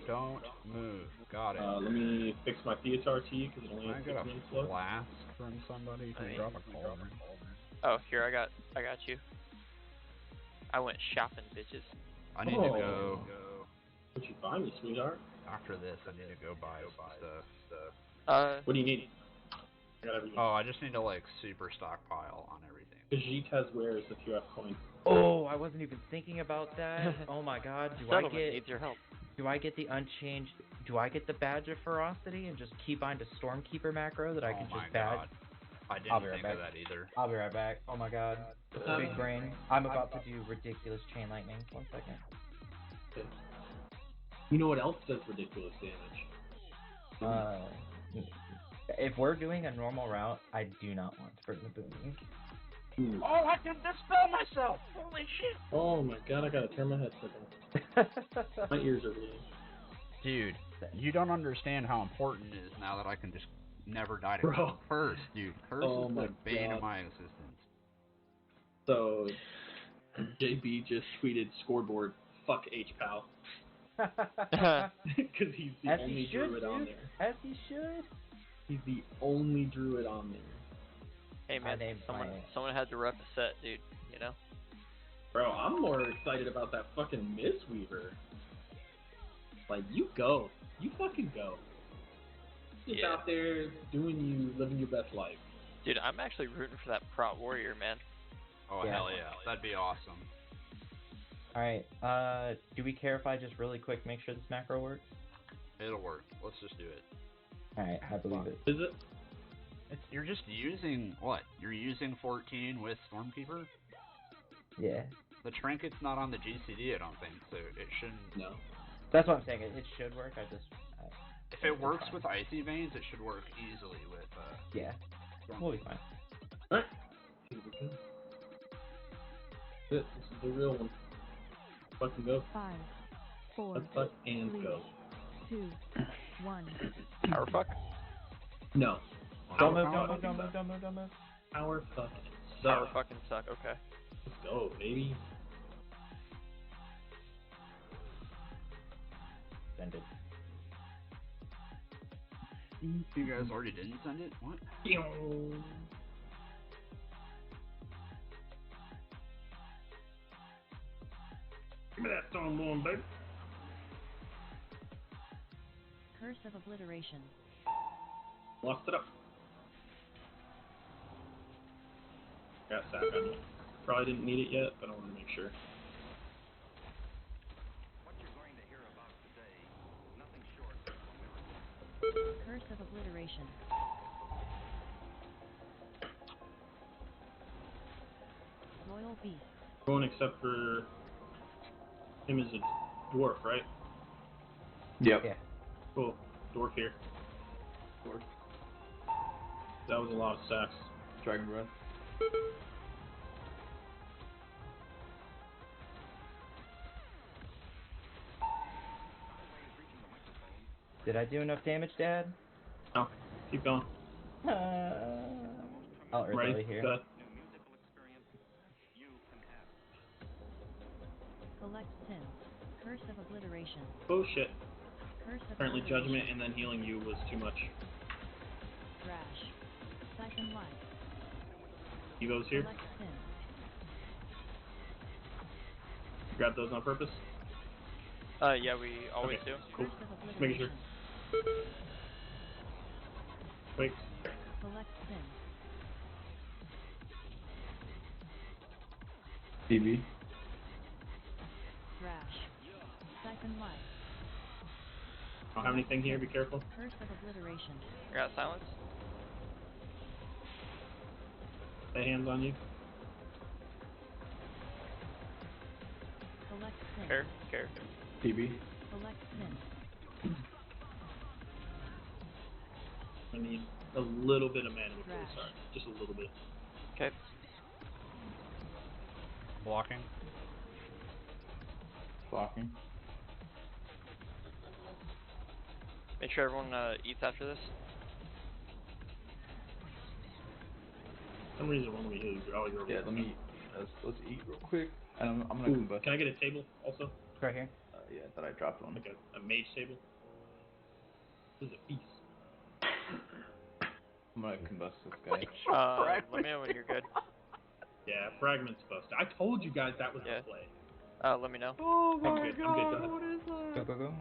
Don't move. Got it. Let me fix my PHRT because it only has I 6 got minutes a left. flask from somebody. Can you drop a cauldron? Oh, here, I got you. I went shopping, bitches. I need to go. What you buy me, sweetheart? After this, I need to go buy some stuff. What do you need? I got everything. Oh, I just need to like super stockpile on everything. Khajiit has wares if you have coins. Oh, I wasn't even thinking about that. Oh my god, Settlement needs your help. do I get the unchanged, do I get the badge of ferocity and just keybind a Stormkeeper macro that I can just badge? God. I I'll didn't be right think back. of that either. I'll be right back. Oh my god. Big brain. I'm about to do ridiculous chain lightning. 1 second. Okay. You know what else does ridiculous damage? If we're doing a normal route, I do not want to bring the booming. Oh, I can dispel myself! Holy shit! Oh my god, I gotta turn my headset on. My ears are bleeding. Dude, you don't understand how important it is now that I can just never die to Bro. curse, dude. Curse Oh is my the bane God. of my existence. So, JB just tweeted scoreboard, fuck HPAL. Because he's the As only he should, druid on there. As he should. He's the only druid on there. Hey man, someone had to rep a set, dude. You know. Bro, I'm more excited about that fucking Mistweaver. Like, you go. You fucking go. Just out there doing you, living your best life. Dude, I'm actually rooting for that Prot Warrior, man. Oh, Yeah. hell yeah. That'd be awesome. Alright, do we care if I just really quick make sure this macro works? It'll work. Let's just do it. Alright, I believe it. Is it? You're just using, what? You're using 14 with Stormkeeper? Yeah. The trinket's not on the GCD, I don't think, so it shouldn't... No. That's what I'm saying, it should work, I just... If it works with Icy Veins, it should work easily with, yeah. We'll be fine. Alright. This is the real one. Fucking go. 5, 4, Let's fuck and 3, go. 2, 1. Power fuck? No. Don't move, don't move. Power fucking suck. Power fucking suck, okay. Let's go, baby. Send it. You guys already didn't send it? What? Give me that Stormborn, baby. Curse of Obliteration. Lost it up. Got sack on you. Probably didn't need it yet, but I wanted to make sure. Curse of Obliteration. Loyal Beast. Everyone except for him is a dwarf, right? Yep. Yeah. Cool. Dwarf here. Dwarf. That was a lot of sacks. Dragon Breath. Did I do enough damage, Dad? No. Keep going. I'll early here. Good. Collect Sin. Curse of Obliteration. Oh shit. Curse of Apparently Obliteration. Judgment and then healing you was too much. Thrash. Second Life. Evo's here. Collect Sin. Grab those on purpose. Yeah, we always Okay, do. cool. Curse of Just making sure. Obliteration. Wait. Collect Sin. TV. Thrash. Second Life. I don't have anything here, be careful. Curse of Obliteration. I got silence. Lay hands on you. Collect Sin. Care. TV. Collect Sin. I need a little bit of mana before we Thrash. start. Just a little bit. Okay. Blocking. Blocking. Make sure everyone eats after this. For some reason when we heal you, oh, you're Yeah, over. let's eat real quick. And I'm gonna Ooh, combust. can I get a table also? Right here. Yeah, I thought I dropped one. Like a mage table. This is a feast. I'm gonna combust this guy. Let me know when you're good. Yeah, fragment's busted. I told you guys that was Yeah. the play. Let me know. Oh I'm my good, I'm good, god, what is Go, that? go, go.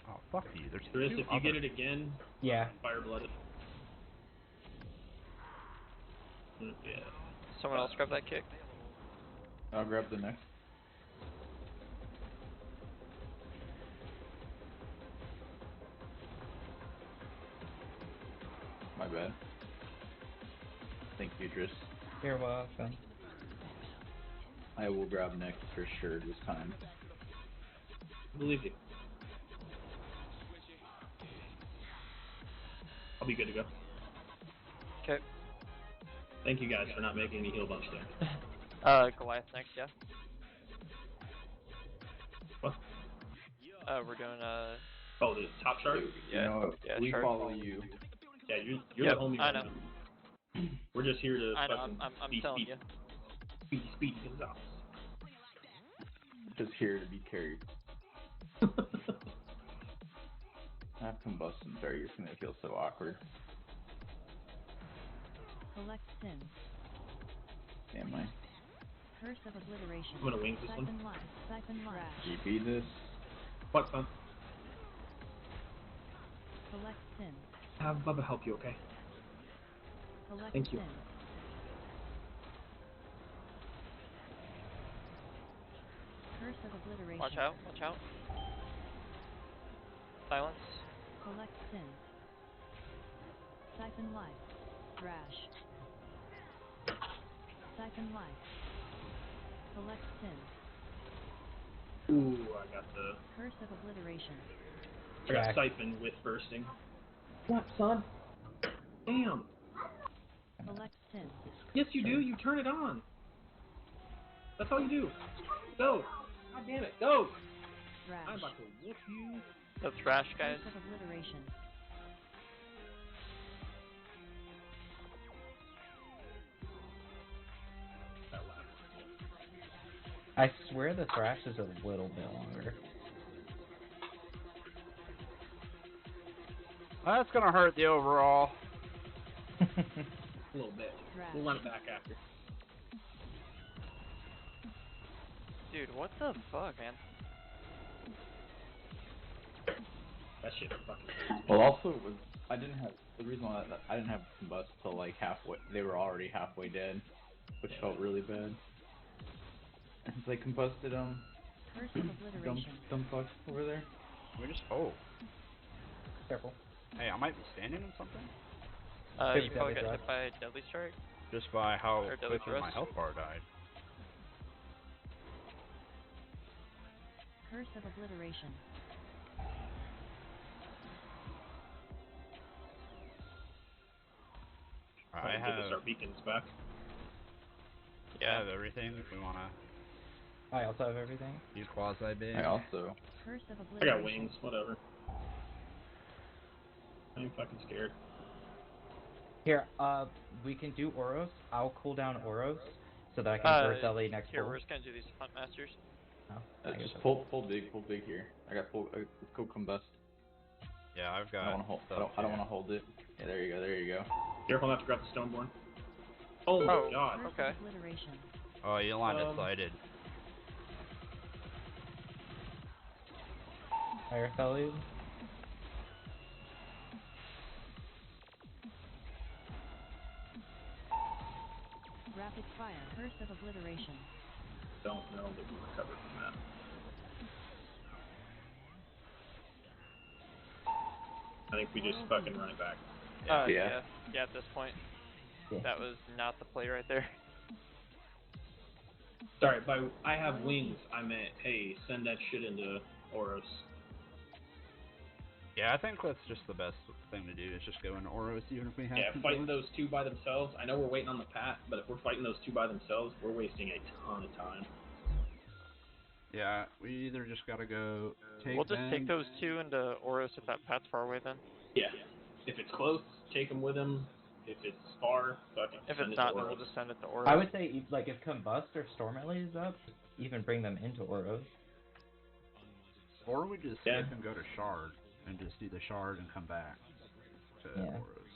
Oh, fuck you. There's Chris, two if you get other- it again, Yeah. fire blooded. Yeah. Someone else grab that kick. I'll grab the next. My bad. Thank you, Idris. You're welcome. I will grab next for sure this time. I believe you. I'll be good to go. Okay. Thank you guys for not making me heal a bunch there. Goliath next, yeah. What? We're doing Oh, the top chart? Yeah. You know what? Yeah, we sure. follow you. Yeah, you're Yep, the homie I right know. now. We're just here to I know. fucking I'm be telling you. speedy Gonzales. Just here to be carried. I have combustion, sorry, it's gonna feel so awkward. Collect sin. Am I? Curse of obliteration. I'm gonna wings this one. Siphon life. Siphon life. You beat this? What, son? Collect sin. Have Bubba help you, okay? Collect Thank you. sin. Curse of obliteration. Watch out. Watch out. Silence. Collect sin. Siphon life. Thrash. Siphon life. Collect sin. Ooh, I got the... Curse of obliteration. I got Jack. siphon with bursting. What, son? Damn. Collect sin. Yes, you do. You turn it on. That's all you do. Go. God damn it. Go. Thrash. I'm about to whoop you. The thrash, guys. Curse of obliteration. That laugh. I swear the thrash is a little bit longer. That's gonna hurt the overall. A little bit. Thrash. We'll run it back after. Dude, what the fuck, man? That shit fucking hurts. Well, also, it was, I didn't have, the reason why I didn't have combust till like halfway, they were already halfway dead, which felt really bad. And since I combusted them, Curse of obliteration. dumb fucks over there. We just, oh. Careful. Hey, I might be standing on something. Good You probably deadly got thrust. hit by Deadly Strike. Just by how Or deadly quickly my thrust. health bar died. Curse of obliteration. I Give us have, our beacons back. I have everything if we wanna I also have everything. do quasi-big. I also, Curse of I obliteration. got wings. Whatever. I ain't fucking scared. Here, we can do Oros. I'll cool down Oros so that I can burst LA next Here, pull. we're just gonna do these Hunt Masters. Oh, I guess just that's- pull big here. I got let's go combust. Yeah, I've I got don't want to hold. stuff I don't here. want to hold it. Yeah, there you go. Careful not to grab the Stoneborn. Oh my Oh. god. Curse Okay. of obliteration. Oh, you line of sighted. Fire Fellows. Rapid fire. Curse of obliteration. Don't know that we recovered from that. I think we just fucking run it back. Yeah. Yeah, at this point. Yeah. That was not the play right there. Sorry, by I have wings, I meant, hey, send that shit into Oros. Yeah, I think that's just the best thing to do is just go into Oros even if we have Yeah, to. fighting those two by themselves, I know we're waiting on the pat, but if we're fighting those two by themselves, we're wasting a ton of time. Yeah, we either just gotta go take We'll just them. take those two into Oros if that pat's far away then. Yeah. If it's close, take them with him. If it's far, fucking If send it's it not, to then we'll Oros. just send it to Oros. I would say, like, if Combust or Stormily is up, even bring them into Oros. Or we just Yeah. skip and go to Shard, and just do the Shard and come back to Yeah. Oros.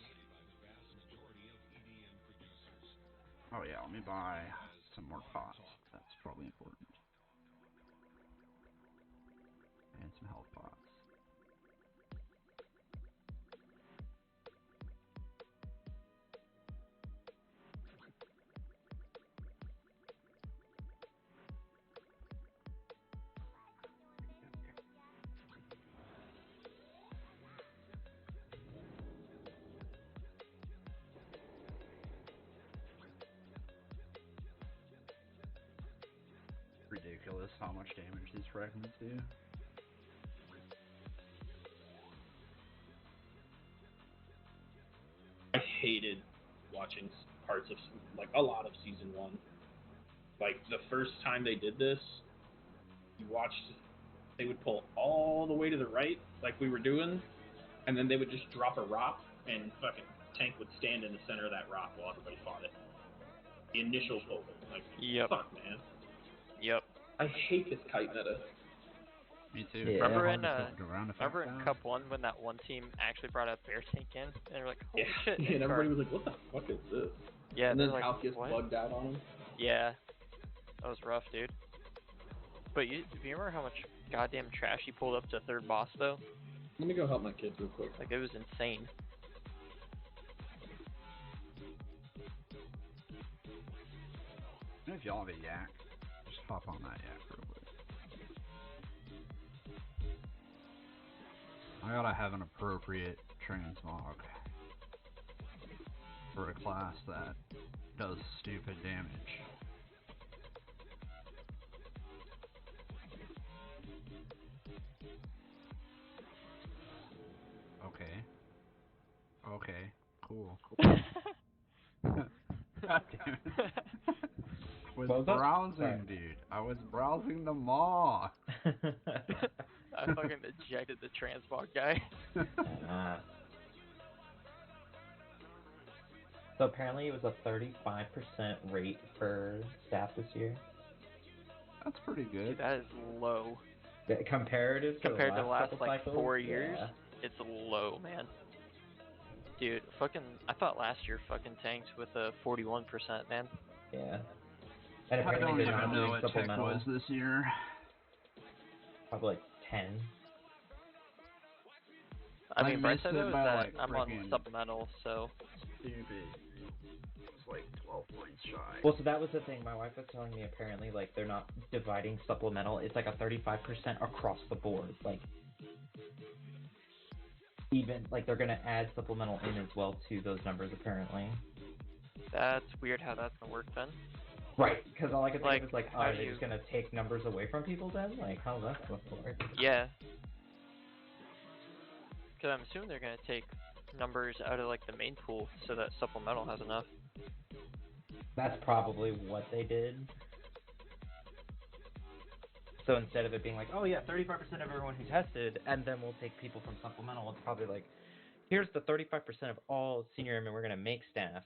Oh yeah, let me buy some more pots. That's probably important. And some health pots. Ridiculous how much damage these fragments do. I hated watching parts of, like, a lot of Season 1. Like, the first time they did this, you watched, they would pull all the way to the right, like we were doing, and then they would just drop a rock, and fucking tank would stand in the center of that rock while everybody fought it. The initial pull. Like, Yep. fuck, man. Yep. I hate this kite meta. Me too. Yeah. Remember Hard in to put ground effects remember in down. Cup 1 when that one team actually brought a bear tank in, and they were like, holy Yeah, shit, and Incar. everybody was like, what the fuck is this? Yeah, And they're then like, Calcius what? bugged out on him. Yeah, that was rough, dude. But do you remember how much goddamn trash he pulled up to third boss though? Let me go help my kids real quick. Like, it was insane. If y'all have a yak, just hop on that yak real quick. I gotta have an appropriate transmog for a class that does stupid damage. Okay, cool. God damn it. I was What was that? browsing, Sorry. dude. I was browsing the maw. I fucking ejected the transmog guy. Ah. So apparently it was a 35% rate for staff this year. That's pretty good. Dude, that is low. Comparative Compared to the last, couple like, cycles, 4 years, yeah. it's low, man. Dude, fucking, I thought last year fucking tanked with a 41%, man. Yeah. And I apparently don't they're even not know doing what tech supplemental. was this year. Probably like 10. I I mean, Bryce missed said it it was by, that like, I'm on freaking- supplemental, so Stupid. It's like 12 points shy. Well, so that was the thing. My wife was telling me apparently, like, they're not dividing supplemental. It's like a 35% across the board. Like, even, like, they're going to add supplemental in as well to those numbers, apparently. that's weird how that's gonna work then. Right, because all I could think Like, of is, like, how are do they you- just going to take numbers away from people then? Like, how's that supposed to work? Yeah. Because I'm assuming they're gonna take numbers out of, like, the main pool so that supplemental has enough. That's probably what they did. So instead of it being like, oh yeah, 35% of everyone who tested, and then we'll take people from supplemental, it's probably like, here's the 35% of all senior airmen we're going to make staff.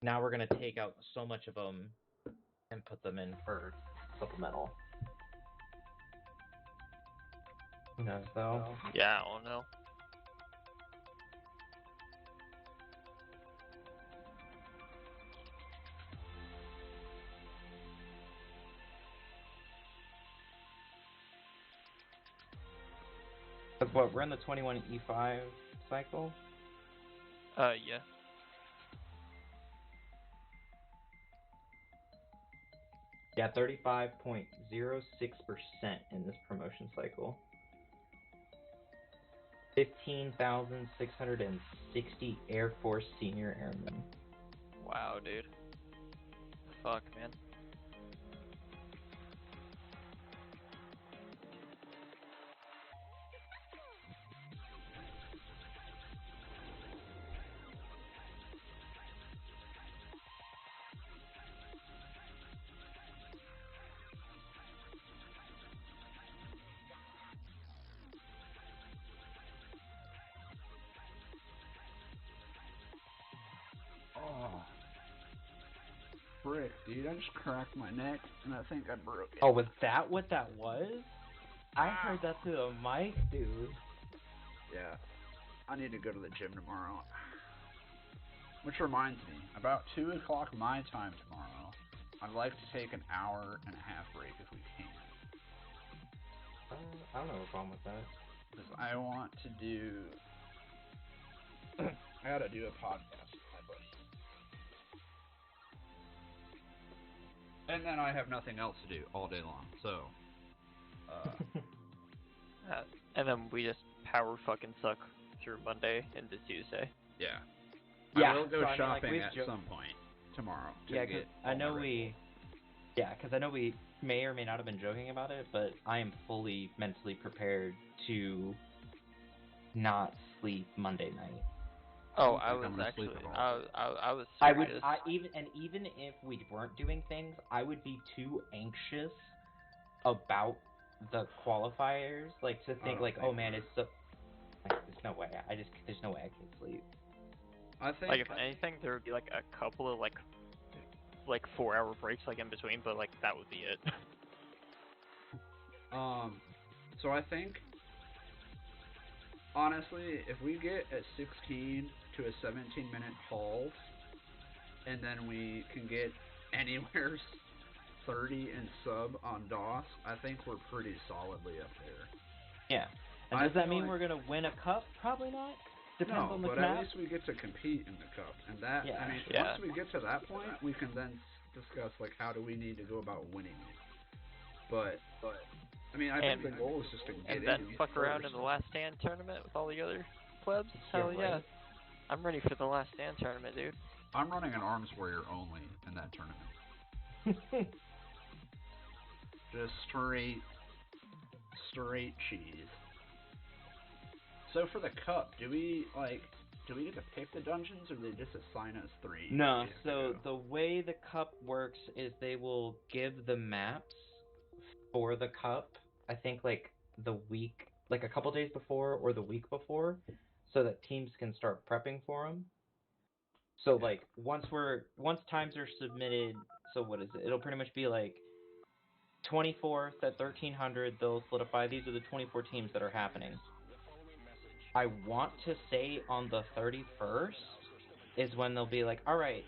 Now we're going to take out so much of them and put them in for supplemental. Who knows though? Yeah, I don't know. Because what, we're in the 21 E5 cycle? Yeah. Yeah, 35.06% in this promotion cycle. 15,660 Air Force senior airmen. Wow, dude. Fuck, man. frick, dude? I just cracked my neck, and I think I broke it. Oh, was that what that was? I heard that through the mic, dude. Yeah. I need to go to the gym tomorrow. Which reminds me, about 2 o'clock my time tomorrow, I'd like to take an hour and a half break if we can. I don't have a problem with that. Because I want to do... I gotta do a podcast with my buddy. And then I have nothing else to do all day long, so... and then we just power fucking suck through Monday into Tuesday. yeah. Yeah, I will go so I mean, like, shopping we've at some point tomorrow to Yeah, get I all know my we... Yeah, because I know we may or may not have been joking about it, but I am fully mentally prepared to not sleep Monday night. Oh, think I I'm was gonna actually, sleep at all. I was I would, serious. even if we weren't doing things, I would be too anxious about the qualifiers, like to think like, oh man, it's so. Like, there's no way. There's no way I can sleep. I think Like, if anything, there would be like a couple of like 4-hour breaks like in between, but like that would be it. so I think honestly, if we get a 16 to a 17-minute haul, and then we can get anywhere 30 and sub on DOS, I think we're pretty solidly up there. Yeah. And does that mean we're gonna win a cup? Probably not. Depends on the but map. at least we get to compete in the cup, and that Yeah. I mean, Yeah. once we get to that point, we can then discuss like how do we need to go about winning it. But I mean, I think the goal is just to get And then in fuck around first. in the Last Stand tournament with all the other plebs. Yeah, Hell yeah. right. I'm ready for the Last Stand tournament, dude. I'm running an Arms Warrior only in that tournament. Just straight cheese. So for the cup, do we get to pick the dungeons, or do they just assign us 3? No, so the way the cup works is they will give the maps for the cup, I think like the week, like a couple days before or the week before, so that teams can start prepping for them. So like once times are submitted, so what is it? It'll pretty much be like 24th at 1300, they'll solidify these are the 24 teams that are happening. I want to say on the 31st is when they'll be like, all right,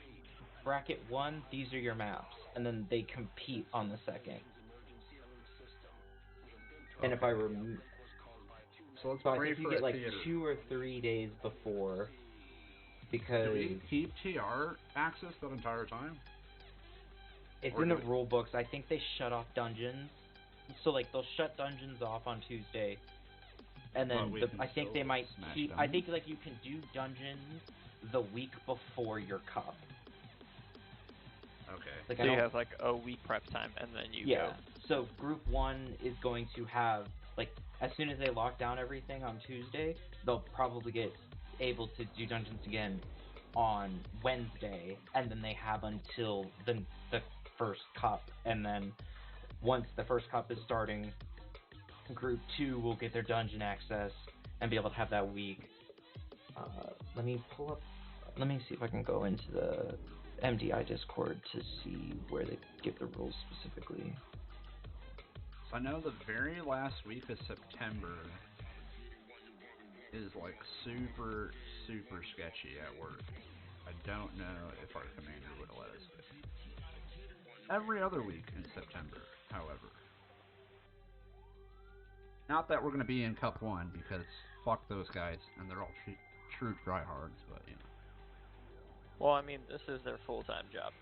bracket 1, these are your maps, and then they compete on the 2nd. And if I remember, so let's I pray think you for get a like theater. 2 or 3 days before, because Do we keep TR access that entire time? it's or in the do we- rule books. I think they shut off dungeons, so like they'll shut dungeons off on Tuesday. And then we can I think they still might smash keep. them. I think like you can do dungeons the week before your cup. Okay. Like So I you don't, have like a week prep time, and then you yeah. go. So group 1 is going to have like as soon as they lock down everything on Tuesday, they'll probably get able to do dungeons again on Wednesday, and then they have until the first cup, and then once the first cup is starting, group 2 will get their dungeon access and be able to have that week. Let me see if I can go into the MDI Discord to see where they give the rules specifically. So I know the very last week of September is like super sketchy at work. I don't know if our commander would let us do it. Every other week in September, however. Not that we're going to be in Cup 1, because fuck those guys, and they're all true tryhards, but you know. Well, I mean, this is their full-time job.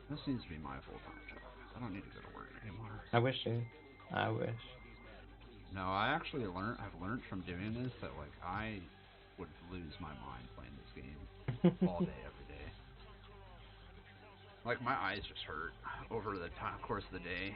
This needs to be my full-time job. I don't need to go to work anymore. I wish, dude. I wish. No, I've learned from doing this that like I would lose my mind playing this game all day, every day. Like my eyes just hurt over the course of the day.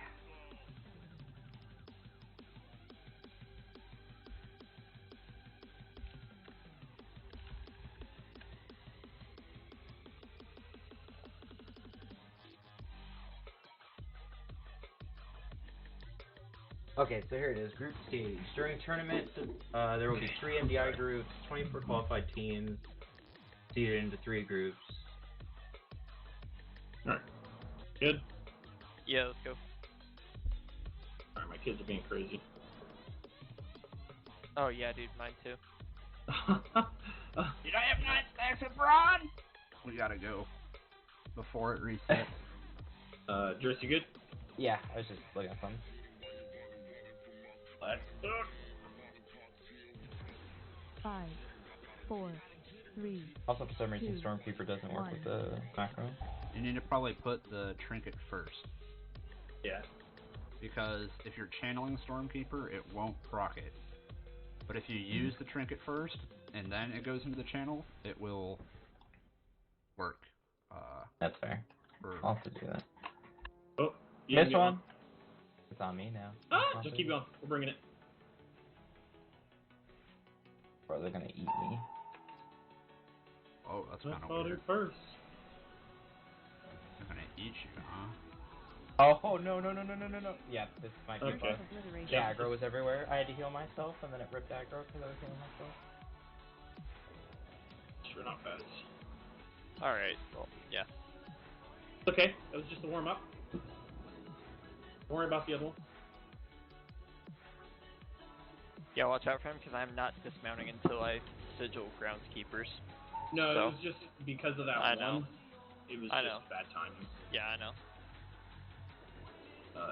Okay, so here it is. Group stage. During tournament, there will be 3 MDI groups, 24 qualified teams, seeded into 3 groups. Good? Yeah, let's go. Alright, my kids are being crazy. Oh yeah, dude, mine too. You don't have 9 stacks of brawn? We gotta go before it resets. Driss, you good? Yeah, I was just looking at something. Let's go. 5, 4, 3. Also, for some reason, 2, Stormkeeper doesn't work 1. with the macro. You need to probably put the trinket first. Yeah. Because if you're channeling Stormkeeper, it won't proc it. But if you use the trinket first, and then it goes into the channel, it will work. That's fair. I'll have to do that. Oh, yeah. This one? It's on me now. Just keep going. We're bringing it. Bro, they're gonna eat me. Oh, that's kind of Let's weird. first. They're gonna eat you, huh? Oh, no. Yeah, this might be Okay. close. Obliteration. The aggro was everywhere. I had to heal myself, and then it ripped aggro because I was healing myself. Sure, not bad. Alright, well, yeah. It's okay. That was just a warm up. Don't worry about the other one. Yeah, watch out for him, because I'm not dismounting until I sigil groundskeepers. No, So? it was just because of that I one. know. It was I just know. bad timing. Yeah, I know.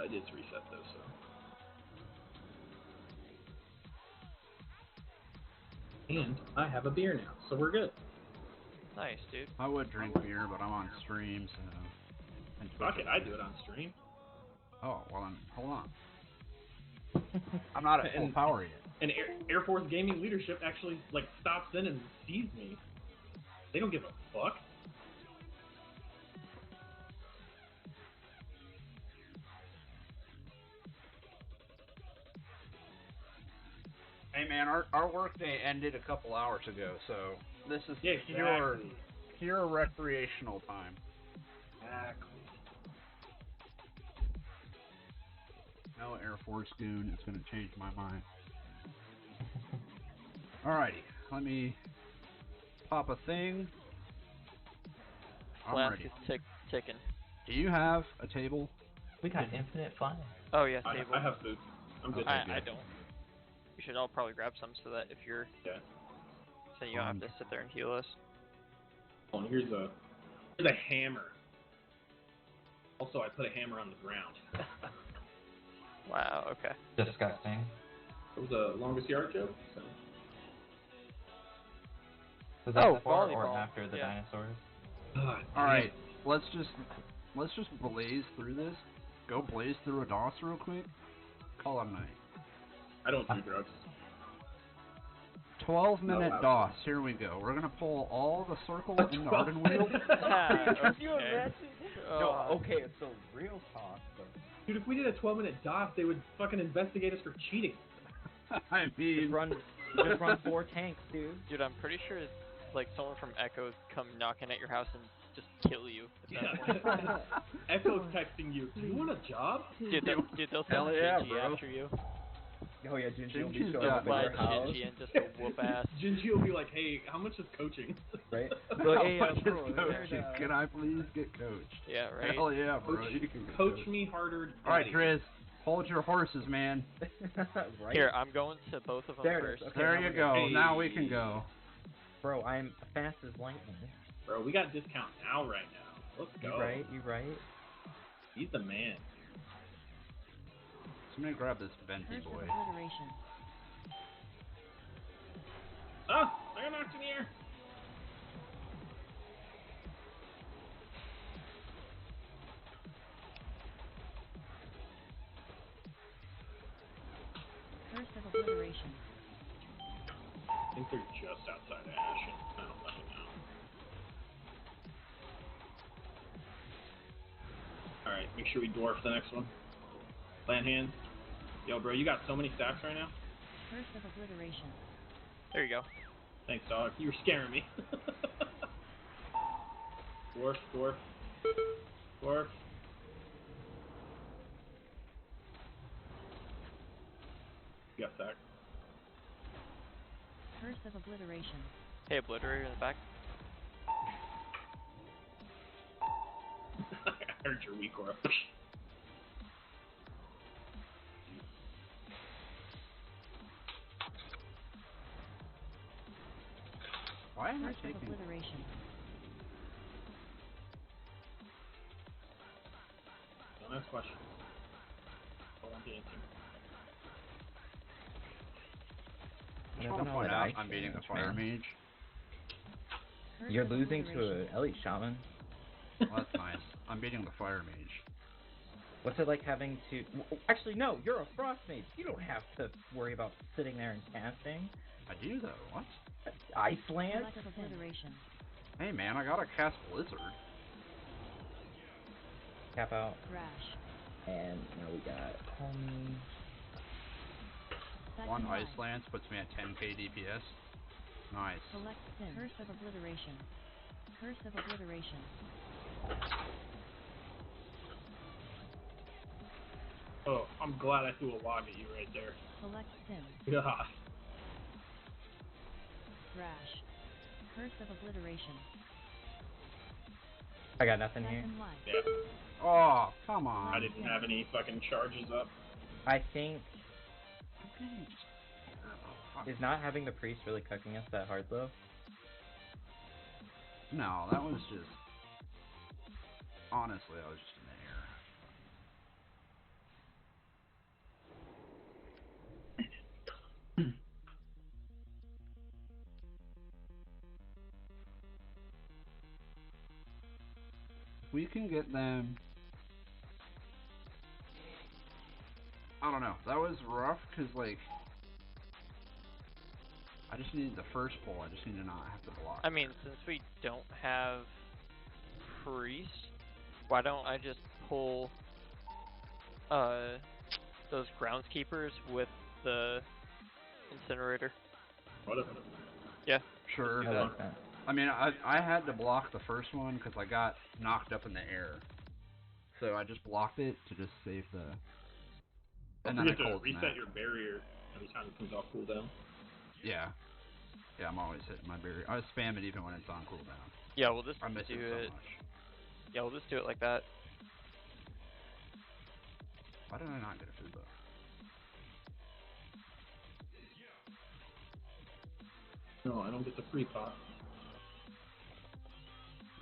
It is reset though, so. And I have a beer now, so we're good. Nice, dude. I would drink beer, but I'm on stream, so. And Fuck Twitch it, I do it on stream. Oh, well then, hold on. I'm not at full And- power yet. And Air Force Gaming leadership actually like stops in and sees me. They don't give a fuck. Hey man, our work day ended a couple hours ago, so this is Yeah, pure recreational time. Exactly. No Air Force goon is gonna change my mind. Alrighty, let me pop a thing. I'm Flask ready. is ticking. Do you have a table? We got infinite flying. Oh, yeah, table. I have food. I'm good. I don't. We should all probably grab some so that if you're... Yeah. So you don't have to sit there and heal us. Oh, and here's a hammer. Also, I put a hammer on the ground. Wow, okay. Disgusting. It was a longest yard joke. So. Was that Oh, before or volleyball. after the Yeah. dinosaurs? Alright, let's just blaze through this. Go blaze through a DOS real quick. Call it a night. I don't do drugs. 12-minute Oh, wow. DOS. Here we go. We're gonna pull all the circle in the Arden wheel. Could you Okay. imagine? Oh. No, okay, it's the real talk, but... Dude, if we did a 12-minute DOS, they would fucking investigate us for cheating. I mean, Just run 4 tanks, dude. Dude, I'm pretty sure like someone from Echoes come knocking at your house and just kill you. At that point. Echo's texting you. Do you want a job? Dude, they'll send Hell yeah, Gingy bro. after you. Oh yeah, Gingy will be Gingy's showing got up at Fly your house. Gingy and just a whoop ass. Gingy will be like, hey, how much is coaching? Right? how hey, much is bro, coaching? Can I please get coached? Yeah, right. Hell yeah, bro. You can get Coach coached. me harder. Alright, daddy. Driz, hold your horses, man. right? Here, I'm going to both of them There it is. first. Okay, There now you we're go. Hey. Now we can go. Bro, I'm fast as lightning. Bro, we got discount now right now. Let's go. You right? He's the man. Somebody grab this venti Curse of boy. obliteration. Ah, I got knocked in the air. Curse of obliteration. I think they're just outside of Ashen. I don't fucking know. Alright, make sure we dwarf the next one. Land hands. Yo, bro, you got so many stacks right now. Curse of obliteration. There you go. Thanks, dog. You were scaring me. Dwarf, dwarf. Dwarf. You got stack. Curse of obliteration. Hey, Obliterator in the back. I turned your recoil. Why am I Curse of taking? obliteration. Don't ask questions. Hold on to answer. I just want to point out I'm beating the fire mage. Curse You're of losing to obliteration. an elite shaman. Well, that's nice. I'm beating the fire mage. What's it like having to... Actually, no, you're a frost mage. You don't have to worry about sitting there and casting. I do though. What? Ice Lance? Curse of obliteration. Hey man, I gotta cast Blizzard. Tap out. Crash. And now we got homie. One Second Ice life. Lance puts me at 10k DPS. Nice. Select sim. Curse of obliteration. Curse of obliteration. Oh, I'm glad I threw a log at you right there. Select sim. Yeah. Crash. Curse of obliteration. I got nothing here. Second life. Yeah. Oh, come on. I didn't have any fucking charges up. I think... Okay, just- oh, fuck. Is not having the priest really cooking us that hard, though? No, that was just. Honestly, I was just in the air. We can get them. I don't know. That was rough because, like, I just needed the first pull. I just need to not have to block. I mean, since we don't have priest, why don't I just pull those groundskeepers with the incinerator? Whatever. Yeah. Sure. do I that. like that. I mean, I had to block the first one because I got knocked up in the air. So I just blocked it to just save the. Don't And then I forget to cold reset snap. your barrier every time it comes off cooldown. Yeah. Yeah, I'm always hitting my barrier. I spam it even when it's on cooldown. Yeah, we'll just I miss do it so it. much. Yeah, we'll just do it like that. Why did I not get a food bow? No, I don't get the free pot.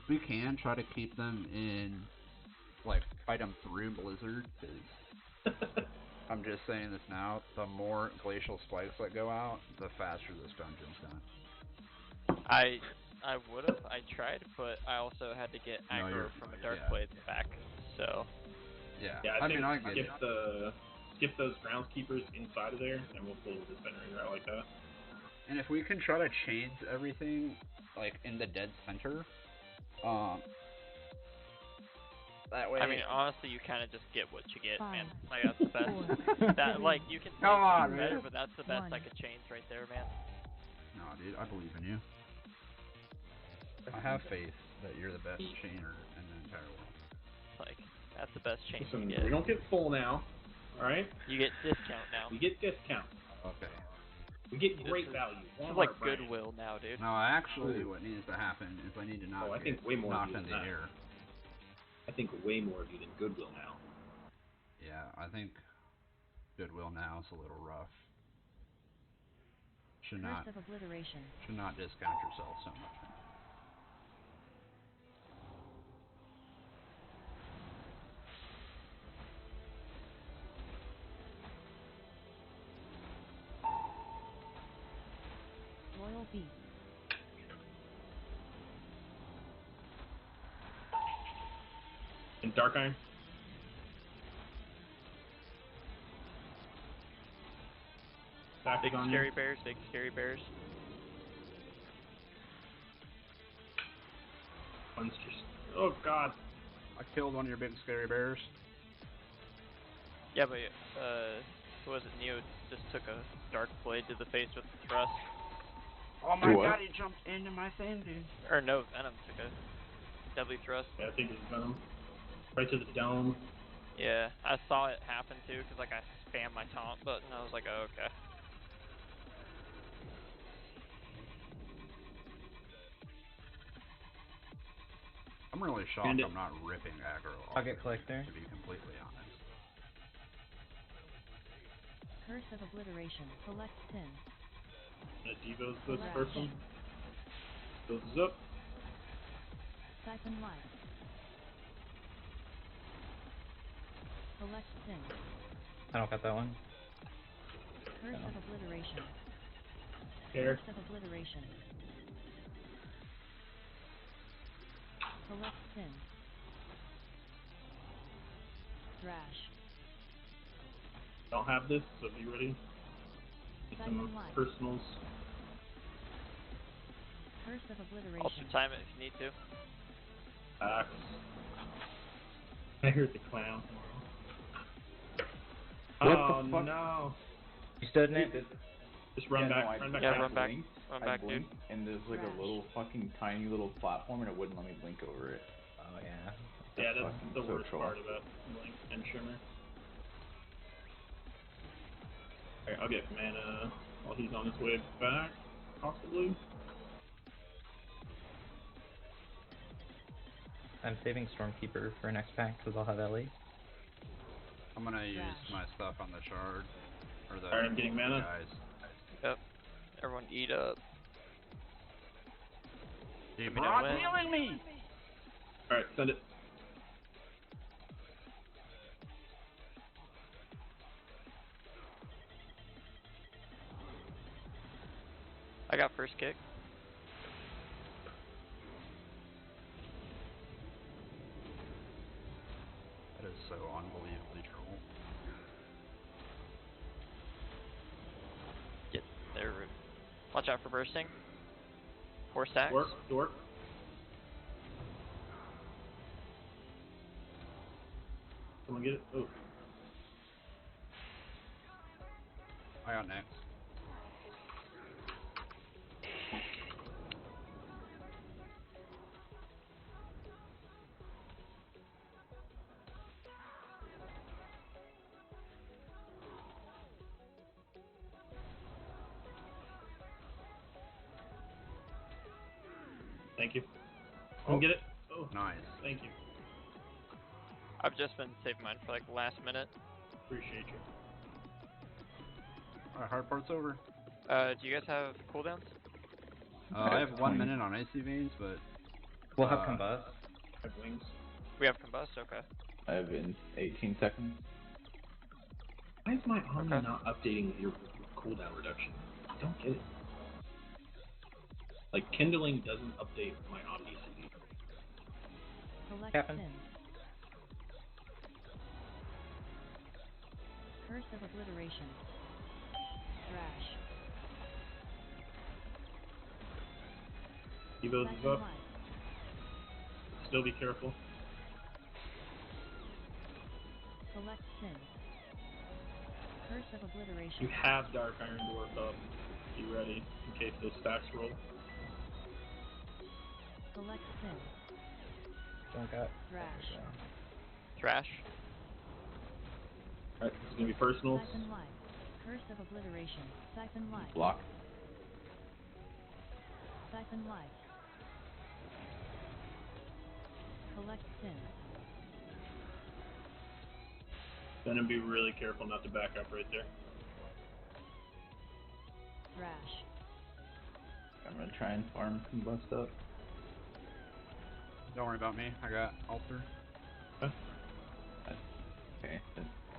We can try to keep them in, like, fight them through Blizzard, because I'm just saying this now, the more glacial spikes that go out, the faster this dungeon's done. I would have. I tried, but I also had to get No, aggro you're from a fine, dark yeah, blade yeah. back. So Yeah, Yeah, I think mean, I get it. skip those groundskeepers inside of there, and we'll pull the incinerator out like that. And if we can try to chains everything, like, in the dead center, that way... I mean, honestly, you kind of just get what you get, man. 5, Like that's the best. That like you can say Come on, chains better, man. but that's the best 1. I could chains right there, man. No, dude, I believe in you. I have faith that you're the best chainer in the entire world. Like that's the best chains Listen, you get. we don't get full now, alright? You get discount now. We get discount. Okay. We get This great is- value. This is Walmart like brand. Goodwill now, dude. No, actually, what needs to happen is I need to not Oh, I get think way more of knocked you in than the that. air. I think way more of you than Goodwill now. Yeah, I think Goodwill now is a little rough. Should Curse not of obliteration. discount yourself so much. Royal Beast. And Dark Iron? Back Big on scary you. bears, big scary bears. Monsters. Oh god. I killed one of your big scary bears. Yeah, but who was it? Neo just took a dark blade to the face with the thrust. Oh my What? god, he jumped into my thing, dude. Or no, Venom took a deadly thrust. Yeah, I think it's Venom. Right to the dome. Yeah, I saw it happen too, cause like I spammed my taunt button. I was like, oh, okay. I'm really shocked And I'm not ripping aggro off. I'll get collector. To be completely honest. Curse of Obliteration. Select pin. Devo's this Select first one. pin. Goes up. Siphon life. Select pin. I don't got that one. Curse of Obliteration. Here. Curse of Obliteration. Select pin. Thrash. Don't have this, so be ready. Get some Siphon life. personals. Curse of Obliteration. Also time it if you need to. Axe. I heard the clown. What Oh the fuck? no! You stood in it? Just run back. Run back. Yeah, down. run back. Blinked, Run I back, dude. blinked, and there's like Crash. a little fucking tiny little platform, and it wouldn't let me blink over it. Oh yeah. Yeah, that's fucking the so worst troll. part about Blink and Shimmer. Alright, I'll get mana while he's on his way back, possibly. I'm saving Stormkeeper for next pack because I'll have Ellie. I'm gonna use Thrash. my stuff on the shard. Or the Alright, I'm getting mana. guys. Yep. Everyone eat up. Dude, me know Brock's when. healing me! Alright, send it. I got first kick. That is so unbelievably troll. Get there. Watch out for bursting. 4 stacks. Dork. Someone get it? Oh. I got next. Thank you. Someone get it? Oh, Nice. thank you. I've just been saving mine for like last minute. Appreciate you. Alright, hard part's over. Do you guys have cooldowns? I have 1 minute on Icy Veins, but We'll have Combust. I have wings. We have combust. Okay. I have in 18 seconds. Why is my Omni Okay. not updating your cooldown reduction? I don't get it. Like, Kindling doesn't update my Omni CD. Select Captain. pin. Curse of Obliteration. Thrash. Evo's is Siphon up. life. Still be careful. Select pin. Curse of Obliteration. You have Dark Iron Dwarf up. Be ready in case those stacks roll. Select pin. Don't got. Thrash. Thrash. Alright, this is gonna be personals. Siphon life. Curse of Obliteration. Siphon life. Block. Siphon life. Collect pin. Gonna be really careful not to back up right there. Thrash. I'm gonna try and farm Combust up. don't worry about me. I got Alter. Okay,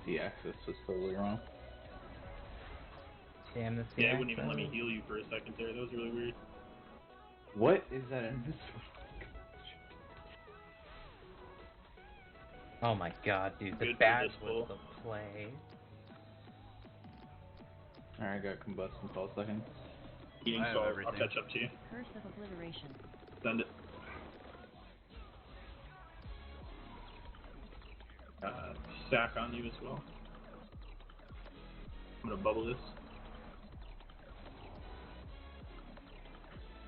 the axis was totally wrong. Damn this Yeah, guy. it wouldn't even let me heal you for a second there. That was really weird. What is that invisible? Oh my god, dude. The Good for badge this was bull. the play. Alright, I got Combust in 12 seconds. Eating I have salt. I'll everything. catch up to you. Curse of Obliteration. Send it. Stack on you as well. I'm gonna bubble this.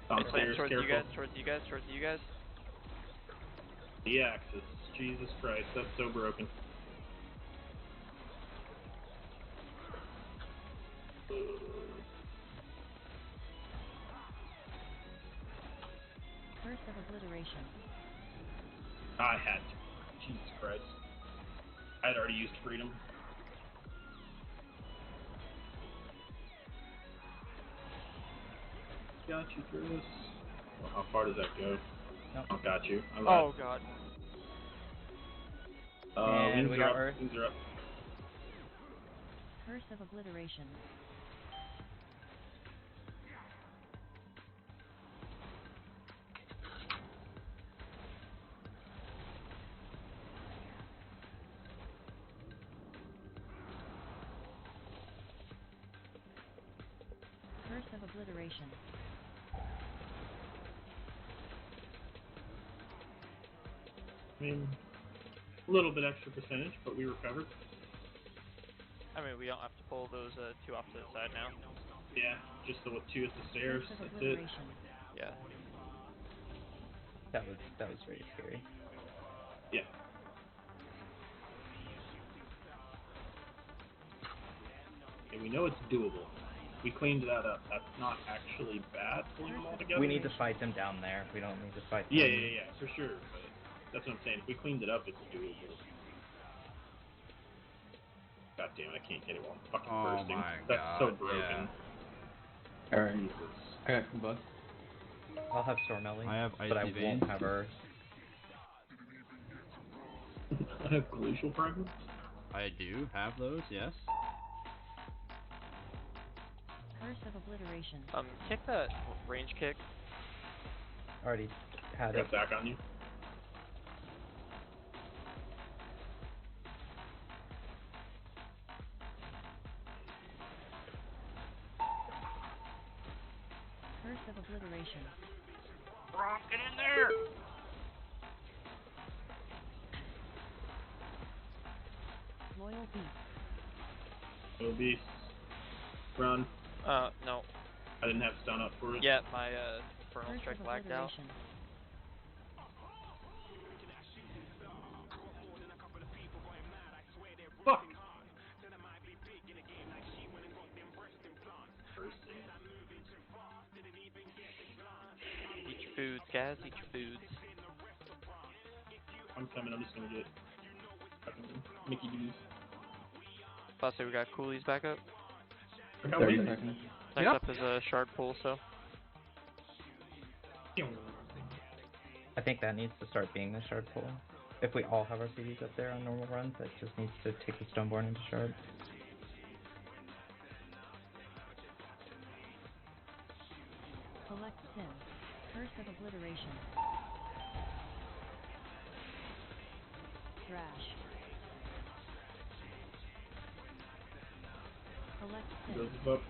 Downstairs, Towards careful. you guys. Towards you guys. Towards you guys. The axis. Jesus Christ, that's so broken. Curse of Obliteration. I had to. Jesus Christ. I had already used freedom. Got you, Chris. Well, how far does that go? Nope. Oh, got you. I lied. Oh god. And Wings we are got up. Earth. Wings are up. Curse of Obliteration. Curse of Obliteration. I mean, a little bit extra percentage, but we recovered. I mean, we don't have to pull those two off to the side now. Yeah, just the two at the stairs. Curse of That's it. Obliteration. Yeah. That was very scary. Yeah. And we know it's doable. We cleaned that up. That's not actually bad pulling them all together. We need to fight them down there. We don't need to fight them. Yeah, for sure. But that's what I'm saying. If we cleaned it up, it's doable. God damn it, I can't get it while I'm fucking Oh bursting. my That's god, so broken. yeah. Alright. Jesus. I got combust. I'll have Storm Ellie, I have but I Icy won't Veins. have Earth. I have glacial fragments. I do have those, yes. Curse of Obliteration. Kick that range kick. Already I had got it. back on you. Curse of Obliteration. Brock, get in there! Loyal Beast. Little beast. Run. No. I didn't have stun up for it. Yeah, my Infernal Curse Strike of lagged out. Obliteration. Fuck! Eat your foods, guys. Eat your foods. I'm coming. I'm just gonna get fucking Mickey D's. Plus, we got Coolies back up. I got 30 wings. seconds. Next Yep. up is a Shard Pool, so. I think that needs to start being the Shard pool. If we all have our CDs up there on normal runs, that just needs to take the Stoneborn into Shard. Collect Sin. Curse of Obliteration. Thrash. Collect Sin. Goes up.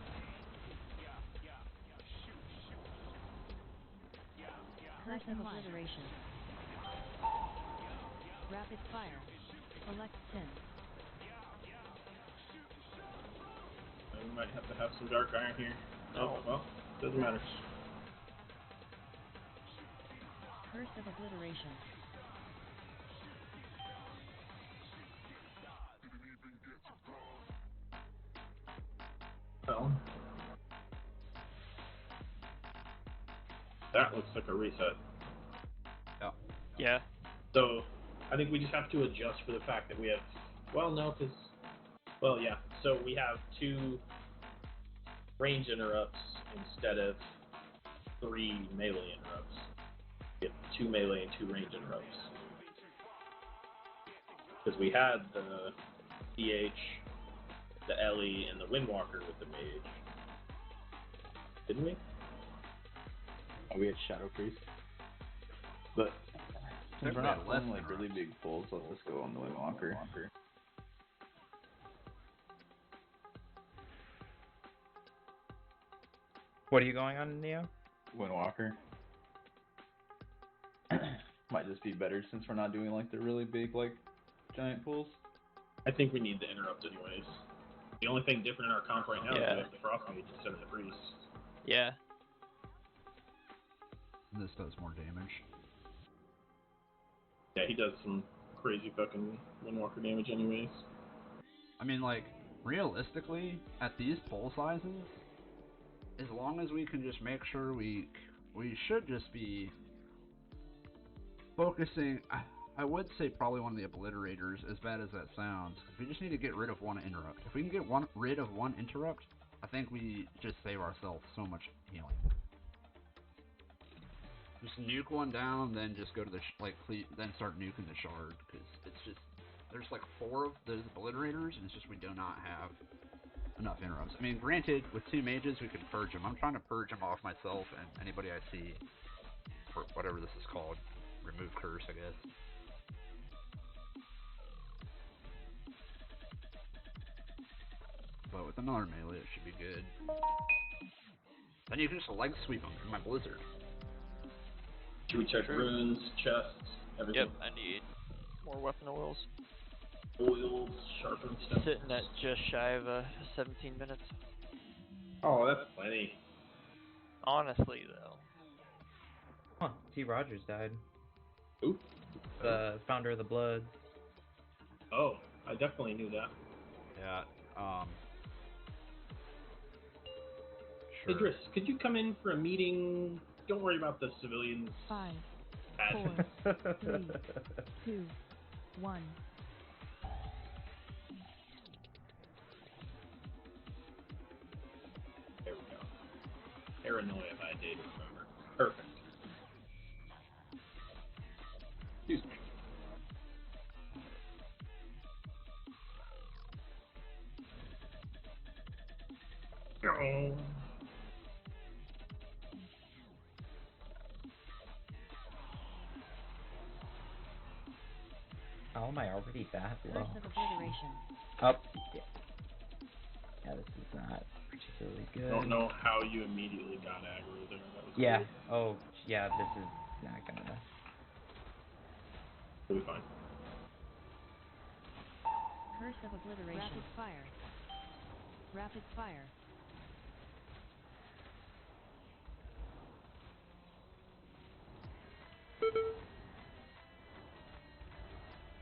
Curse of Obliteration. Rapid Fire. Collect Sin. We might have to have some dark iron here. Oh, well, doesn't matter. Curse of Obliteration. Well, that looks like a reset. Yeah. Yeah. So, I think we just have to adjust for the fact that we have, well, no, because, well, yeah. So we have 2 range interrupts instead of 3 melee interrupts. We have 2 melee and 2 range interrupts. Because we had the CH, the Ellie, and the Windwalker with the mage. Didn't we? Oh, we had Shadow Priest. But since we're we had not less pulling like really interrupts. big pulls, let's just go on the Windwalker. What are you going on, Neo? Windwalker. Might just be better since we're not doing like the really big like giant pulls. I think we need the interrupt anyways. The only thing different in our comp right now is Yeah. we have the Frost Mage instead of the Priest. Yeah. This does more damage. Yeah, he does some crazy fucking Windwalker damage anyways. I mean, like, realistically, at these pull sizes, as long as we can just make sure we should just be focusing. I would say probably one of the obliterators, as bad as that sounds. We just need to get rid of one interrupt. If we can get rid of one interrupt, I think we just save ourselves so much healing. Just nuke one down, then just go to the then start nuking the shard, because it's just there's like 4 of those obliterators, and it's just we do not have enough interrupts. I mean, granted, with 2 mages we could purge them. I'm trying to purge them off myself and anybody I see, or whatever this is called, remove curse, I guess. But with another melee, it should be good. Then you can just leg sweep them in my blizzard. Should we check runes, chests, everything? Yep, I need more weapon oils. Oils, sharpened stuff. Sitting at just shy of 17 minutes. Oh, that's plenty. Honestly, though. Huh, T. Rogers died. Who? The founder of the Bloods. Oh, I definitely knew that. Yeah, sure. Idris, could you come in for a meeting? Don't worry about the civilians. 5, Bad. 4, 3, 2, 1. There we go. Paranoia by day to remember. Perfect. Excuse me. Oh. How am I already that Curse low? of obliteration. Oh, yeah. Yeah, this is not particularly good. I don't know how you immediately got aggro there. That was Yeah. weird. Oh, yeah. This is not gonna. It'll be fine. Curse of obliteration. Rapid fire. Rapid fire.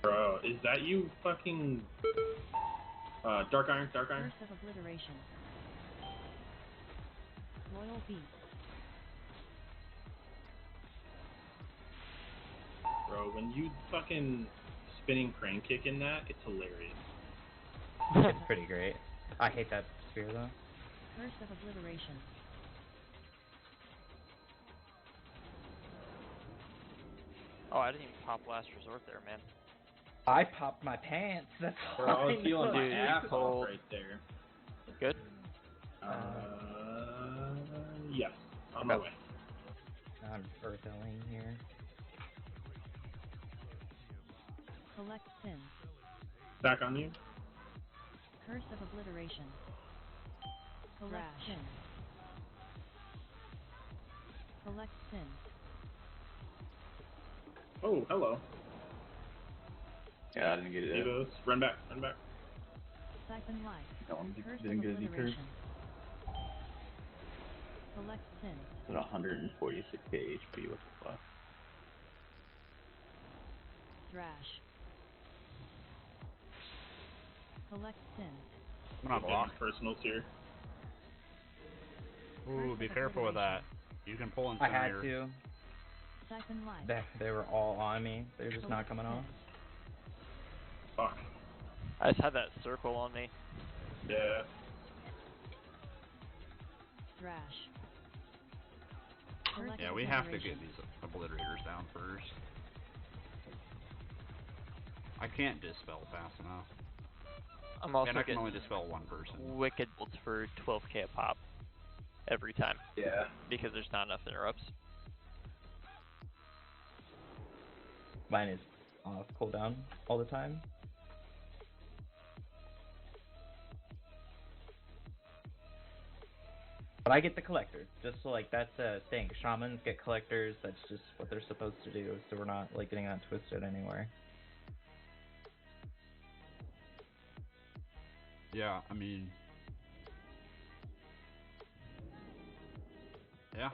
Bro, is that you fucking... Dark Iron? Dark Iron? Curse of obliteration. Royal beast. Bro, when you fucking spinning crane kick in that, it's hilarious. It's pretty great. I hate that spear though. Curse of obliteration. Oh, I didn't even pop last resort there, man. I popped my pants. That's Bro, all I was I feeling know. my Dude, ass off cold. right there. Good? Yes. On my Okay. way. I'm earthling here. Collect sins. Back on you. Curse of obliteration. Collect sins. Collect sins. Oh, hello. Yeah, I didn't get it. Devos. Run back, run back. Siphon life. That one Curse didn't of get a decurve. obliteration. Collect sins. At 146k HP, what the fuck? Thrash. Collect sins. I'm gonna block. Personals here. Ooh, be careful with that. You can pull I had incinerator. to. Siphon life. They were all on me. They're just not coming off. Fuck. I just had that circle on me. Yeah. Thrash. Collect Yeah, we have to obliteration. get these obliterators down first. I can't dispel fast enough. I'm also And I can getting only dispel one person. wicked bolts for 12k a pop every time Yeah. because there's not enough interrupts. Mine is off cooldown all the time. But I get the collector, just so like that's a thing. Shamans get collectors. That's just what they're supposed to do. So we're not like getting that twisted anywhere. Yeah, I mean... Yeah.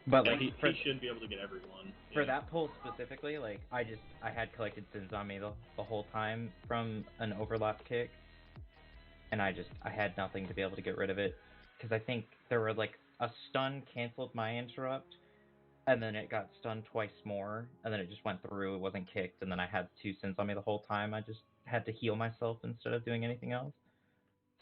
But Yeah, like he for, should be able to get everyone. for Yeah. that pull specifically, like I had collected sins on me the whole time from an overlap kick, and I had nothing to be able to get rid of it because I think there were like a stun canceled my interrupt, and then it got stunned twice more, and then it just went through. It wasn't kicked, and then I had 2 sins on me the whole time. I just had to heal myself instead of doing anything else.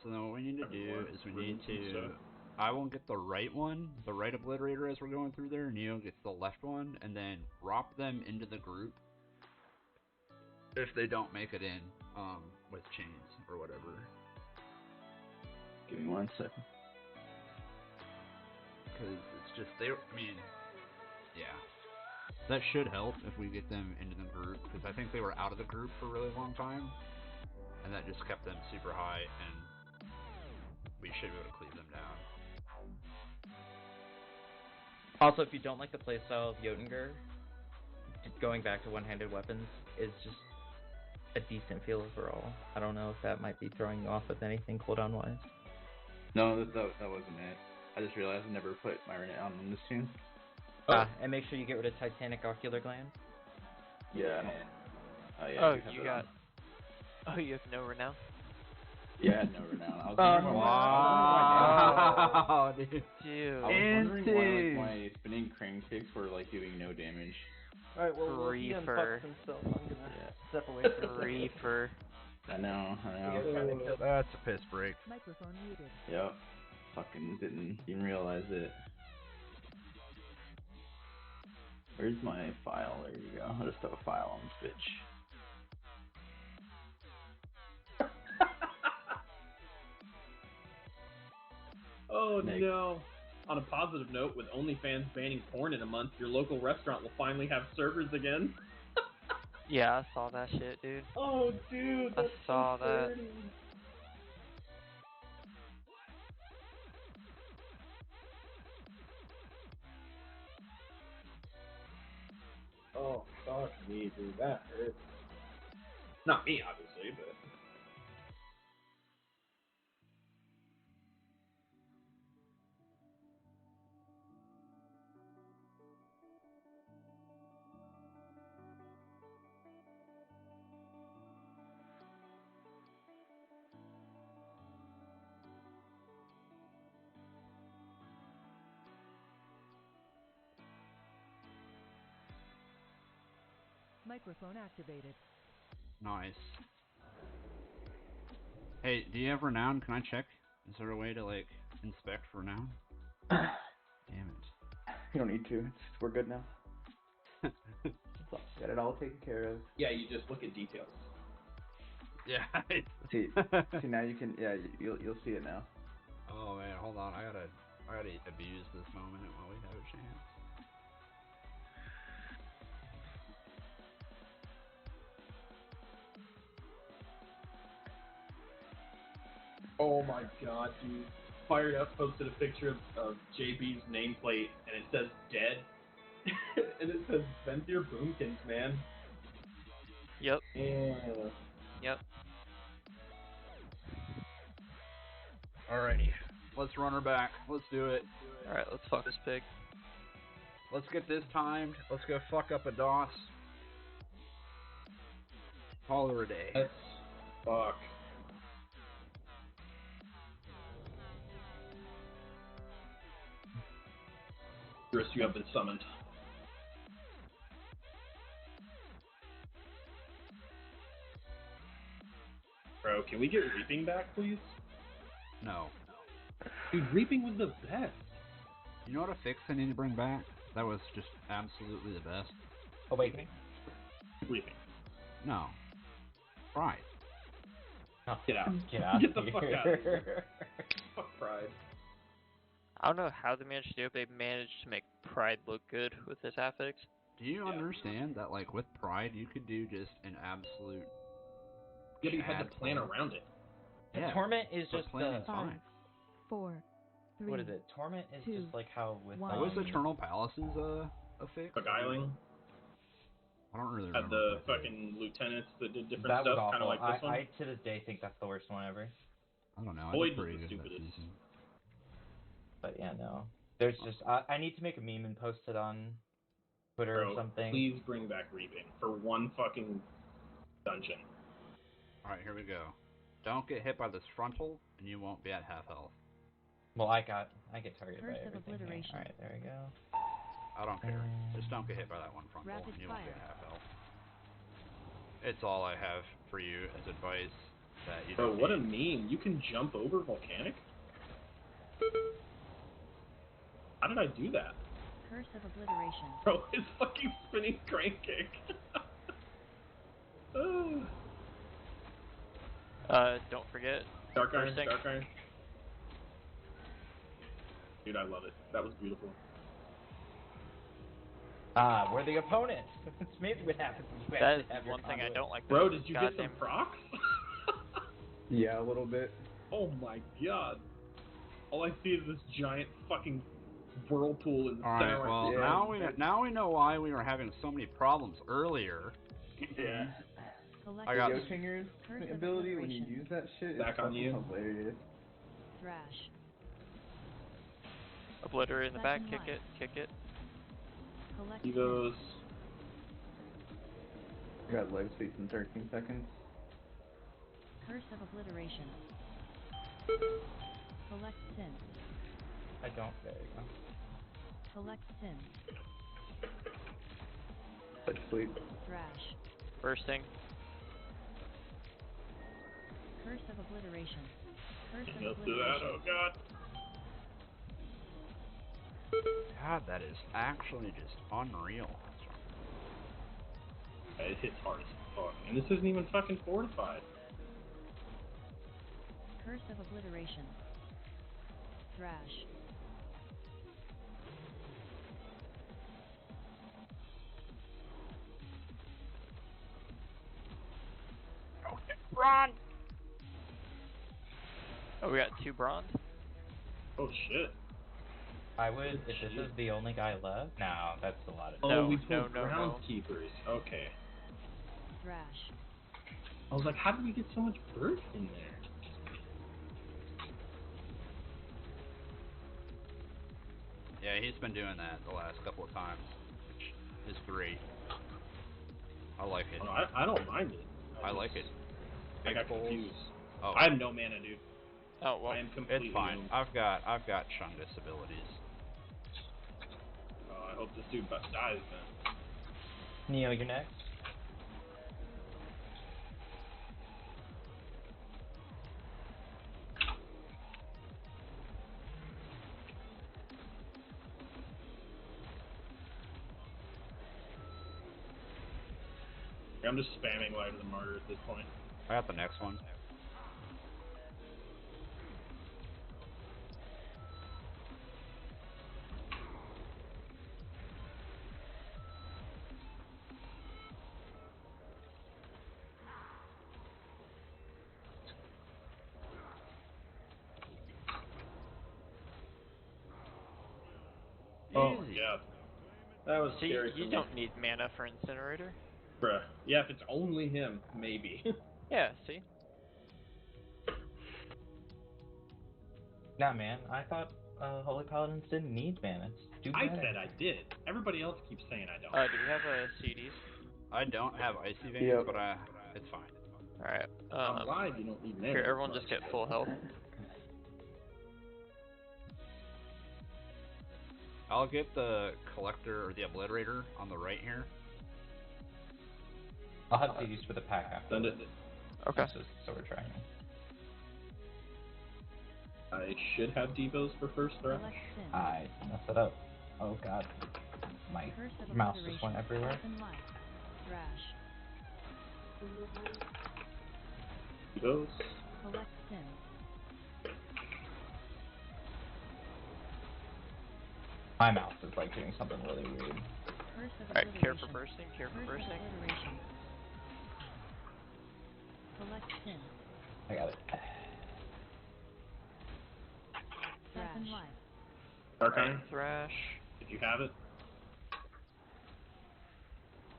So then what we need to do is we need runes and to... stuff. I will get the right one, the right obliterator as we're going through there, Neo gets the left one, and then drop them into the group if they don't make it in, with chains or whatever. Give me 1 second. Because it's just, I mean, yeah. That should help if we get them into the group, because I think they were out of the group for a really long time, and that just kept them super high, and we should be able to cleave them down. Also, if you don't like the playstyle of Jotungur, going back to one-handed weapons is just a decent feel overall. I don't know if that might be throwing you off with anything cooldown-wise. No, that wasn't it. I just realized I never put my renown on this tune. And make sure you get rid of Titanic Ocular Gland. Yeah. Oh, yeah. Oh, I do have you that got. on. Oh, you have no renown. Yeah, I had no renown. I was wondering Wow, dude. Dude. I was wondering why my spinning crane kicks were like doing no damage. Alright, well, he Reefer. unfucks himself. I'm gonna step away from the Reefer. I know. That's a piss break. Microphone muted. Yep. Fucking didn't even realize it. Where's my file? There you go. I just have a file on this bitch. Oh Nick. no. On a positive note, with OnlyFans banning porn in a month, your local restaurant will finally have servers again. Yeah, I saw that shit, dude. Oh, dude, I that's saw so that. dirty. Oh, fuck me, dude, that hurts. Not me, obviously, but... Microphone activated. Nice. Hey, do you have renown? Can I check? Is there a way to, like, inspect renown? Damn it. You don't need to. We're good now. Got it all taken care of. Yeah, you just look at details. Yeah. See now you can. Yeah, you'll see it now. Oh man, hold on. I gotta abuse this moment while we have a chance. Oh my god, dude. Fired Up posted a picture of JB's nameplate, and it says dead. And it says Venthyr Boomkins, man. Yep. Yeah. Yep. Alrighty. Let's run her back. Let's do it. Alright, let's fuck this pig. Let's get this timed. Let's go fuck up a DOS. Call her a day. Let's fuck. Chris, you have been summoned. Bro, can we get Reaping back, please? No. Dude, Reaping was the best. You know what a fix I need to bring back? That was just absolutely the best. Awakening? Reaping. No. Pride. Oh, Get out. Get out Get the of fuck here. out of here. Fuck Pride. I don't know how they managed to do it, but they managed to make Pride look good with this affix. Do you Yeah. understand that, like, with Pride, you could do just an absolute... Yeah, but you had to Chad plan play. around it. Yeah, Torment is but just planning's the... 5, fine. 4, 3. What is it? Torment is 2, just like how with... 1. What was Eternal Palace's, a fix? Beguiling. I don't really Had remember. the what that did. fucking lieutenants that did different That was stuff, kind of awful. like this one. I to this day think that's the worst one ever. I don't know. I Void did was pretty the good that stupidest. season. But yeah, no. There's just... I need to make a meme and post it on Twitter Bro, or something. please bring back Reaping for one fucking dungeon. Alright, here we go. Don't get hit by this frontal, and you won't be at half health. Well, I get targeted Curse by of everything. Obliteration. Alright, there we go. I don't care. Just don't get hit by that one front bolt Rapid and you won't be fire. at half health. It's all I have for you as advice that you Bro, don't what a need. meme. You can jump over volcanic? How did I do that? Curse of obliteration. Bro, his fucking spinning crank kick. Don't forget. Dark Iron, Bursting. Dark Iron. Dude, I love it. That was beautiful. We're the opponent. It's maybe what happens when you That actually is have your one thing I conduit. don't like. Bro, this did you get some goddamn- procs? Yeah, a little bit. Oh my god. All I see is this giant fucking whirlpool in the All center. right. Well, Yeah. now we know why we were having so many problems earlier. Yeah. Collect I got- The hit. Yokinger's Curse of ability, when you obliteration. use that shit, Back it's on fucking you. hilarious. Thrash. Obliterate in the back. Second Kick life. it. Kick it. Collect He hit. goes. I got life speed in 13 seconds. Curse of obliteration. Collect sin. I don't. There you go. Collect sin. Touch sleep. Thrash. Bursting. Curse of obliteration. Curse of Let's do that. obliteration. Oh god. God, that is actually just unreal. It hits hard as fuck. And this isn't even fucking fortified. Curse of obliteration. Thrash. Run! Oh, we got 2 bronze. Oh shit. I would, if this is the only guy left. No, that's a lot of. Oh, No, we no, pulled no, no. groundskeepers. Okay. Thrash. I was like, how did we get so much burst in there? Yeah, he's been doing that the last couple of times, which is great. I like it. Oh, I don't mind it. I like it. I Big got pulls. confused. Oh, I have no mana, dude. Oh well. I am completely it's fine. doomed. I've got Shungus abilities. Oh, I hope this dude dies then. Neo, you're next. I'm just spamming Light of the Martyr at this point. I got the next one. Oh Easy. yeah. That was See, scary you for don't me. need mana for Incinerator. Bruh. Yeah, if it's only him, maybe. Yeah, see? Nah, man. I thought Holy Paladins didn't need mana. It's too I bad. said I did. Everybody else keeps saying I don't. Do we have CDs? I don't have icy veins, Yep. but it's fine. Alright. I'm glad you don't need mana. Here, everyone just get full health. I'll get the collector or the obliterator on the right here. I'll have CDs for the pack after. Send it. Okay. So we're trying. I should have depots for first threat. Collect sin. I messed it up. Oh god. My Curse of mouse obliteration. just went everywhere. Seven life. Thrash. Depots. Collect sin. My mouse is like doing something really weird. Curse of Alright, care for obliteration. bursting, care for Curse of bursting. obliteration. Collect sin. I got it. Seven Thrash. life. Dark Alright, Iron. Thrash. Did you have it?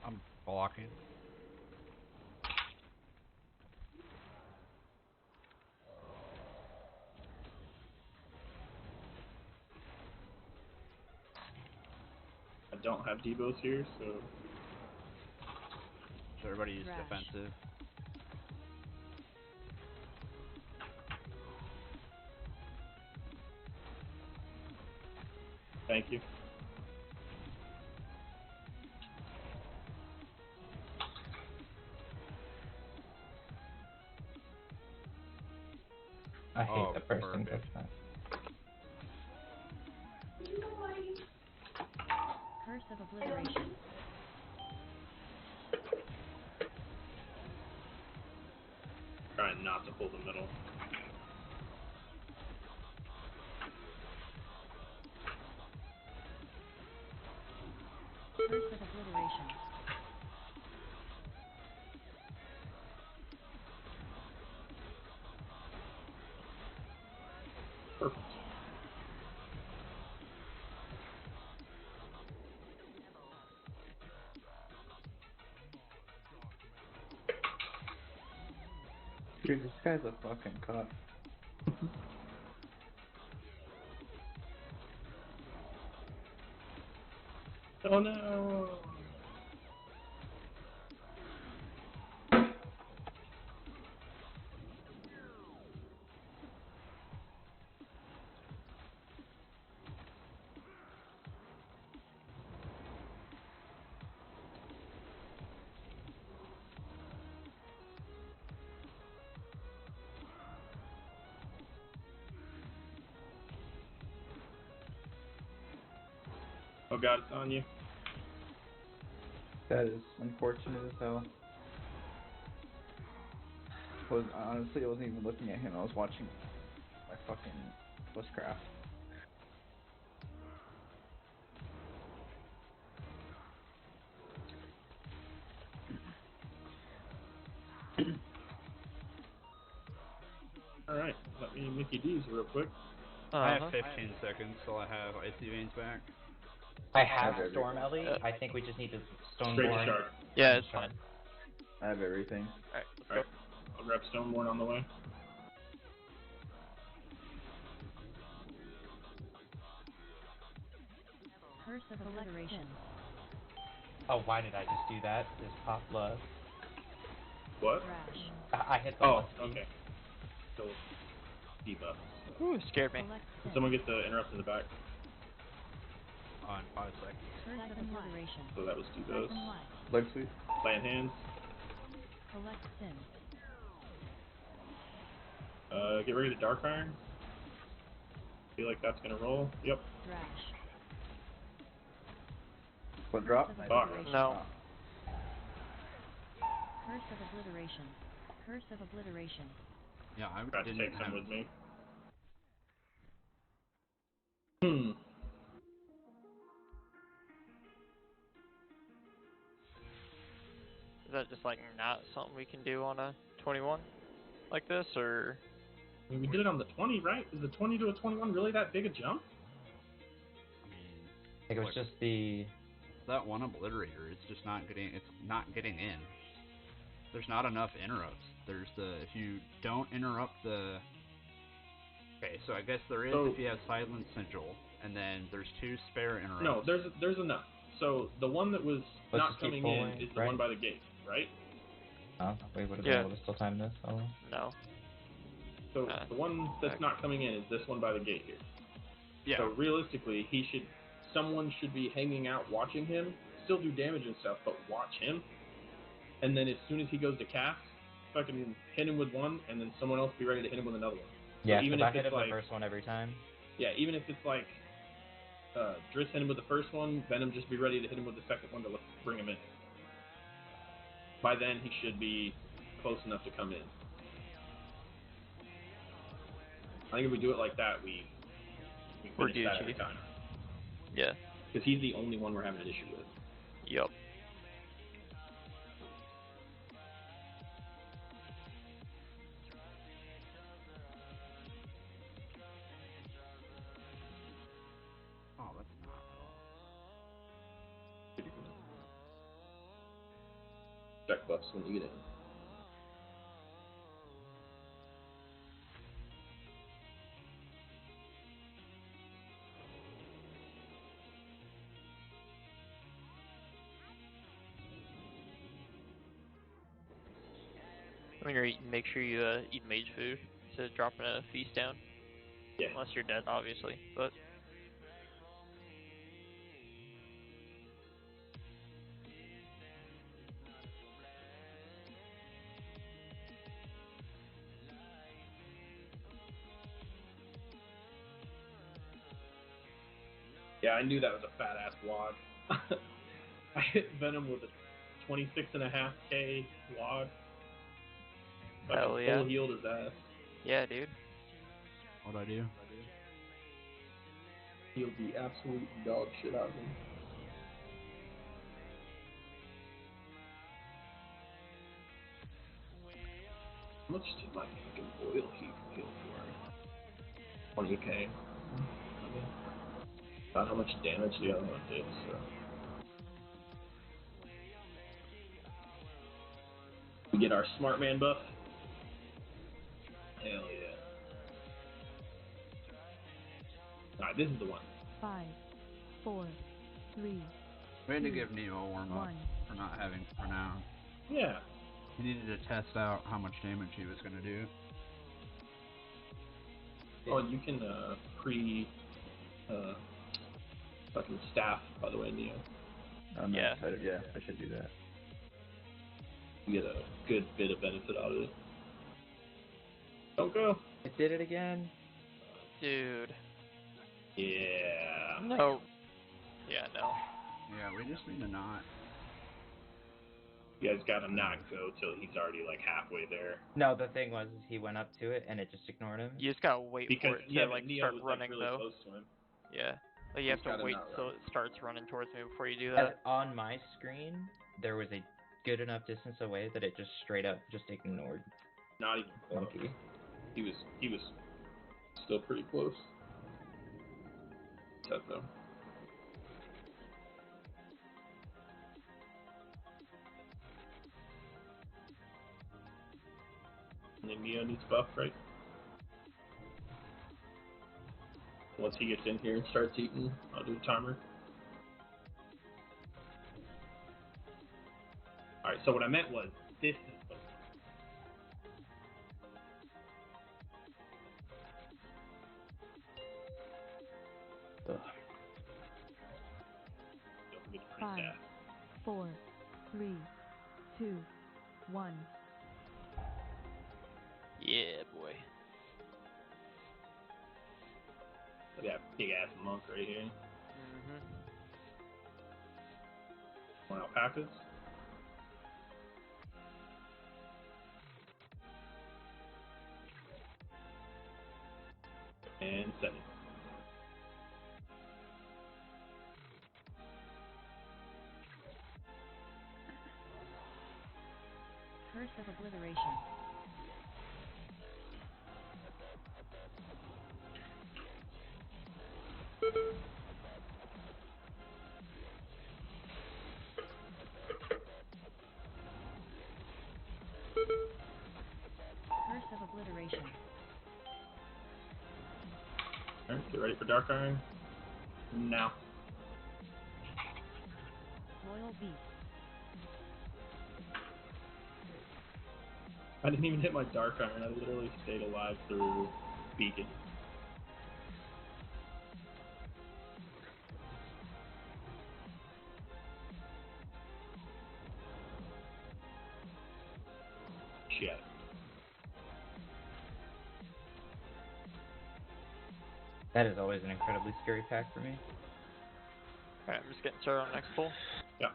I'm blocking. I don't have depots here, so So everybody use Thrash. defensive. thank you. I hate Oh, the person perfect. that. Curse of Obliteration. Trying not to pull the middle. Curse of Obliteration. Perfect. Dude, this guy's a fucking cop. Oh no! Oh god, it's on you. That is unfortunate as hell. Honestly, I wasn't even looking at him. I was watching my fucking bushcraft. Alright, let me Mickey D's real quick. I Uh-huh. have 15 seconds till I have Icy Veins back. I have Okay. Storm Ellie. I think we just need to Straight Stoneborn. shark. Yeah, it's fine. I have everything. Alright, let's Alright, I'll grab Stoneborn on the way. Curse of Obliteration. Oh, why did I just do that? Just pop love. What? Thrash. I hit the Oh, left key. okay. So, debuff. go. Ooh, scared me. Collect Can Sin. someone get the interrupt in the back? On 5 seconds. Curse of Obliteration. So that was debuff. Siphon Life. Leg sweep. Plant hands. Collect Sin. Get ready to Dark Iron. Feel like that's gonna roll. Yep. Thrash. What drop? Curse of Fuck. Obliteration. No. Curse of Obliteration. Curse of Obliteration. Yeah, I Tried to didn't take have. some with me. Hmm. Is that just like not something we can do on a 21 like this, or? I mean, we did it on the 20, right? Is the 20 to a 21 really that big a jump? I mean, I think it was Look. just the. that one obliterator. It's just not getting. It's not getting in. There's not enough interrupts. There's the if you don't interrupt the. Okay, so I guess there is So- if you have silent sigil, and then there's 2 spare interrupts. No, there's enough. So the one that was Let's not just keep coming pulling, in is the right? one by the gate, right? Oh, we would have Yeah. been able to still time this. Oh. No. So the one that's Okay. not coming in is this one by the gate here. Yeah. So realistically, someone should be hanging out watching him, still do damage and stuff, but watch him. And then as soon as he goes to cast, fucking hit him with one, and then someone else be ready to hit him with another one. Yeah, even because I if hit it's him like- the first one every time. Yeah, even if it's like Driss hit him with the first one, Venom just be ready to hit him with the second one to bring him in. By then he should be close enough to come in. I think if we do it like that, we We're finish that every Gucci. time. Yeah. Because he's the only one we're having an issue with. Yup. Oh, that's not. Check buffs when you get in. When you're eating, make sure you eat mage food instead of dropping a feast down. Yeah. Unless you're dead, obviously. But Yeah, I knew that was a fat ass log. I hit Venom with a 26.5k log. Hell Fucking yeah. full healed his ass. Yeah, dude. What'd I do? Healed the absolute dog shit out of him. How much did my fucking oil heal for? 20k. Not how much damage the other one did, so. We get our smart man buff. Hell yeah. Alright, this is the one. 5, 4, 3, We had to 2, give Neo a warm up 1. for not having Renown. Yeah. He needed to test out how much damage he was going to do. Oh, you can fucking staff, by the way, Neo. I'm Yeah. excited. Yeah, I should do that. You get a good bit of benefit out of it. Don't go. It did it again. Dude. Yeah. No. Yeah, no. Yeah, we just need to not. You guys gotta not go till he's already like halfway there. No, the thing was, is he went up to it and it just ignored him. You just gotta wait Because for it to but like Neo start was running like really though. close to him. Yeah. Like you have He's to gotta wait not till run. it starts running towards me before you do And that. on my screen, there was a good enough distance away that it just straight up just ignored Not even close. Monkey. He was still pretty close. Tough though. And then Neo needs buff, right? Once he gets in here and starts eating, I'll do the timer. Alright, so what I meant was, this is the Ugh. don't forget to 5, pre-staff. 4, 3, 2, 1. Yeah, boy. Look at that big ass monk right here. Mhm. More alpacas. And send it. Curse of Obliteration. Curse of Obliteration. Alright, get ready for Dark Iron. Now. Royal Beast. I didn't even hit my Dark Iron, I literally stayed alive through Beacon. Shit. That is always an incredibly scary pack for me. Alright, I'm just getting started on the next pull. Yeah.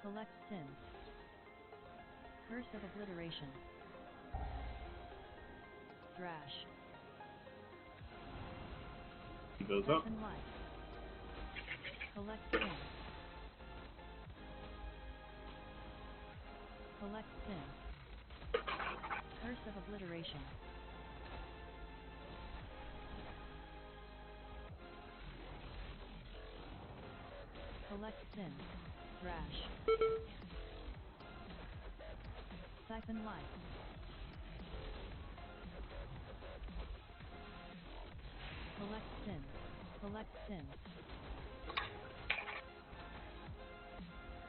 Collect Sins. Curse of Obliteration. Thrash. He goes up. Siphon Life. Collect Sins. Collect Sins. Curse of Obliteration. Collect Sins. Thrash. Siphon Life. Collect Sins. Collect Sins.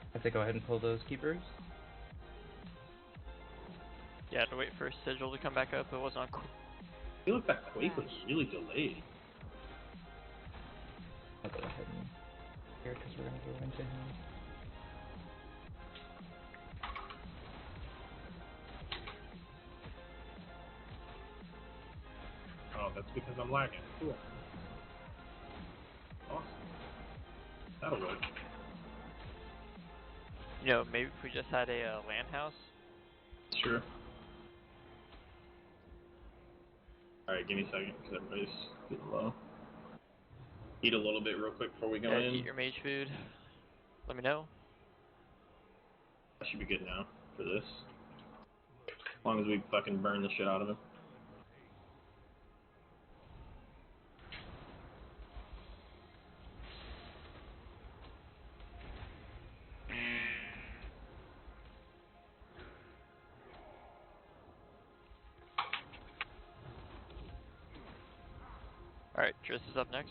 I have to go ahead and pull those keepers. Yeah, I had to wait for Sigil to come back up. It wasn't on. I feel like that Quake was really delayed. I'll go ahead and here because we're gonna go into him. because I'm lagging. Cool. Awesome. That'll work. You know, maybe if we just had a LAN house. Sure. Alright, give me a second, because everybody's getting low. Eat a little bit real quick before we go in. Eat your mage food. Let me know. I should be good now for this. As long as we fucking burn the shit out of him. Alright, Triss is up next.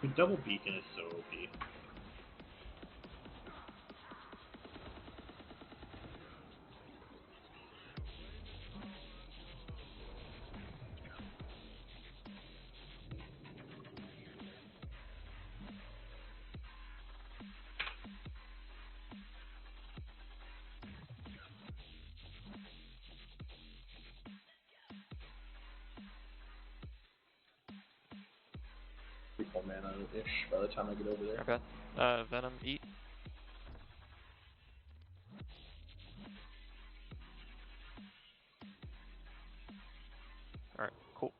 The double beacon is so OP. Full mana-ish by the time I get over there. Okay. Venom, eat. Alright, cool.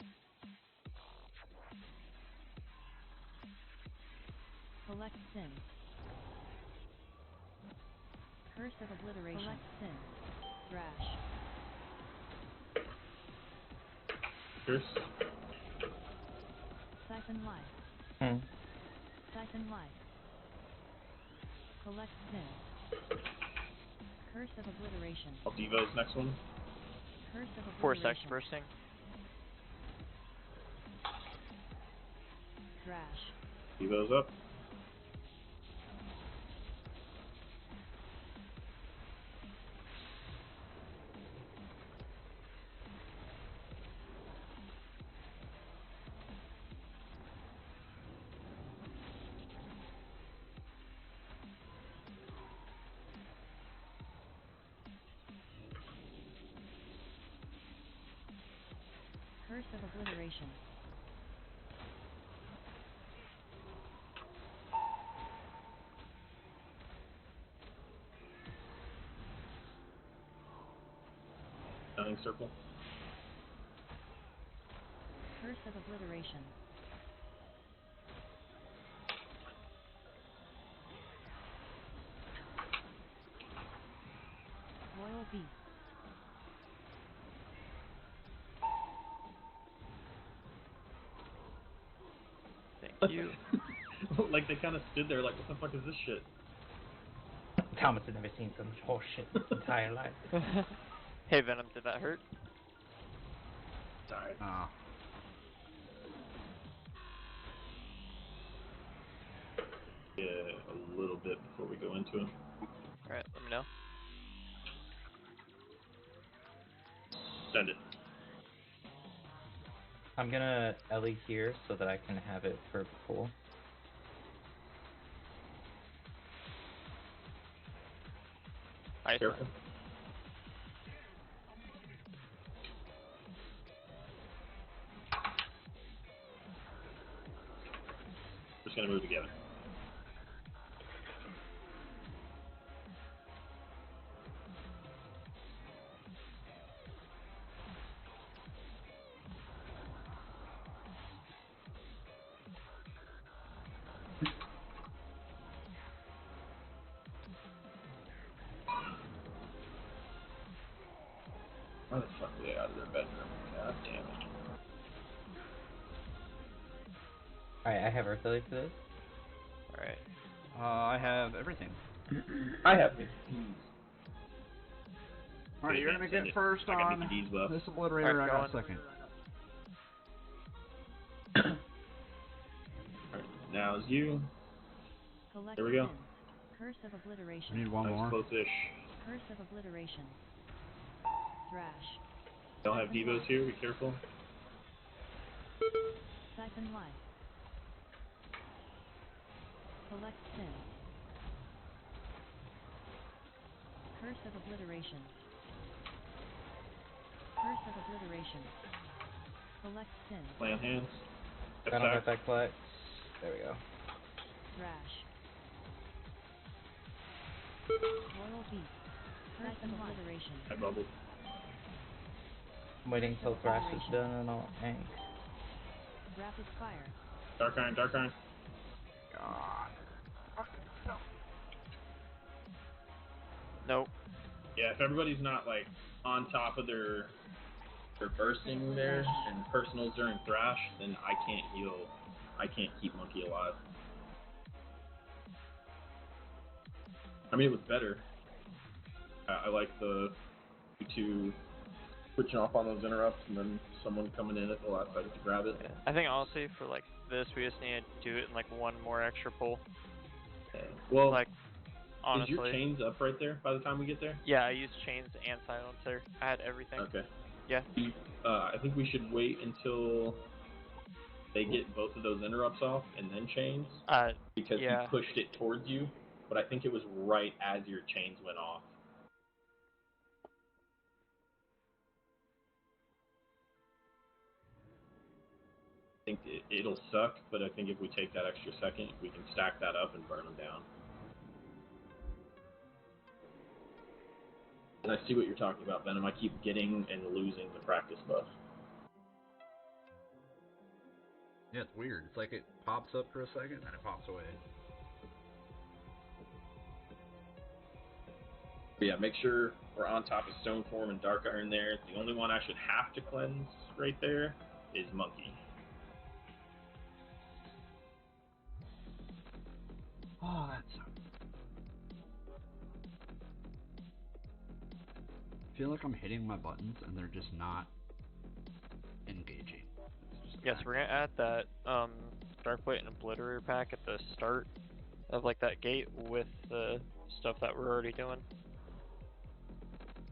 Collect sin. Curse of obliteration. Collect sin. Thrash. Curse. Siphon life. Siphon life. Collect sin. Curse of obliteration. I'll Devo's next one. Curse of Force obliteration. X bursting. Thrash. Devo's up. Curse of obliteration. Stunning circle. Curse of obliteration. Royal beast. Thank you. Like they kind of stood there like, what the fuck is this shit? Thomas had never seen so much horse shit in his entire life. Hey Venom, did that hurt? Alright. Yeah, a little bit before we go into it. Alright, let me know. Send it. I'm gonna Ellie here so that I can have it for full. Ice. Careful. Just gonna move together. Why the fuck are they out of their bedroom? God damn it. Alright, I have Earth Ellie for this. Alright. I have everything. I have PDs. Alright, you're gonna get first I got on PDs buff. this obliterator. Alright, I got going. second. Alright, now is you. Collect There we go. sins. Curse of We obliteration. need one That's more. close-ish. Curse of obliteration. Thrash. Don't have devos here, be careful. Siphon life. Collect sins. Curse of obliteration. Curse of obliteration. Collect sins. Play on hands. I don't Attack. have that play. There we go. Thrash. Royal beast. Curse of obliteration. I bubbled. I'm waiting till Thrash is done and I'll hang. Rapid fire. Dark Iron, Dark Iron. Nope. Yeah, if everybody's not like on top of their bursting there and personals during Thrash, then I can't heal. I can't keep Monkey alive. I mean, it was better. I like the two switching off on those interrupts and then someone coming in at the last second to grab it. Yeah. I think honestly for like this, we just need to do it in like one more extra pull. Well, Like honestly. is your chains up right there by the time we get there? Yeah, I used chains and silencer. I had everything. Okay. Yeah. I think we should wait until they get both of those interrupts off and then chains. Because yeah. he pushed it towards you, but I think it was right as your chains went off. I think it'll suck, but I think if we take that extra second, we can stack that up and burn them down. And I see what you're talking about, Venom. I keep getting and losing the practice buff. Yeah, it's weird. It's like it pops up for a second, and it pops away. But yeah, make sure we're on top of Stone Form and Dark Iron there. The only one I should have to cleanse right there is Monkey. Oh, that sucks. I feel like I'm hitting my buttons, and they're just not engaging. Yes, we're gonna add that Darkblade and Obliterator pack at the start of like that gate with the stuff that we're already doing.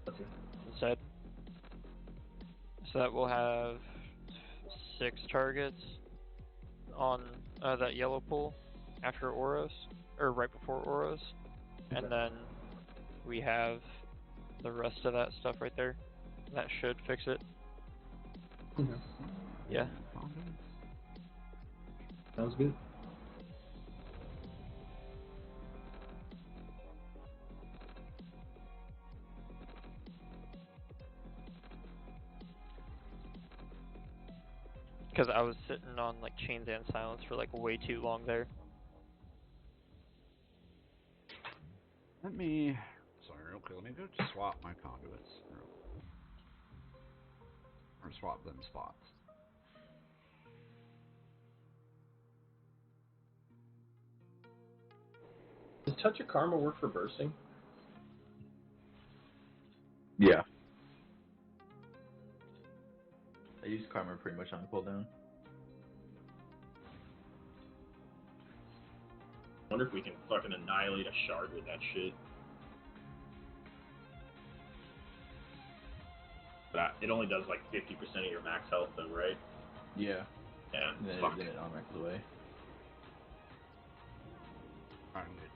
Okay. Instead. So that we'll have 6 targets on that yellow pool after Oros, or right before Oros. And then we have the rest of that stuff right there. That should fix it. Okay. Yeah. Sounds good. Because I was sitting on like chains and silence for like way too long there. Let me... Sorry, real quick. Let me go swap my conduits. Or swap them spots. Does Touch of Karma work for bursting? Yeah. I use Karma pretty much on cooldown. I wonder if we can fucking annihilate a shard with that shit. But it only does like 50% of your max health though, right? Yeah. Yeah, And then, fuck. then it automatically away. Alright, I'm good.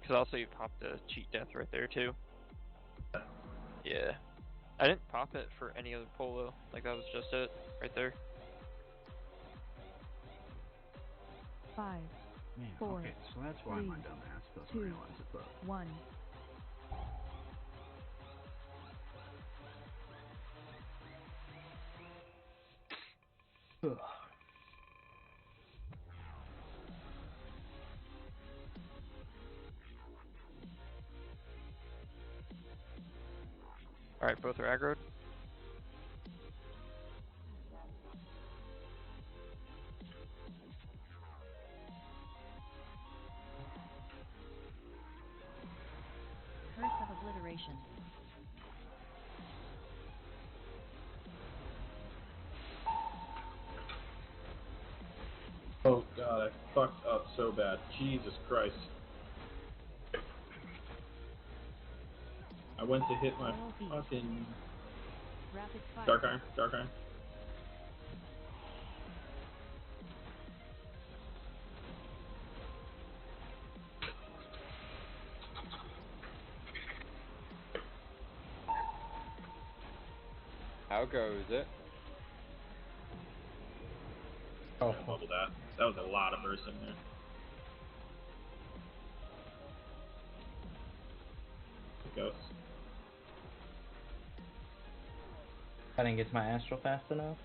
Because also you popped the cheat death right there too. Yeah. I didn't pop it for any other pull though. Like that was just it right there. 5, Man, 4, okay, so that's why 3, my dumbass doesn't 2, realize it's up. 1. Alright, both are aggroed. obliteration. Oh god, I fucked up so bad. Jesus Christ. I went to hit my fucking Rapid fire. dark iron, dark iron. How goes it? Oh, Bubble that. That was a lot of burst in there. It goes. I didn't get to my astral fast enough.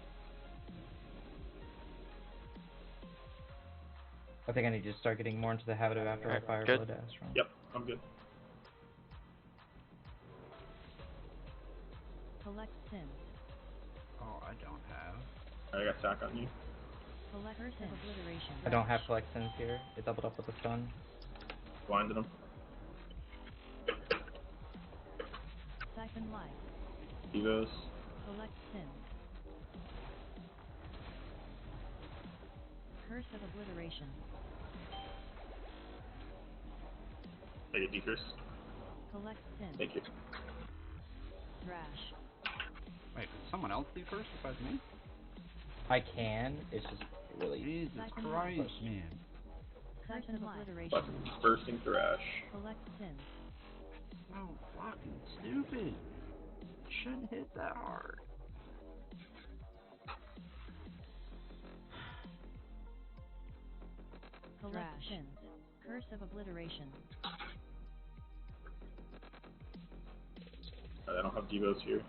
I think I need to start getting more into the habit of after I fire Good. blood astral. Yep, I'm good. Collect sins. Oh, I don't have. Alright, I got sack on you. Collect curse of obliteration. I don't have collections here. It doubled up with a stun. Blinded him. Siphon life. Devos. Collect sins. Curse of obliteration. I get decurse. Collect sins. Thank you. Thrash. Wait, did someone else do first besides me? I can. It's just really. Jesus Siphon Christ, life. man. Curse of obliteration. Fucking bursting thrash. Collect sins. So fucking stupid. Shouldn't hit that hard. Collect sins. Curse of obliteration. I don't have Devos here.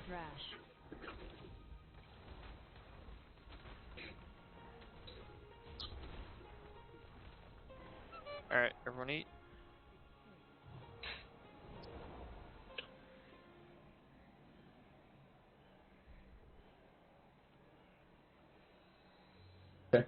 Thrash. Alright, everyone eat. Okay.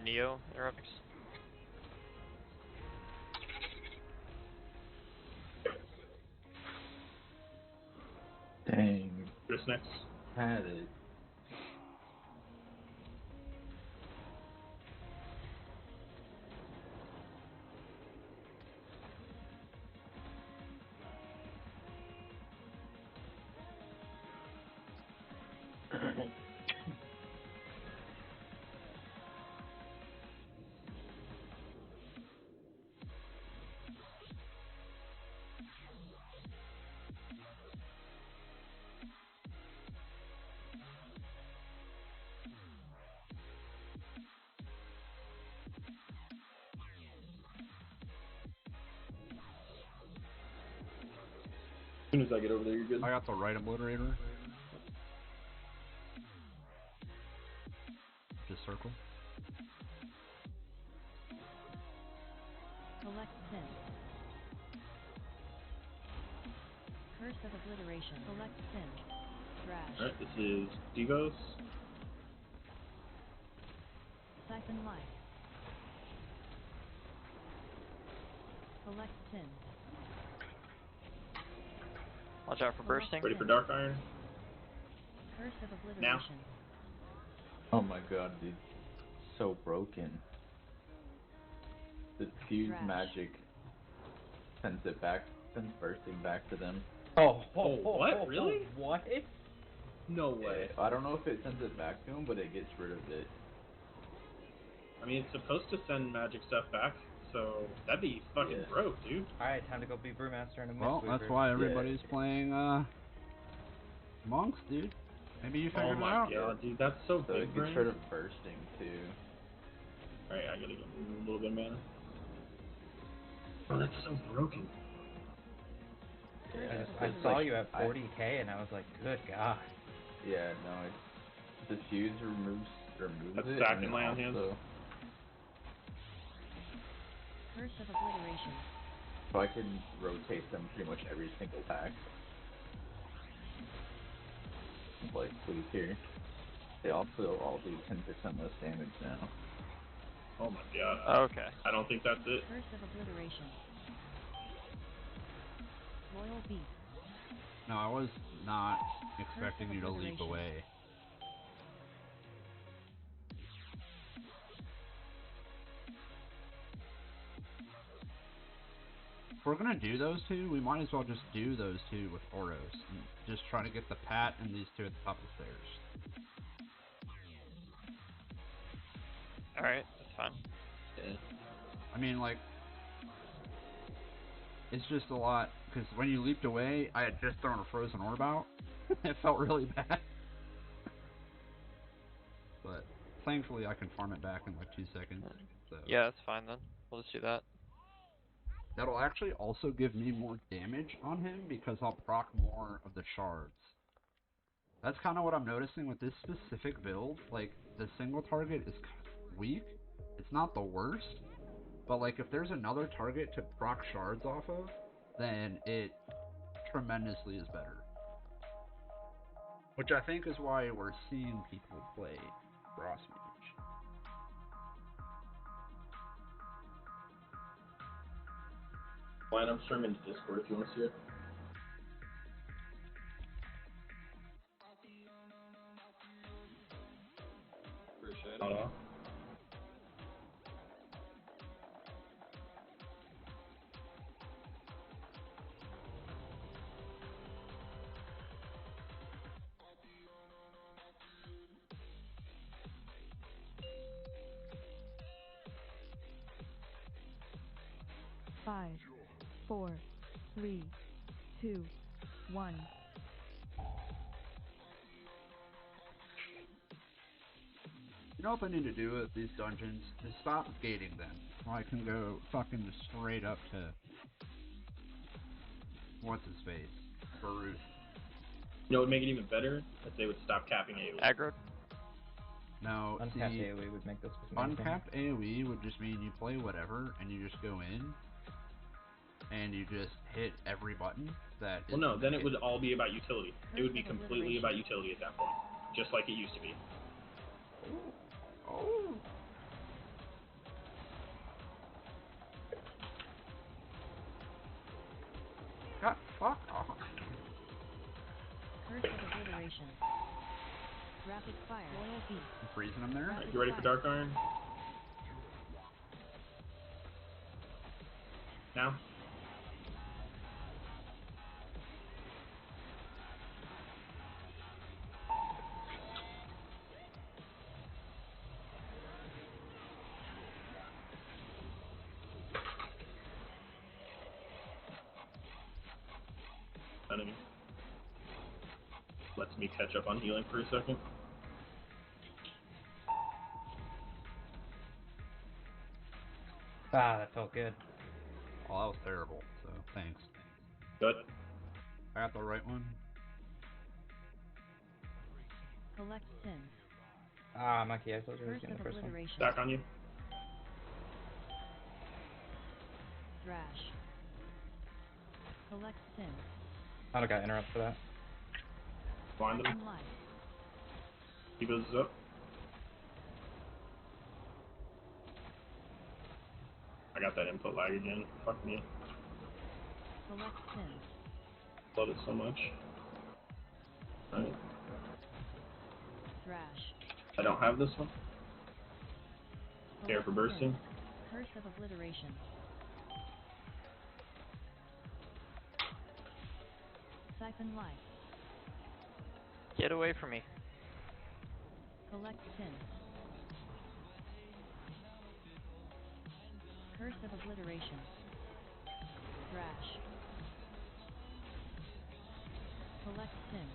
Neo, they're up next. Dang. Chris next. Had it. As soon as I get over there, you're good. I got the right obliterator. Just circle. Collect sins. Curse of obliteration. Collect sins. Thrash. Alright, this is Devos. Siphon life. Collect sins. Watch out for bursting. Ready for dark iron. Curse of obliteration. Oh my god, dude. So broken. The fuse Trash. magic sends it back, sends bursting back to them. Oh, what? Really? What? No way. I don't know if it sends it back to them, but it gets rid of it. I mean, it's supposed to send magic stuff back, so that'd be fucking Yeah. broke, dude. Alright, time to go be Brewmaster and a Well, Mistweaver. that's why everybody's playing monks, dude. Maybe you figured Oh it my out. god, dude, that's so So big it gets brain. rid of bursting too. Alright, I gotta get a little bit of mana. Oh, that's so broken. Yeah, I it's saw like- you at 40k and I was like, good god. Yeah, no, it's the fuse removes That's it. stack And and lay on hands. also, Curse of Obliteration. so I can rotate them pretty much every single pack. Like, please here. They also all do 10% less damage now. Oh my god. Okay. I don't think that's it. Curse of Obliteration. Royal Beast. No, I was not expecting you to leap Obliteration. away. If we're gonna do those two, we might as well just do those two with Oros. And just try to get the Pat and these two at the top of the stairs. Alright, that's fine. Yeah. I mean, like, it's just a lot, because when you leaped away, I had just thrown a frozen orb out. It felt really bad. But thankfully I can farm it back in like 2 seconds. So Yeah, that's fine then. We'll just do that. that'll actually also give me more damage on him because I'll proc more of the shards. That's kind of what I'm noticing with this specific build. Like, the single target is weak. It's not the worst. But like, if there's another target to proc shards off of, then it tremendously is better. Which I think is why we're seeing people play Frost Mage. Line up stream into Discord if you want to see it. Appreciate Not it. off. Five, 4, 3, 2, 1. You know what I need to do with these dungeons? Is stop gating them. So I can go fucking straight up to... What's his face? Barut. You know what would make it even better? If they would stop capping AoE. Aggro? No, Uncapped see, AoE would make this amazing. uncapped AoE would just mean you play whatever and you just go in and you just hit every button that is Well, no, in then the it would all be about utility. It would be Curse of completely Obliteration. about utility at that point. Just like it used to be. Oh. God, fuck off. Curse of Obliteration. Rapid Fire. Royal Beast. I'm freezing him there. Alright, you ready for Dark Iron? Now? Enemy. Lets me catch up on healing for a second. Ah, that felt good. Oh, that was terrible, so thanks. Good. I got the right one. Collect Sins. Ah, Monkey Eyes, those were Curse in the of first one. Obliteration. Back on you. Thrash. Collect Sins. I don't got interrupt for that. Blind them. Life. Keep those up. I got that input lag again. Fuck me. Collect Sins. Love it so much. Alright. Thrash. I don't have this one. Care for Collect bursting. Sins. Curse of Obliteration. Siphon Life. Get away from me. Collect Sins. Curse Curse of Obliteration. Thrash. Collect Sin.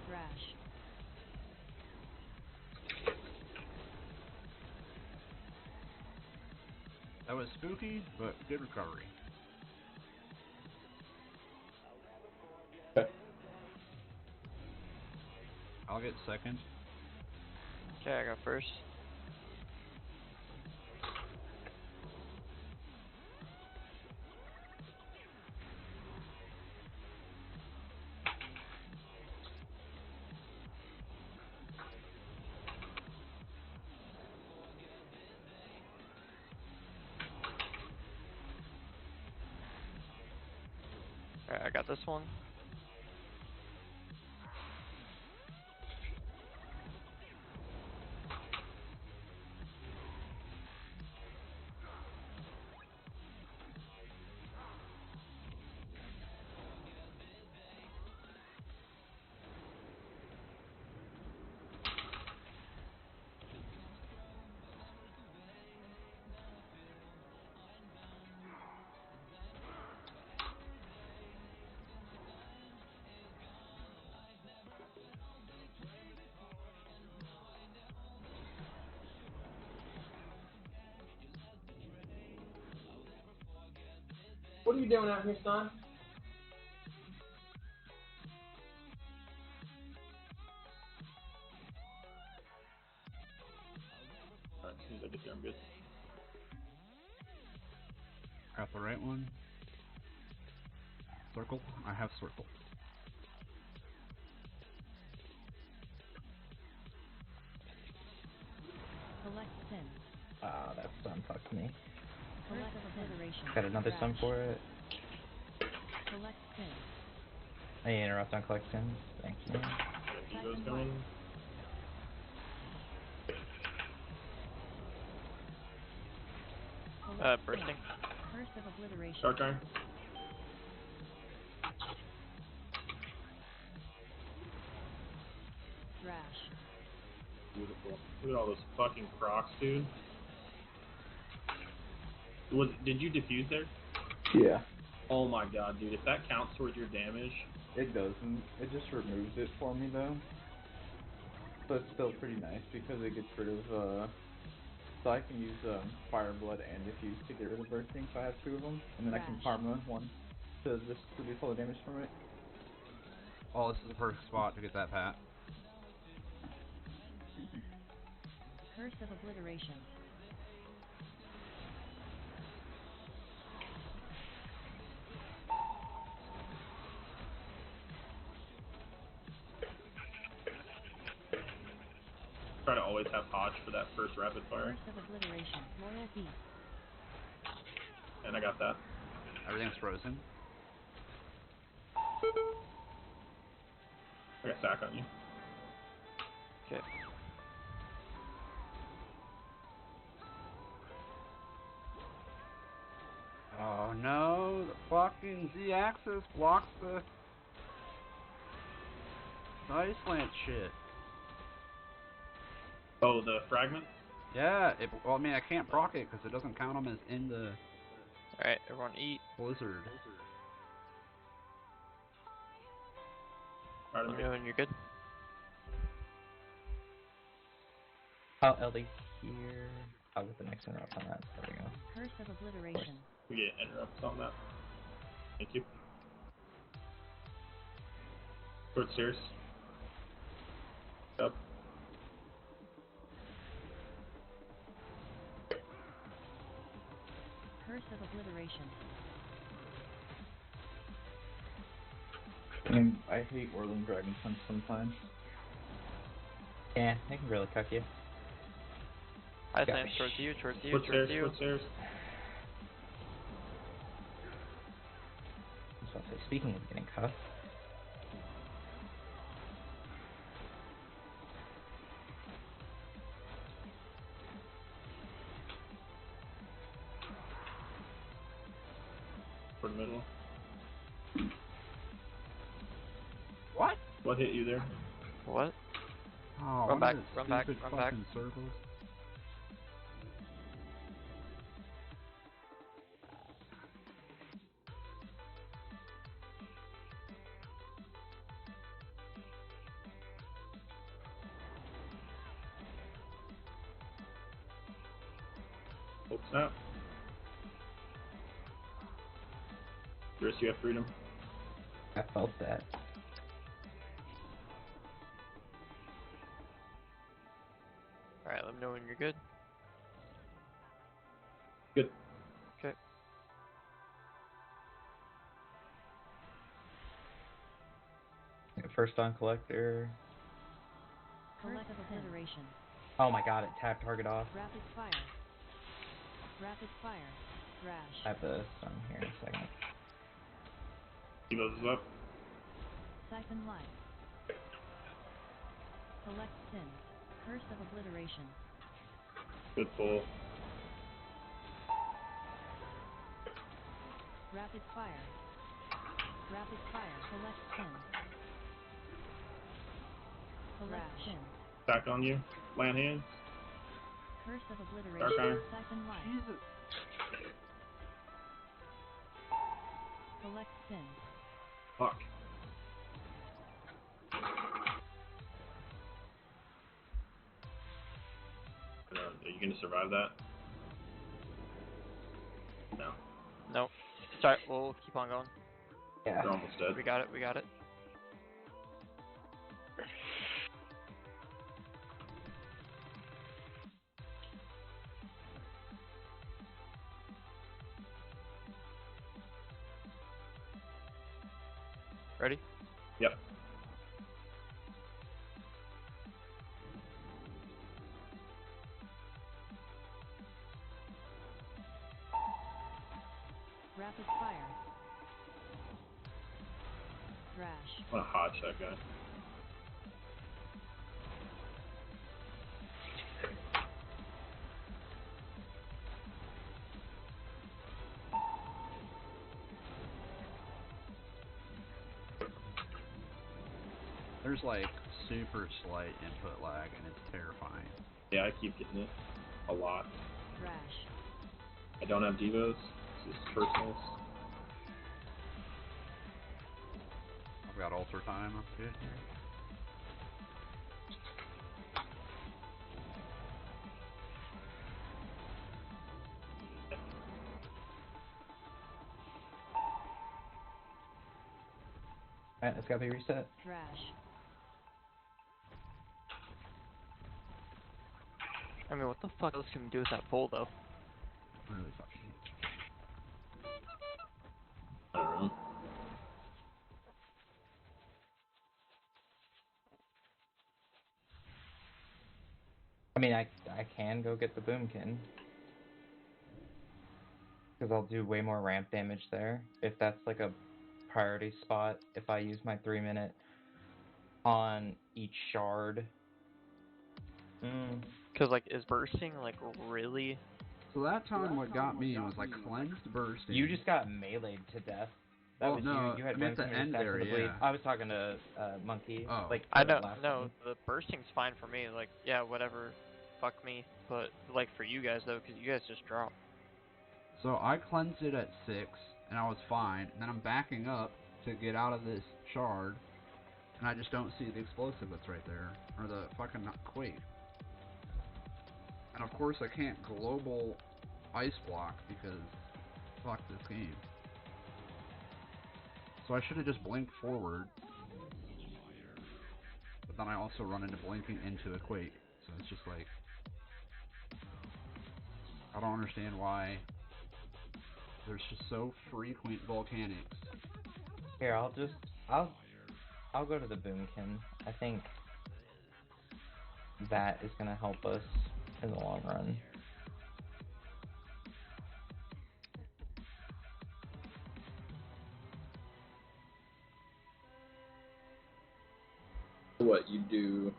Thrash. That was spooky, but good recovery. Okay. I'll get second. Okay, I go first. Alright, I got this one. What are you doing out here, son? Alright, as soon as I get there, I'm good. Got the right one. Circle. I have circle. Collect Sin. Ah, that stun fucked me. Collect Obliteration. Got another stun Thrash. for it. Collect Sin. Any interrupt on collections? Thank you. Ego's going. Collect Bursting. Sin. Curse of Obliteration. Start time. Thrash. Beautiful. Look at all those fucking procs, dude. Did you defuse there? Yeah, Oh my god, dude. If that counts towards your damage, it doesn't. It just removes it for me though. So it's still pretty nice because it gets rid of so I can use Fire Blood and Diffuse to get rid of bursting if I have two of them, and then I can Thrash. Karma one to just reduce all the damage from it. Oh, this is the perfect spot to get that pat. Curse of Obliteration. try to always have Hodge for that first rapid fire. Curse of Obliteration. Royal Beast. And I got that. Everything's frozen. I got sack on you. Okay. Oh no, the fucking Z-axis blocks the Ice Lance shit. Oh, the fragments? Yeah, well, I mean, I can't proc it because it doesn't count them as in the Alright, everyone eat. blizzard. Alright, Let me know when you're good. I'll LD here. I'll get the next interrupt on that. There we go. Curse of Obliteration. we get interrupts on that. Thank you. Towards stairs. Up. Curse of Obliteration. And I hate Whirling Dragon Punch sometimes. Yeah, they can really cuck you. Ice Got Lance me. towards you, towards you, Towards stairs, towards you. towards stairs. So I'll say, speaking of getting cuffed, for the middle. What? What hit you there? What? Oh, Run one back, of the run back, stupid run back. fucking circles. Oh, snap. Chris, you have freedom. I felt that. Alright, let me know when you're good. Good. Okay. First on collector. Collective obliteration. Oh my god, it tapped target off. Rapid fire. Rapid fire. Thrash. I have the stun here in a second. He is up. Siphon life. Collect sins. Curse of obliteration. Good pull. Rapid fire. Rapid fire. Collect sins. Collect sins. Back on you. Land hands. Curse of obliteration. Dark Iron. Siphon life. Jesus. Collect sins. Fuck. Are you gonna survive that? No. Nope. Sorry, we'll keep on going. Yeah. You're almost dead. We got it, we got it. Ready? Yep. Rapid fire. Thrash. I want to hodge that guy. There's like super slight input lag and it's terrifying. Yeah, I keep getting it a lot. Thrash. I don't have Devos. This is personals. I've got altar time. I'm good here. Alright, it's gotta be reset. Thrash. I mean, what the fuck else can we do with that pole, though? Really fucking. I don't know. I mean, I can go get the boomkin. Because I'll do way more ramp damage there. If that's like a priority spot, if I use my 3-minute on each shard. Because, like, is bursting, like, really? So that time what got me was like cleansed bursting. You just got meleeed to death. That Well, was no, you. You had I mean, at Brimstone the in end your stats there, for the bleed. yeah. I was talking to Monkey. Oh. Like I the don't last know. one. The bursting's fine for me. Like, yeah, whatever. Fuck me. But, like, for you guys, though, because you guys just drop. So I cleansed it at 6, and I was fine. And then I'm backing up to get out of this shard, and I just don't see the explosive that's right there, or the fucking quake. And of course I can't global ice block because fuck this game. So I should have just blinked forward, but then I also run into blinking into a quake. So it's just like, I don't understand why there's just so frequent volcanics. Here, I'll go to the boomkin. I think that is gonna help us in the long run. What you do?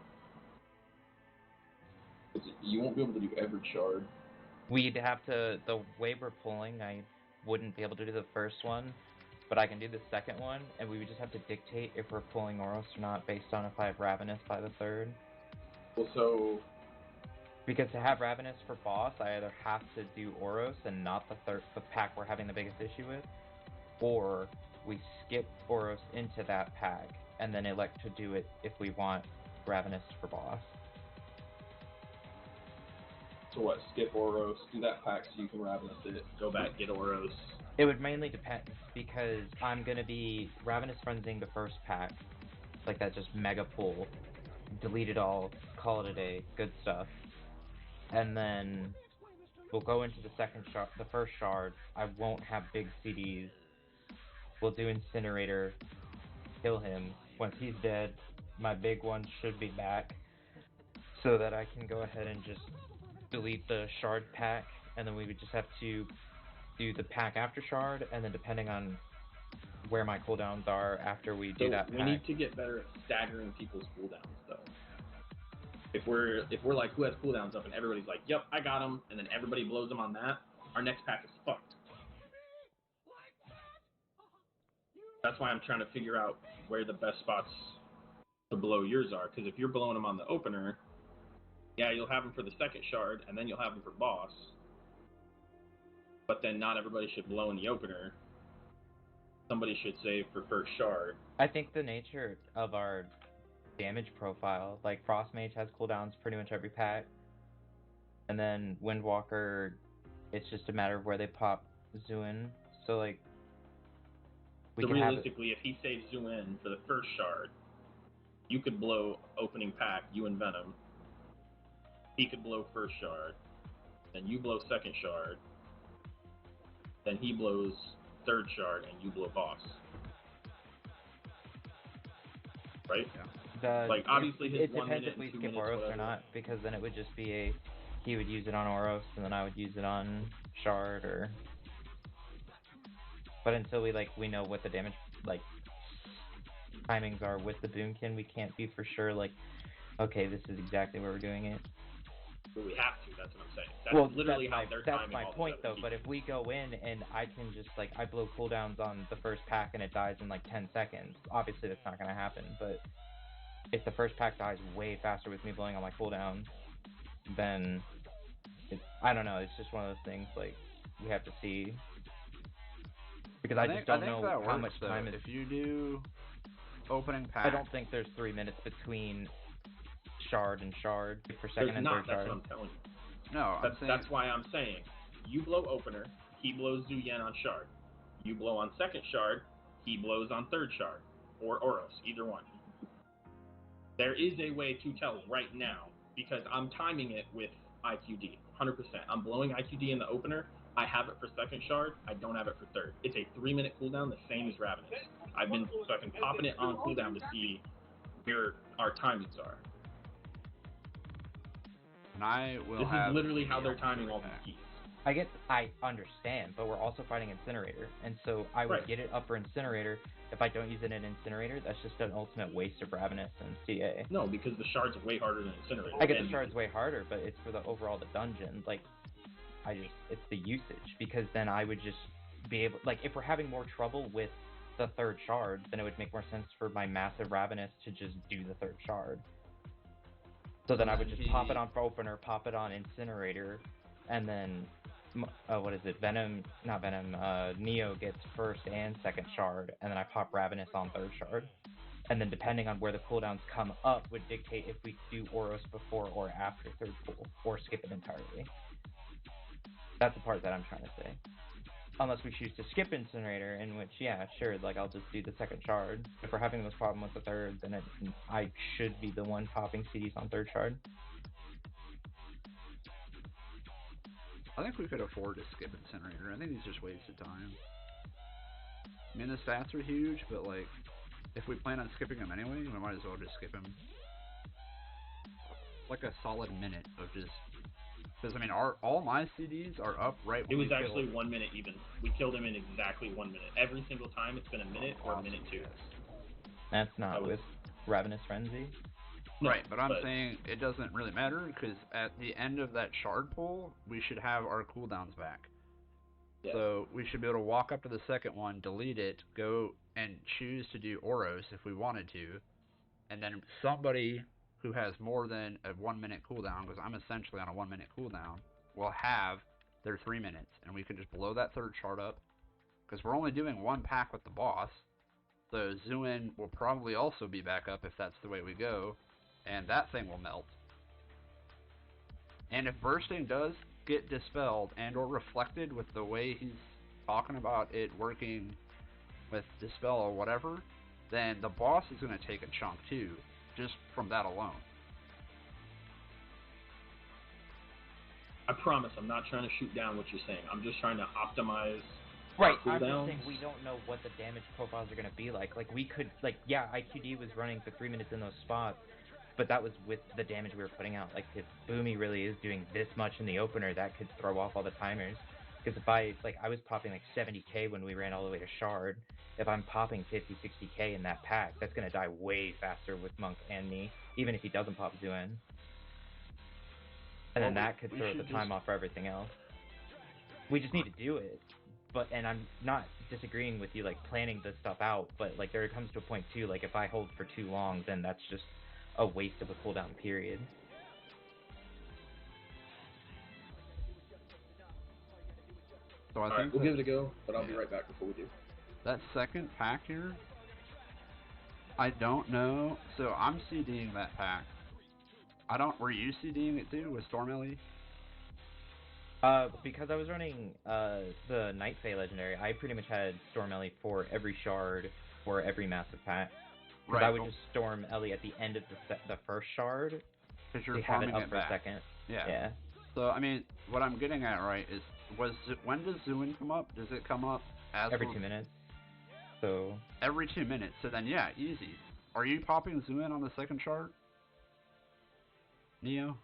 You won't be able to do every shard. We'd have to, the way we're pulling, wouldn't be able to do the first one, but I can do the second one, and we would just have to dictate if we're pulling Oros or not based on if I have Ravenous by the third. Well, so Because to have Ravenous for boss, I either have to do Oros and not the pack we're having the biggest issue with, or we skip Oros into that pack and then elect to do it if we want Ravenous for boss. So what, skip Oros, do that pack so you can Ravenous it, go back, get Oros. It would mainly depend, because I'm going to be Ravenous Frenzying the first pack, like that just mega pull, delete it all, call it a day, good stuff. And then we'll go into the first shard. I won't have big CDs. We'll do Incinerator, kill him. Once he's dead, my big one should be back, so that I can go ahead and just delete the shard pack, and then we would just have to do the pack after shard, and then depending on where my cooldowns are after we do that pack. We need to get better at staggering people's cooldowns, though. If we're like, who has cooldowns up, and everybody's like, yep, I got them, and then everybody blows them on that, our next pack is fucked. That's why I'm trying to figure out where the best spots to blow yours are, because if you're blowing them on the opener, yeah, you'll have them for the second shard, and then you'll have them for boss. But then not everybody should blow in the opener. Somebody should save for first shard. I think the nature of our damage profile, like Frostmage has cooldowns pretty much every pack, and then Windwalker, it's just a matter of where they pop Zuin. So like, so realistically, if he saves Zuin for the first shard, you could blow opening pack, you and Venom. He could blow first shard, then you blow second shard, then he blows third shard, and you blow boss. Right? Yeah. Like, obviously his it 1 depends minute if we and 2 skip minutes, Oros whatever. or not, because then it would just be he would use it on Oros, and then I would use it on shard, or... But until we know what the damage, like, timings are with the Boomkin, we can't be for sure, like, okay, this is exactly where we're doing it. But we have to, that's what I'm saying. That's literally how they're timing my all the point, other though, but if we go in and I can just, like, I blow cooldowns on the first pack and it dies in, like, 10 seconds, obviously that's not going to happen, but if the first pack dies way faster with me blowing on my cooldown, then, I don't know, it's just one of those things, like, we have to see. Because I just don't know how much time is... If you do opening pack... I don't think there's 3 minutes between shard and shard for second and third shard. That's what I'm telling you. No, that's why I'm saying, you blow opener, he blows Zuyen on shard. You blow on second shard, he blows on third shard. Or Oros, either one. There is a way to tell right now, because I'm timing it with IQD, 100%. I'm blowing IQD in the opener, I have it for second shard, I don't have it for third. It's a 3 minute cooldown, the same as Ravenous. I've been fucking popping it on cooldown to see where our timings are. And I will This is literally how they're timing all these keys. I understand, but we're also fighting Incinerator, and so I would get it up for Incinerator. If I don't use it in Incinerator, that's just an ultimate waste of Ravenous and CA. No, because the shard's way harder than Incinerator. I get the shard's way harder, but it's for the overall the dungeon. Like, it's the usage, because then I would just be able, like, if we're having more trouble with the third shard, then it would make more sense for my massive Ravenous to just do the third shard. So then I would just pop it on opener, pop it on Incinerator, and then, Neo gets first and second shard, and then I pop Ravenous on third shard. And then depending on where the cooldowns come up would dictate if we do Oros before or after third pool, or skip it entirely. That's the part that I'm trying to say. Unless we choose to skip Incinerator, in which, yeah, sure, like, I'll just do the second shard. If we're having this problem with the third, then I should be the one popping CDs on third shard. I think we could afford to skip Incinerator. I think it's just wasted time. I mean, the stats are huge, but, like, if we plan on skipping them anyway, we might as well just skip them. Like a solid minute of just... Because, I mean, all my CDs are up right when it was actually 1 minute even. We killed him in exactly 1 minute. Every single time it's been a minute or a minute two. That's not with Ravenous Frenzy. No, right, but I'm saying it doesn't really matter, because at the end of that shard pull, we should have our cooldowns back. Yeah. So we should be able to walk up to the second one, delete it, go and choose to do Oros if we wanted to, and then somebody who has more than a 1 minute cooldown, because I'm essentially on a 1 minute cooldown, will have their 3 minutes, and we can just blow that third chart up, because we're only doing one pack with the boss. So Zuin will probably also be back up if that's the way we go, and that thing will melt. And if bursting does get dispelled and or reflected with the way he's talking about it working with dispel or whatever, then the boss is going to take a chunk too, just from that alone. I promise I'm not trying to shoot down what you're saying. I'm just trying to optimize Right, our I'm just cooldowns. saying we don't know what the damage profiles are going to be like. Like, we could, like, yeah, IQD was running for 3 minutes in those spots, but that was with the damage we were putting out. Like, if Boomy really is doing this much in the opener, that could throw off all the timers. Because if I was popping like 70k when we ran all the way to Shard. If I'm popping 50, 60k in that pack, that's going to die way faster with Monk and me, even if he doesn't pop Zuin. And then that could throw the time off for everything else. We just need to do it. But, and I'm not disagreeing with you, like, planning this stuff out, but, like, there comes to a point, too, like, if I hold for too long, then that's just a waste of a cooldown period. So I All think right, we'll give it a go, but I'll be right back before we do. That second pack here, I don't know. So I'm CDing that pack. Were you CDing it too with Storm Ellie? Because I was running the Night Fae Legendary, I pretty much had Storm Ellie for every shard, for every massive pack. Because I would just Storm Ellie at the end of the first shard, because you're to have it farming up it for back. a second. Yeah. So, I mean, what I'm getting at, right, is, when does Zuin come up? Does it come up as every 2 minutes. So every 2 minutes. So then, yeah, easy. Are you popping Zuin on the second chart, Neo?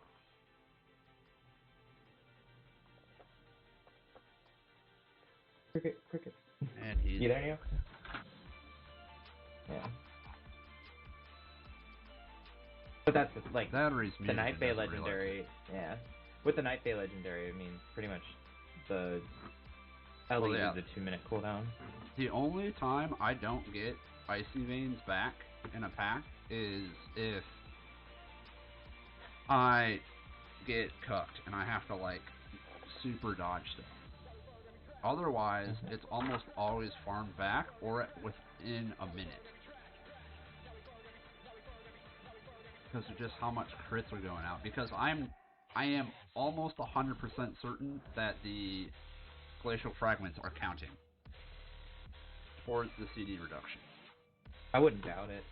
Cricket. And he's... You there, Neo? Yeah. But that's like the Night Fae Legendary. Yeah. With the Night Fae Legendary, I mean, pretty much the Ellie is a 2 minute cooldown. The only time I don't get Icy Veins back in a pack is if I get cucked and I have to, like, super dodge stuff. Otherwise, it's almost always farmed back or within a minute. Because of just how much crits are going out. Because I am almost 100% certain that the glacial fragments are counting towards the CD reduction. I wouldn't doubt it.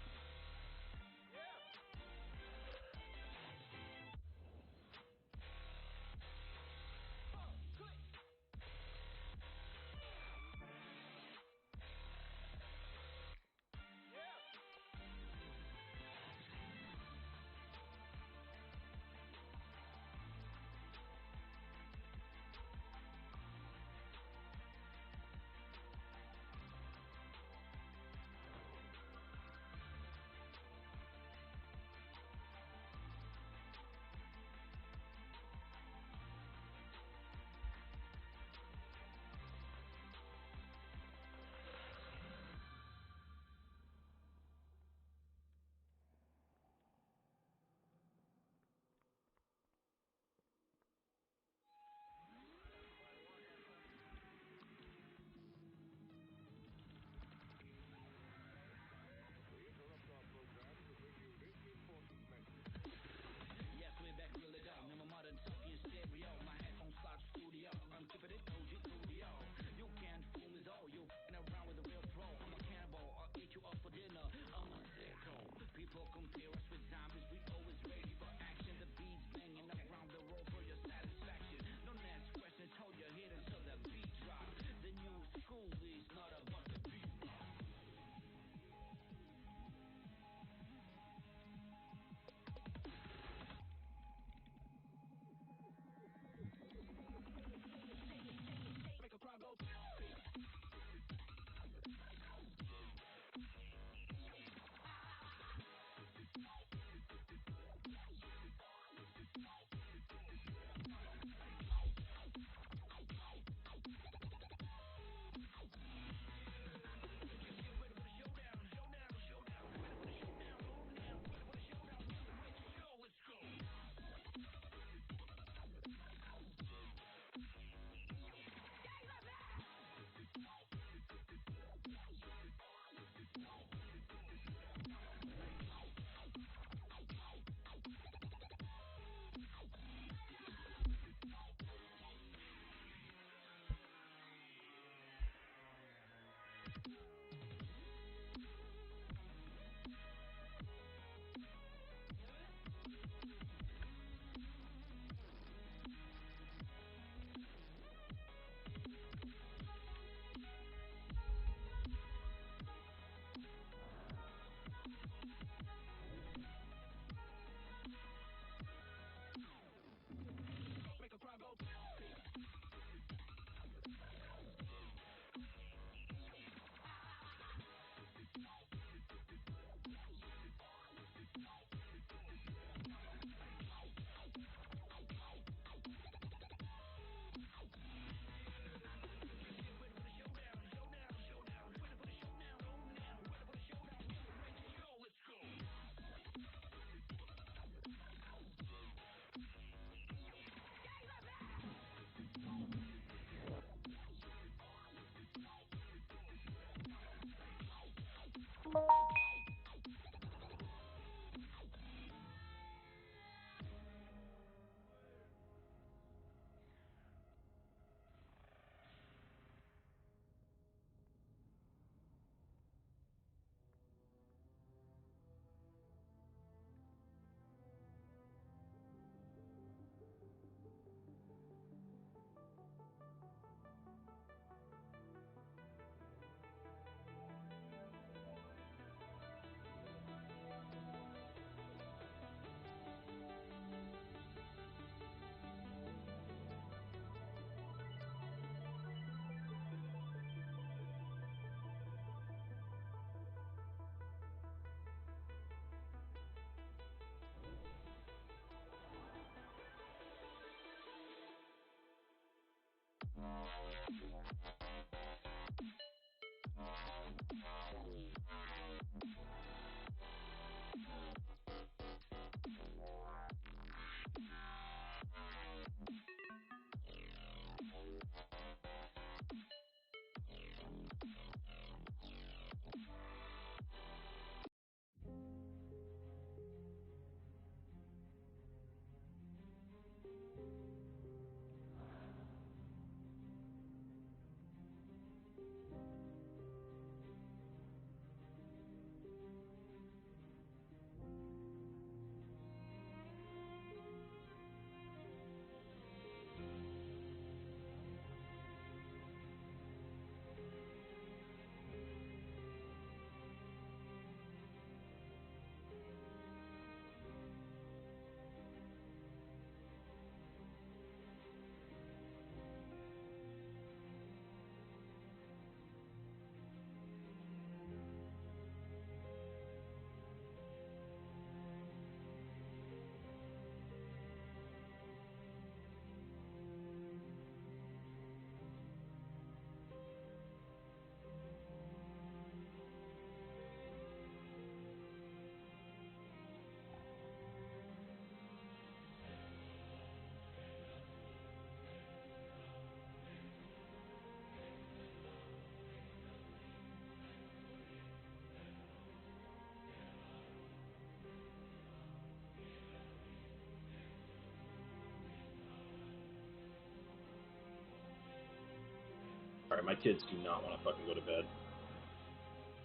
Alright, my kids do not want to fucking go to bed.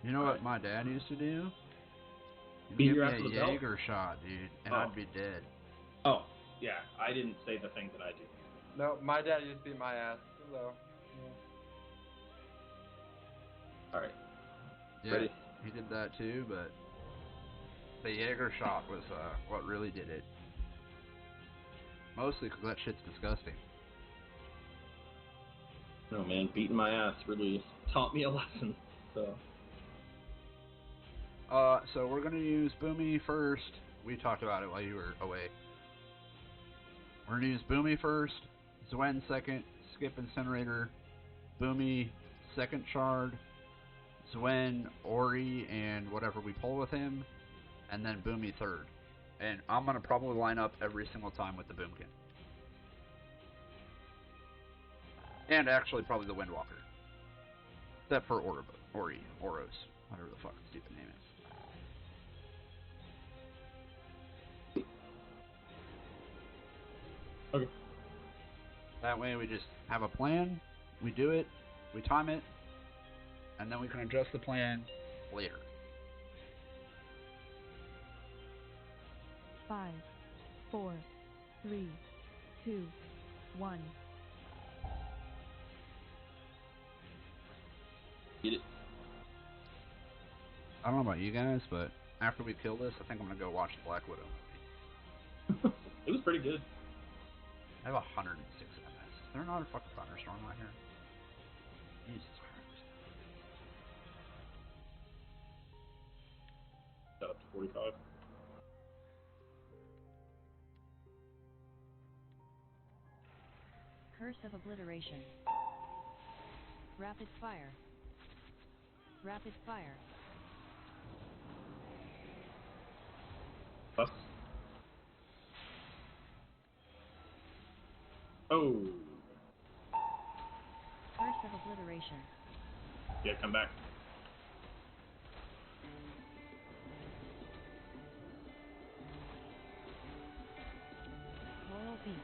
You know what my dad used to do? He'd Beat give your me ass a with a belt? Jaeger shot, dude, and Oh. I'd be dead. Oh, yeah, I didn't say the things that I do. No, my dad used to beat my ass, so. Alright, Yeah, ready? he did that too, but the Jaeger shot was what really did it. Mostly because that shit's disgusting. No, man, beating my ass really taught me a lesson, so. So we're gonna use Boomy first. We talked about it while you were away. We're gonna use Boomy first, Zwen second, Skip Incinerator, Boomy second shard, Zwen, Ori, and whatever we pull with him, and then Boomy third. And I'm gonna probably line up every single time with the Boomkin. And actually probably the Windwalker. Except for Oros, whatever the fuck the stupid name is. Okay. That way we just have a plan, we do it, we time it, and then we can adjust the plan later. 5, 4, 3, 2, 1. Get it. I don't know about you guys, but after we kill this, I think I'm gonna go watch the Black Widow movie. It was pretty good. I have 106 MS. Is there not a fucking thunderstorm out here? Jesus Christ. Got up to 45. Curse of Obliteration. Rapid fire. Rapid fire. Plus. Oh. Curse of Obliteration. Yeah, come back. Royal Beast.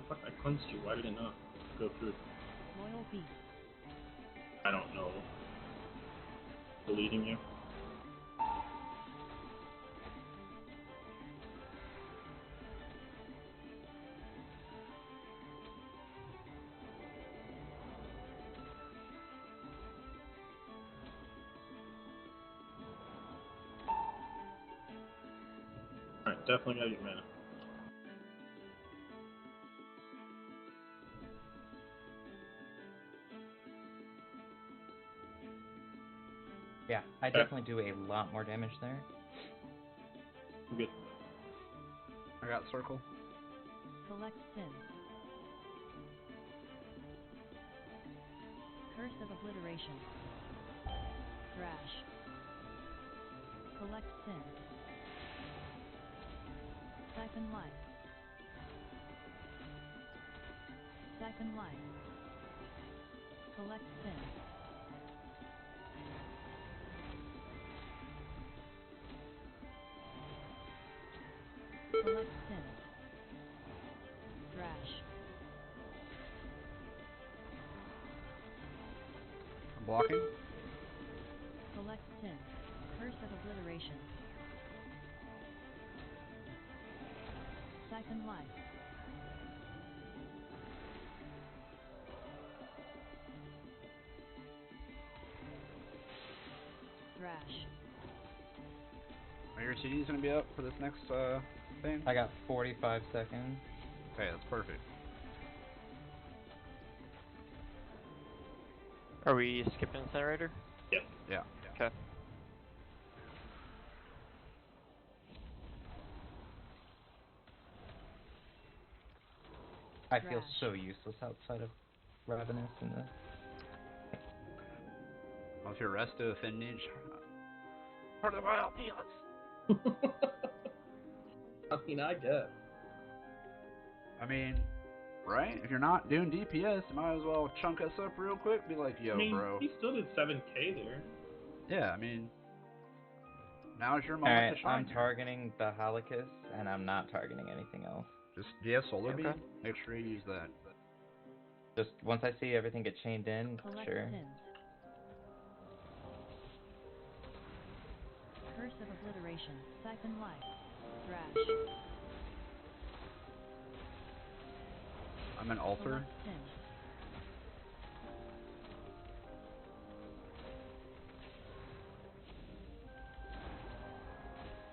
Fuck, I cleansed you. Why did it not go through? Royal Beast. I don't know. Deleting you. Alright, definitely gotta get mana. Yeah. I definitely do a lot more damage there. I'm good. I got circle. Collect sins. Curse of obliteration. Thrash. Collect sins. Siphon life. Siphon life. Collect sins. Collect sins. Thrash. I'm blocking. Collect sins. Curse of obliteration. Siphon life. Thrash. Are your CDs gonna be up for this next thing? I got 45 seconds. Okay, that's perfect. Are we skipping Incinerator? Yep. Yeah. Okay. I feel Thrash. so useless outside of Ravenous in this. Well, if you're Resto Affinity, part of the wild healers. I mean, I guess. I mean, right? If you're not doing DPS, you might as well chunk us up real quick. Be like, yo, I mean, bro. he still did 7k there. Yeah, I mean, now's your moment Alright, to shine. I'm targeting the Halicus, and I'm not targeting anything else. Just, do you have Solar Okay. Beam? Make sure you use that. Just once I see everything get chained in, Collect sure. sins. Curse of obliteration. Siphon life. Thrash. I'm an altar. Collect sins.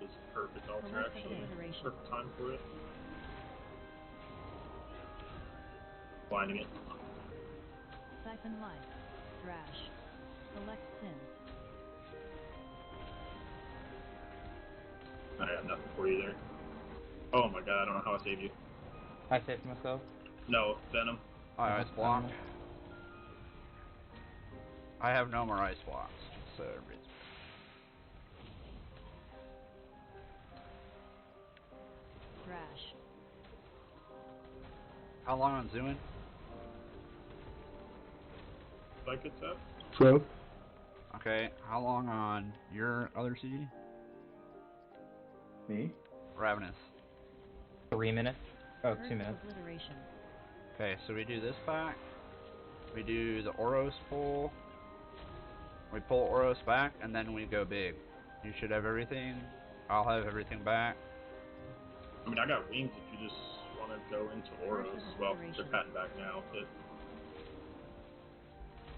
This is perfect altar, Collect actually. obliteration. Perfect time for it. Blinding it. Siphon life. Thrash. Collect sins. I got nothing for you there. Oh my god, I don't know how I saved you. I saved myself. No, Venom. Ice Okay, block. I have no more ice blocks, so everybody's. Thrash. How long on Zuin? Like it's up. So? Okay, how long on your other CD? Me? Ravenous. 3 minutes? Oh, Curse 2 of minutes. obliteration. Okay, so we do this back. We do the Oros pull. We pull Oros back, and then we go big. You should have everything. I'll have everything back. I mean, I got wings if you just want to go into Oros. Well, they're patting back now, but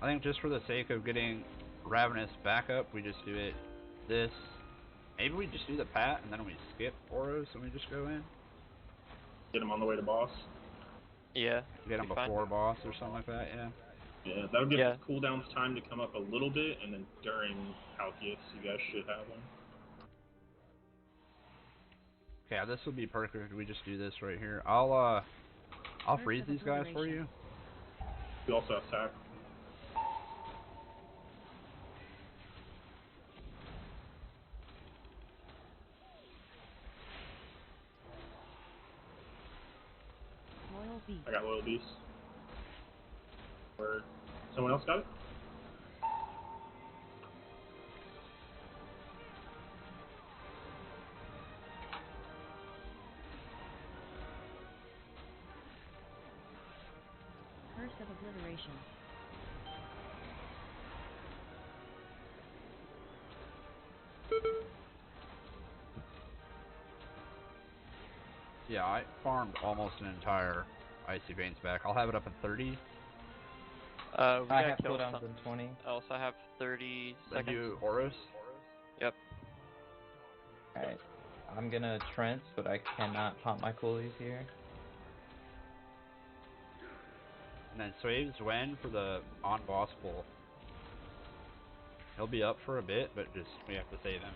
I think just for the sake of getting Ravenous back up, we just do it this. Maybe we just do the pat, and then we skip Oros, and we just go in. get him on the way to boss. Yeah. Get him be fine. before boss or something like that, yeah. Yeah, that'll give Yeah. cooldowns time to come up a little bit, and then during Halkias, you guys should have one. Okay, this will be perfect. We just do this right here. I'll Curse freeze of these guys for obliteration. you. You also have sack. Loyal beast. I got loyal beast. Or someone else got it? Curse of obliteration. Yeah, I farmed almost an entire Icy Veins back. I'll have it up in 30. We I gotta have kill cooldowns something in 20. else. I have 30 Then seconds. do Oros. Yep. Alright. I'm gonna trench, but I cannot pop my coolies here. And then saves when for the on-boss pull. He'll be up for a bit, but just we have to save him.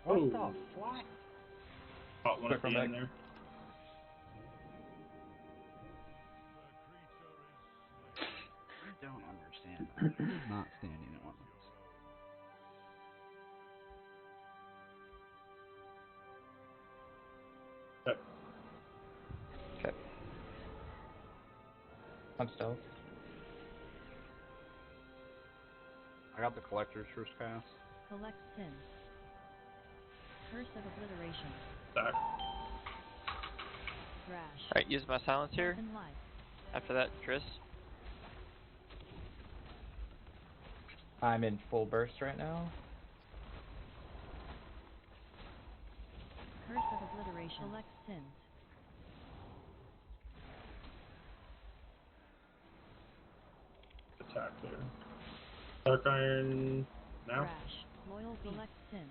What Oh. the fuck? Caught one at the Quick, end there. I don't understand that. He's not standing at one of those. Okay. Okay. I'm stealth. I got the collector's first pass. Collect sins. Curse of obliteration. Back. Thrash. Alright, use my silence here. Death and life. After that, Triss. I'm in full burst right now. Curse of obliteration. Collect sins. Attack there. Dark Iron now. Thrash. Loyal beast. Collect sins.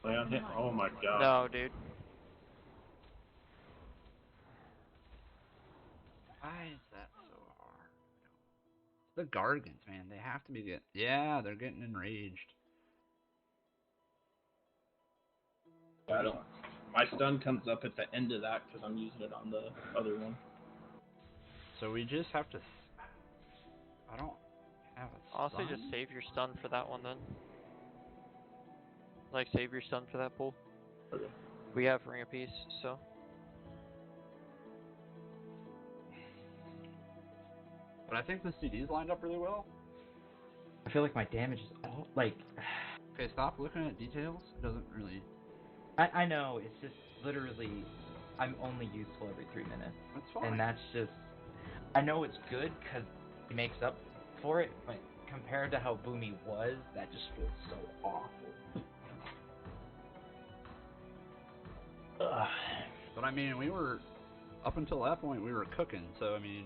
Lay on hit. Oh my god. No, dude. Why is that so hard? The Gargants, man, they have to be getting... Yeah, they're getting enraged. I don't. My stun comes up at the end of that because I'm using it on the other one. So we just have to... I don't have a Honestly, stun? just save your stun for that one then. Like, save your stun for that pull. Okay. We have Ring of Peace, so. But I think the CD's lined up really well. I feel like my damage is all like. Okay, stop looking at details. It doesn't really... I know, it's just literally, I'm only useful every 3 minutes. That's fine. And that's just, I know it's good because it makes up for it, but compared to how Boomy was, that just feels so awful. Ugh. But I mean, we were... Up until that point, we were cooking, so I mean...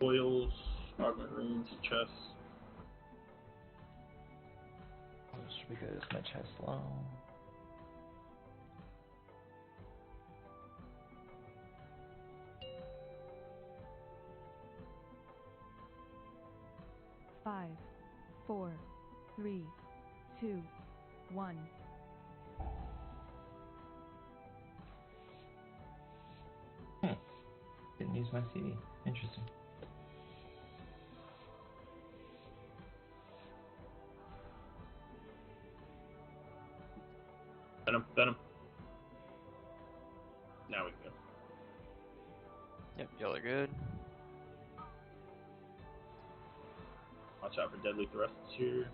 Foils, augment runes, chests. This should be good. Is my chest low? Five, 4, 3, 2, 1. Didn't use my CD. Interesting. Venom. Now we go. Yep, y'all are good. Watch out for deadly thrusts here.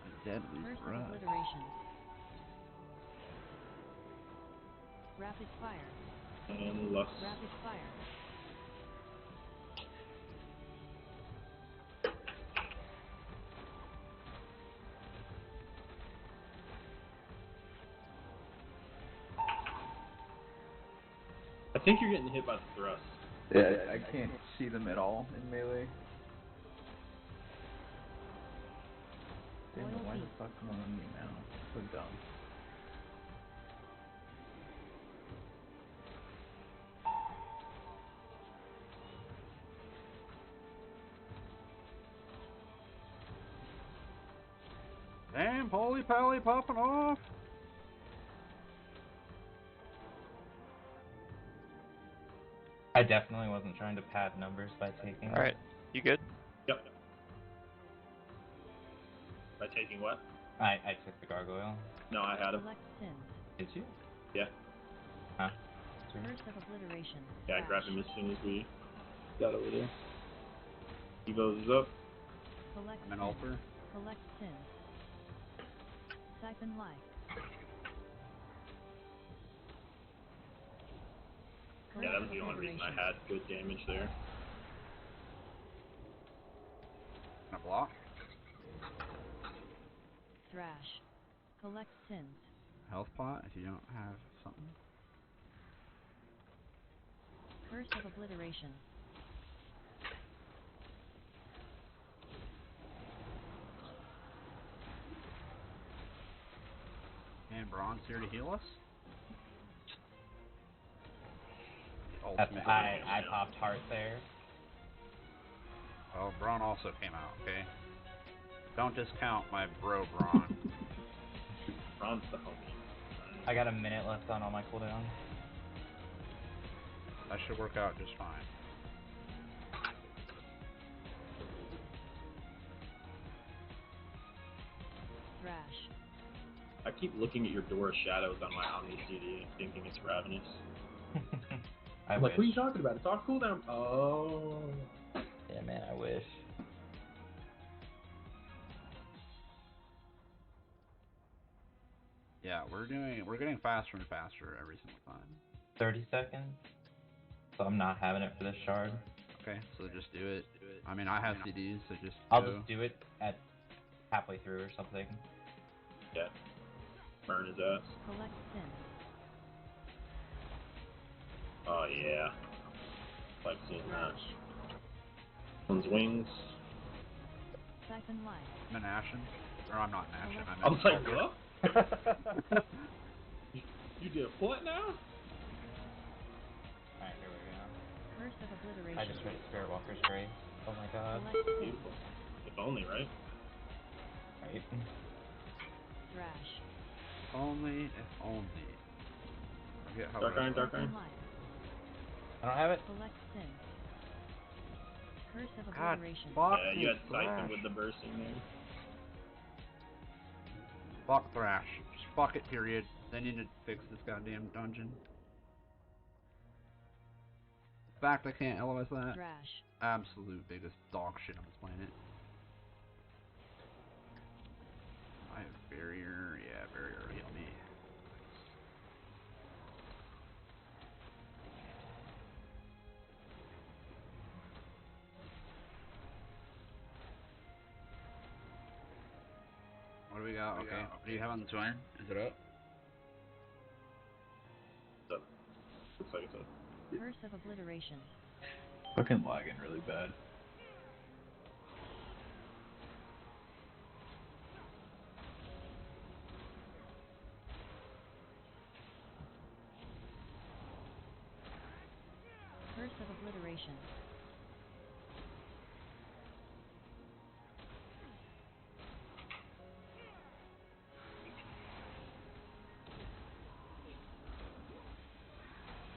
A deadly Curse of thrust. obliteration. Rapid fire. And lust. Rapid fire. I think you're getting hit by the thrust. Yeah, I can't see them at all in melee. Damn it, why the fuck am I on me now? So dumb. Damn, holy pally popping off. I definitely wasn't trying to pad numbers by taking. All right, you good? Yep. By taking what? I took the gargoyle. No, I had him. Select sins. Did you? Yeah. Huh? Curse of obliteration. Yeah, I Slash. grabbed him as soon as we got over there. Evo's is up. Collect I'm an sins. altar. Collect sins. Siphon life. Yeah, that was the only reason I had good damage there. Gonna block. Thrash. Collect sins. Health pot if you don't have something. Curse of obliteration. And Braun's here to heal us. That's, Ultimate. I popped heart there. Well, Braun also came out, okay? Don't discount my bro, Braun. Ron's the homie. I got a minute left on all my cooldowns. That should work out just fine. Thrash. I keep looking at your door of shadows on my Omni CD thinking it's Ravenous. I I'm wish. like, what are you talking about? It's off cooldown. Oh. Yeah, man, I wish. Yeah, we're getting faster and faster every single time. 30 seconds. So I'm not having it for this shard. Okay, so just do it. I mean, I have CDs, so just I'll go. just do it at halfway through or something. Yeah. Burn his ass. Collect sins. Oh, yeah. Like seeing that. Thrash. One's wings. Siphon life. I'm an Ashen. Or I'm not an Ashen, I'm I was like, an what? You did what now? Alright, here we go. Curse of obliteration. I just heard Spirit Walker's Grace. Oh my god. Collect sins. Beautiful. If only, right? Right. Thrash. If only. Forget how Dark bad- Iron, Dark Siphon Iron. life. I don't have it. Collect sins. Curse of God, obliteration. fuck Yeah, you had this Siphon Thrash. with the bursting there. Fuck Thrash. Just fuck it, period. They need to fix this goddamn dungeon. The fact I can't LOS that. Thrash. Absolute biggest dog shit on this planet. I have barrier. Yeah, barrier heal me. What do we got? Okay. What do you have on the twin? Is it up? So, looks like it's a Curse of obliteration. Fucking lagging really bad. Curse of obliteration.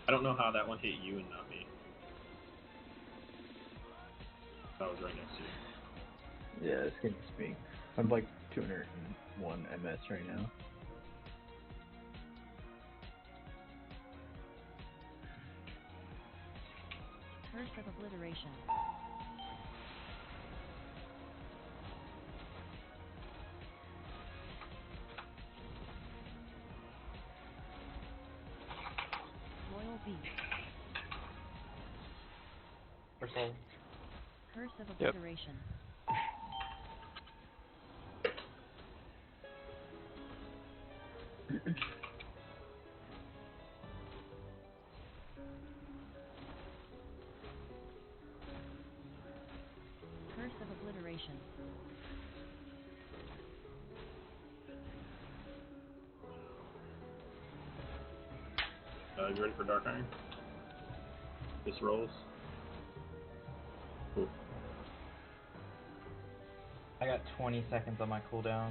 I don't know how that one hit you and not me. That was right next to you. Yeah, this game is me. I'm like 201 MS right now. Curse of obliteration. Royal beast. For soul. Curse of Yep. obliteration. Curse of obliteration. You ready for Dark Iron? This rolls. Cool. I got 20 seconds on my cooldown.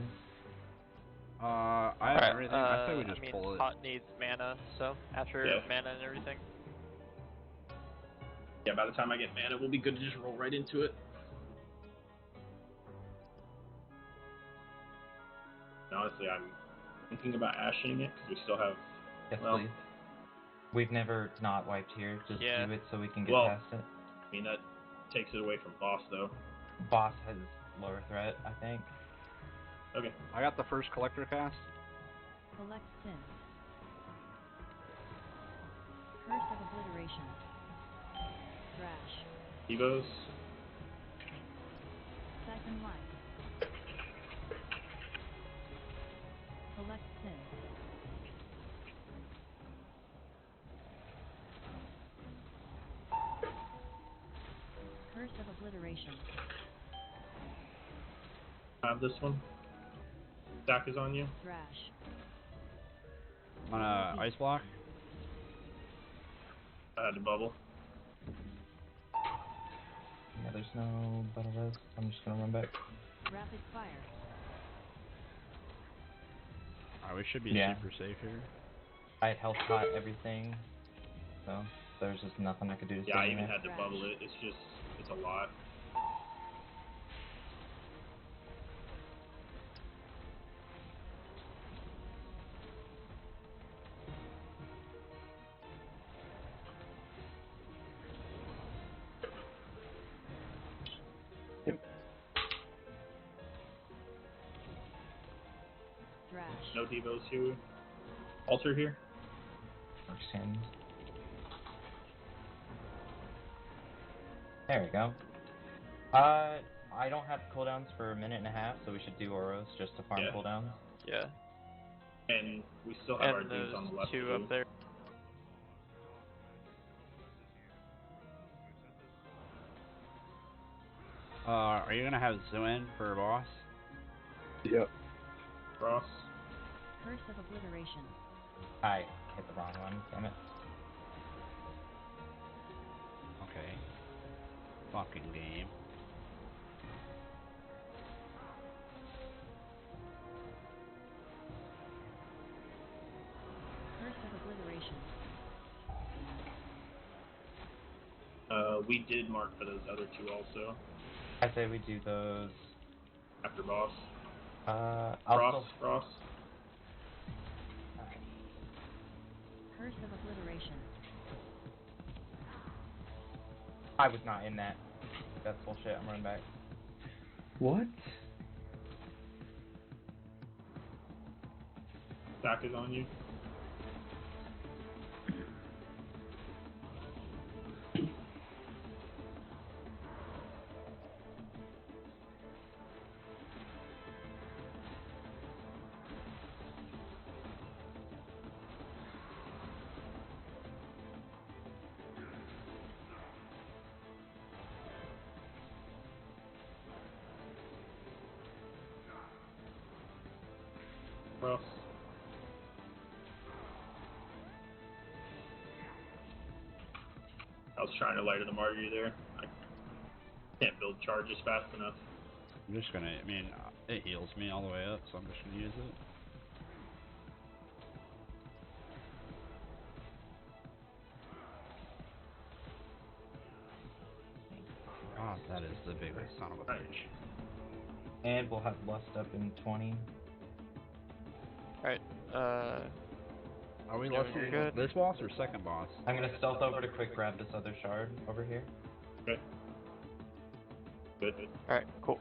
I have Alright, everything. I say we just I mean, pull it. Hot needs mana, so after Yeah. mana and everything. Yeah, by the time I get mana, we'll be good to just roll right into it. And honestly, I'm thinking about ashing it because we still have. Yes, well, please. We've never not wiped here. Just Yeah. do it so we can get Well- past it. I mean, that takes it away from boss, though. Boss has lower threat, I think. Okay. I got the first collector cast. Collect sin. Curse of obliteration. Thrash. Evos. Siphon life. Collect sin. Curse of obliteration. I have this one. Stack is on you. Thrash. I'm gonna ice block. I had to bubble. Yeah, there's no battle vest. I'm just gonna run back. Rapid fire. Alright, we should be Yeah. super safe here. I had health pot everything, so there's just nothing I could do to Yeah, I save even me. had to bubble it. It's a lot. Thrash. No devos here. Altar here. Understand. There we go. I don't have cooldowns for a minute and a half, so we should do Oros just to farm Yeah. cooldowns. Yeah. And we still have our And dudes those on the left two too. up there. Are you gonna have Zuen for boss? Yep. Cross. Curse of obliteration. I hit the wrong one, damn it. Okay. Fucking game. Curse of obliteration. We did mark for those other two also. I say we do those. After boss. I'll Cross. still. Cross. Curse of obliteration. I was not in that. That's bullshit. I'm running back. What? Stack is on you. Cross. I was trying to light the martyr there. I can't build charges fast enough. I'm just gonna, I mean, it heals me all the way up, so I'm just gonna use it. God, that is the biggest son of a Right. bitch. And we'll have lust up in 20. Alright, Are we Doing listening good. this boss or second boss? I'm gonna stealth over to quick grab this other shard over here. Okay. Good. alright, cool.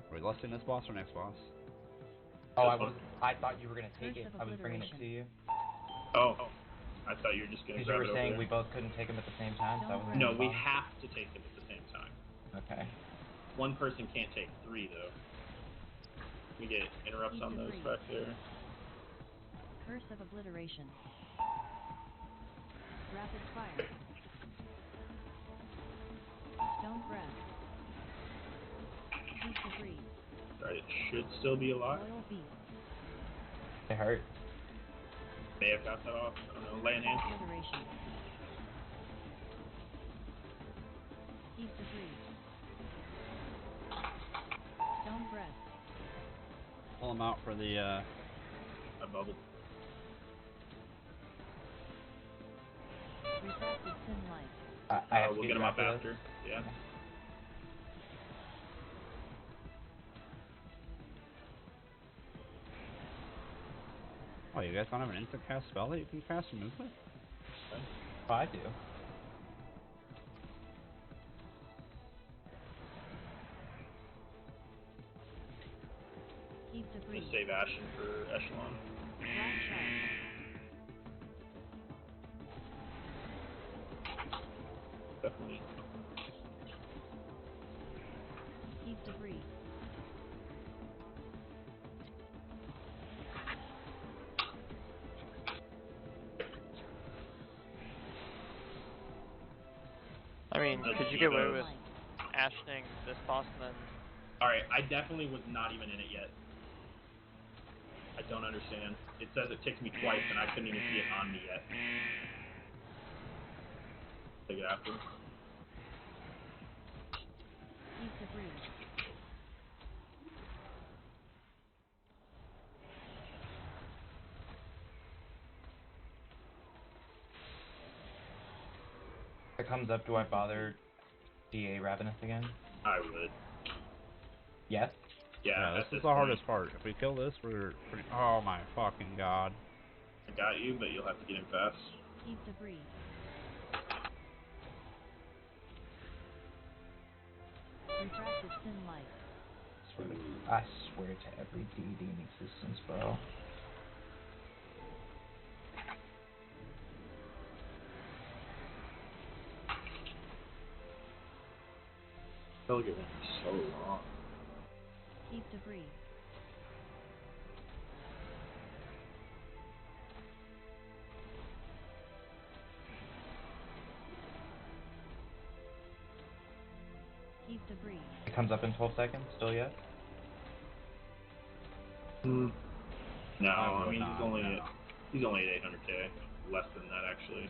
Are we listening this boss or next boss? Oh, This one? I thought you were gonna take Curse it. of I was bringing it to obliteration. you. Oh. I thought you were just gonna Because you grab were it over saying there. we both couldn't take them at the same time, so I was No, we have to take them at the same time. Okay. One person can't take three, though. We get interrupts on those back there. Curse of obliteration. Rapid fire. Stone breath. Heat debris. Right, it should still be alive. Royal beast. It hurt. May have got that off. I don't know. Land hand. Obliteration. Heat debris. Stone breath. them out for the, I bubbled. Refracted thin light. I have to We'll get get you him up this. after. Yeah. Oh, you guys don't have an instant cast spell that you can cast and move with? Oh, I do. Heap debris. Just save Ashen for Echelon. Black shark. Definitely. Heap debris. I mean, could you get away with ashing this boss and then... Alright, I definitely was not even in it yet. I don't understand. It says it ticks me twice and I couldn't even see it on me yet. Take it after. Heap debris. If it comes up, do I bother DA Ravenous again? I would. Yes? Yeah, this at is the point, hardest part. If we kill this, we're pretty... Oh my fucking god. I got you, but you'll have to get him fast. Heap debris. Refracted thin light. I swear to every deity in existence, bro. I feel like it went so long. Heap debris. Heap debris. It comes up in 12 seconds, still yes? No, I would mean not, he's only at 800k, less than that actually.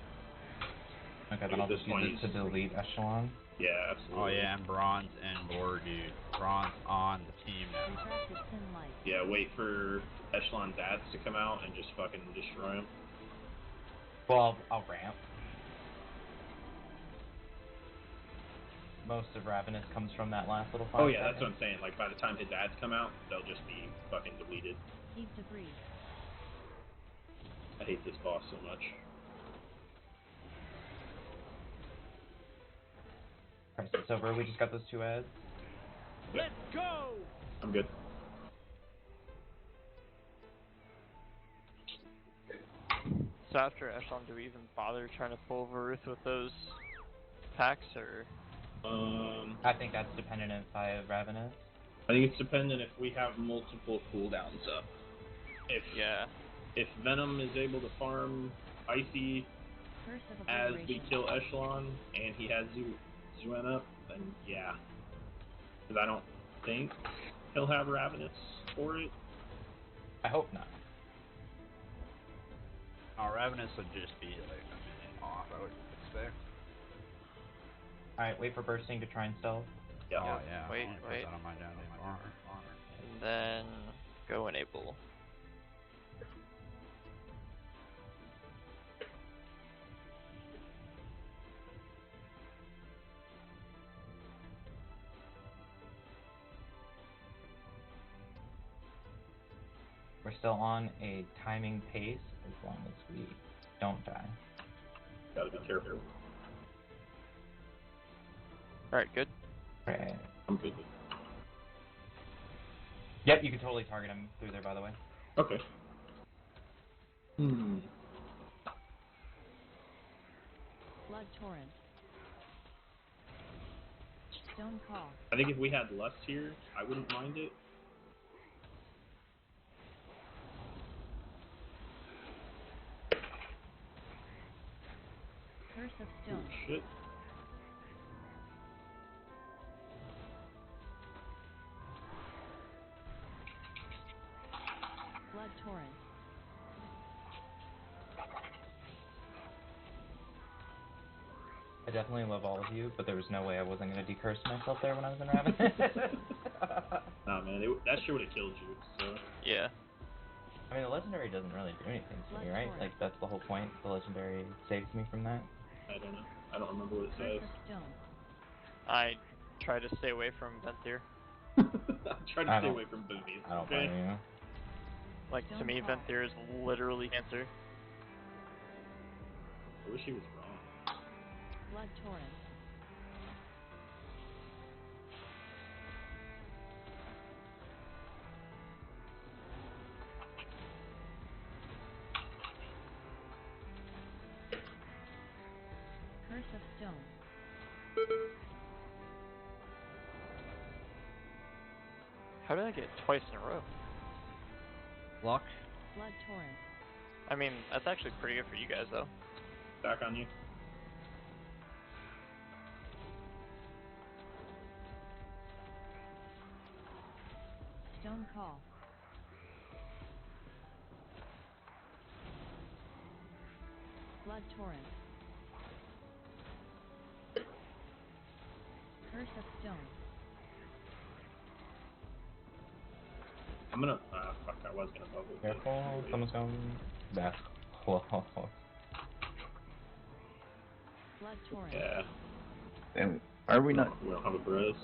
Okay, Like then I'll at this just point use it to delete Echelon. Yeah, absolutely. Oh yeah, and Bronze and board, dude. Bronze on the team now. Refracted thin light. Yeah, wait for Echelon's ads to come out and just fucking destroy him. Well, I'll ramp. Most of Ravenous comes from that last little fight. Oh yeah, that's what I'm saying. Like by the time his ads come out, they'll just be fucking deleted. Heap debris. I hate this boss so much. Alright, so it's over. We just got those 2 ads. Let's go! I'm good. So after Echelon, do we even bother trying to pull Varuth with those packs, or...? I think that's dependent if I have Ravenous. I think it's dependent if we have multiple cooldowns up. If Venom is able to farm Icy Curse of as we obliteration. kill Echelon and he has Zuen up, then yeah. Because I don't think he'll have Ravenous for it. I hope not. Ravenous would just be like a minute off, I would expect. Alright, wait for bursting to try and stealth. Yeah. Oh yeah. Wait, Only wait. put that on my down bar. And then go enable. We're still on a timing pace as long as we don't die. Gotta be careful. Alright, good. Right. I'm good. Yep, you can totally target him through there, by the way. Okay. Blood torrent. Stone call. I think if we had lust here, I wouldn't mind it. Curse of stone. Shit. Blood torrent. definitely love all of you, but there was no way I wasn't gonna decurse myself there when I was in Raven. Nah, man, that shit would have killed you. So. Yeah. I mean, the legendary doesn't really do anything to me, right? Like, that's the whole point. The legendary saves me from that. I don't know. I don't remember what it Curse says. of Stone. I try to stay away from Ventir. I'm trying to stay away from boobies. I don't Okay. blame you. Like, to me, Ventir is literally cancer. I wish he was wrong. Blood Torrent. Curse of Stone. How did I get it twice in a row? Luck. Blood Torrent. I mean, that's actually pretty good for you guys, though. Back on you. Stone Call. Blood Torrent. Curse of Stone. I'm gonna. Fuck, I was gonna bubble. but- Careful, someone's going. That's close. Blood Torrent. Yeah. And are we not We don't have a bros.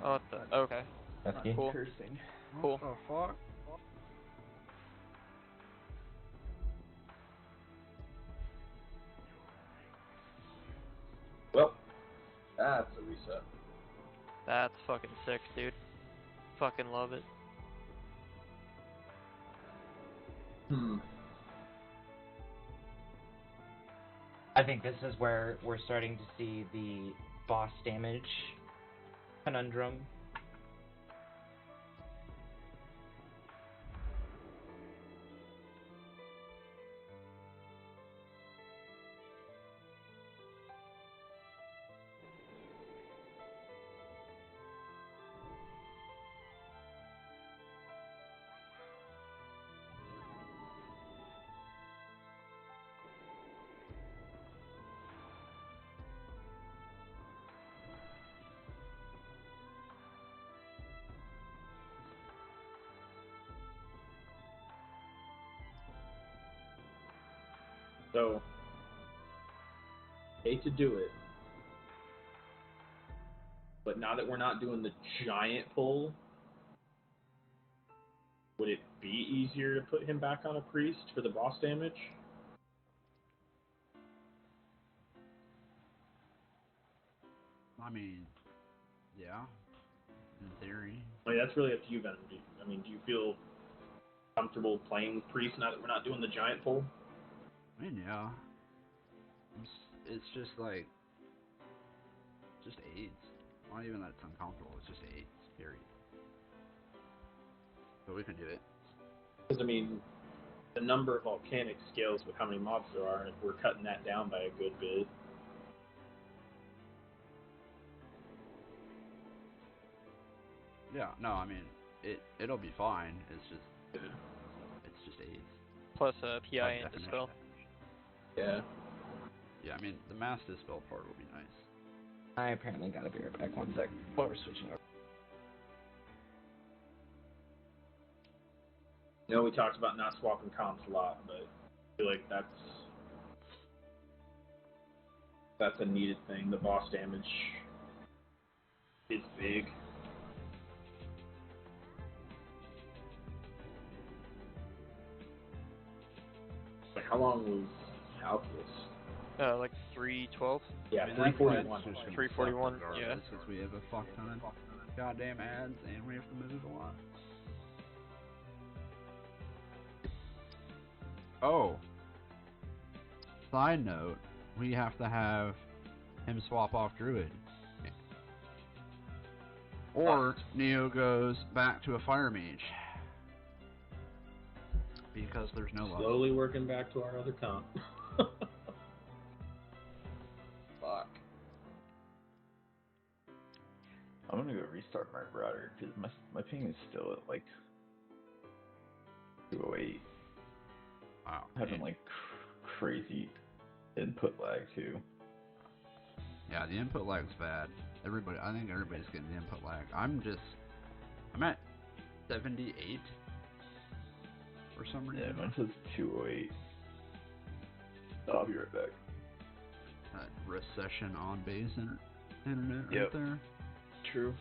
Oh, what the? Okay. That's key. Cool. cursing? Cool. What the fuck? Well, that's a reset. That's fucking sick, dude. Fucking love it. I think this is where we're starting to see the boss damage conundrum. So, hate to do it, but now that we're not doing the giant pull, would it be easier to put him back on a priest for the boss damage? I mean, yeah, in theory. I mean, that's really up to you, Venom. Do you feel comfortable playing with priest now that we're not doing the giant pull? I mean, yeah. It's just like, just AIDS. Not even that it's uncomfortable, it's just AIDS, period. But we can do it. Because, I mean, the number of volcanic scales with how many mobs there are, and if we're cutting that down by a good bit. Yeah, no, I mean, it'll be fine. It's just AIDS. Plus PI By and definition. Dispel. Yeah. Yeah, I mean, the mass dispel part will be nice. I apparently gotta be right back. One sec. While we're switching over. You know, we talked about not swapping comps a lot, but I feel like that's a needed thing. The boss damage is big. Like, how long was Calculus? Like 312. Yeah, I mean, that's 341. why it's just gonna 341, suck yeah. regardless, because we have a fuck ton of goddamn ads, and we have to move a lot. Oh. Side note, we have to have him swap off Druid. Or Neo goes back to a Fire Mage. Because there's no love. Slowly working back to our other comp. Fuck. I'm gonna go restart my router because my ping is still at like 208. Wow. Having like crazy input lag too. Yeah, the input lag's bad. I think everybody's getting the input lag. I'm at 78 for some reason. Yeah, mine says 208. I'll be right back. That recession on base internet right Yep. there. True.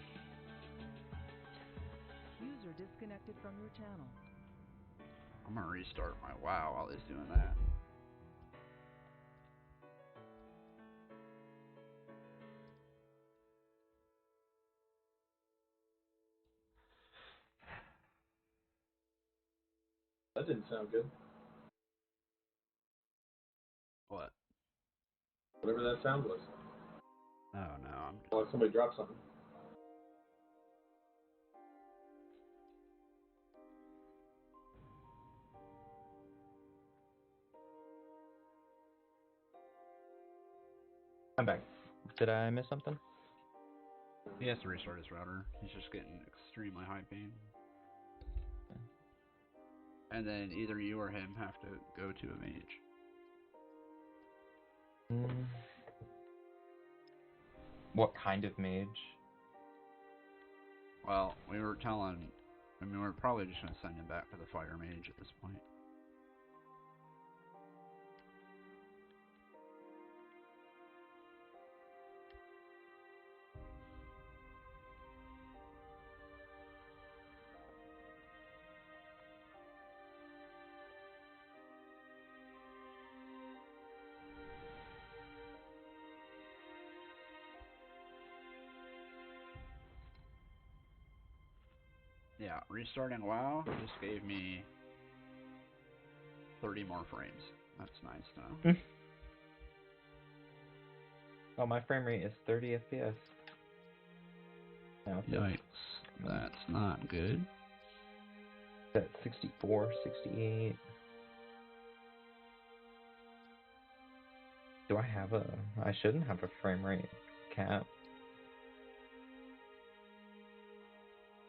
User disconnected from your channel. I'm gonna restart my WoW while he's doing that. That didn't sound good. What? Whatever that sound was. Oh no, I'm just... Oh, somebody dropped something. I'm back. Did I miss something? He has to restart his router. He's just getting extremely high ping. And then either you or him have to go to a mage. What kind of mage? Well, we're probably just gonna send him back to the fire mage at this point. Yeah, restarting WoW just gave me 30 more frames. That's nice to know. Oh, my frame rate is 30 FPS. No, Yikes. That's not good. It's at 64, 68. Do I have I shouldn't have a frame rate cap.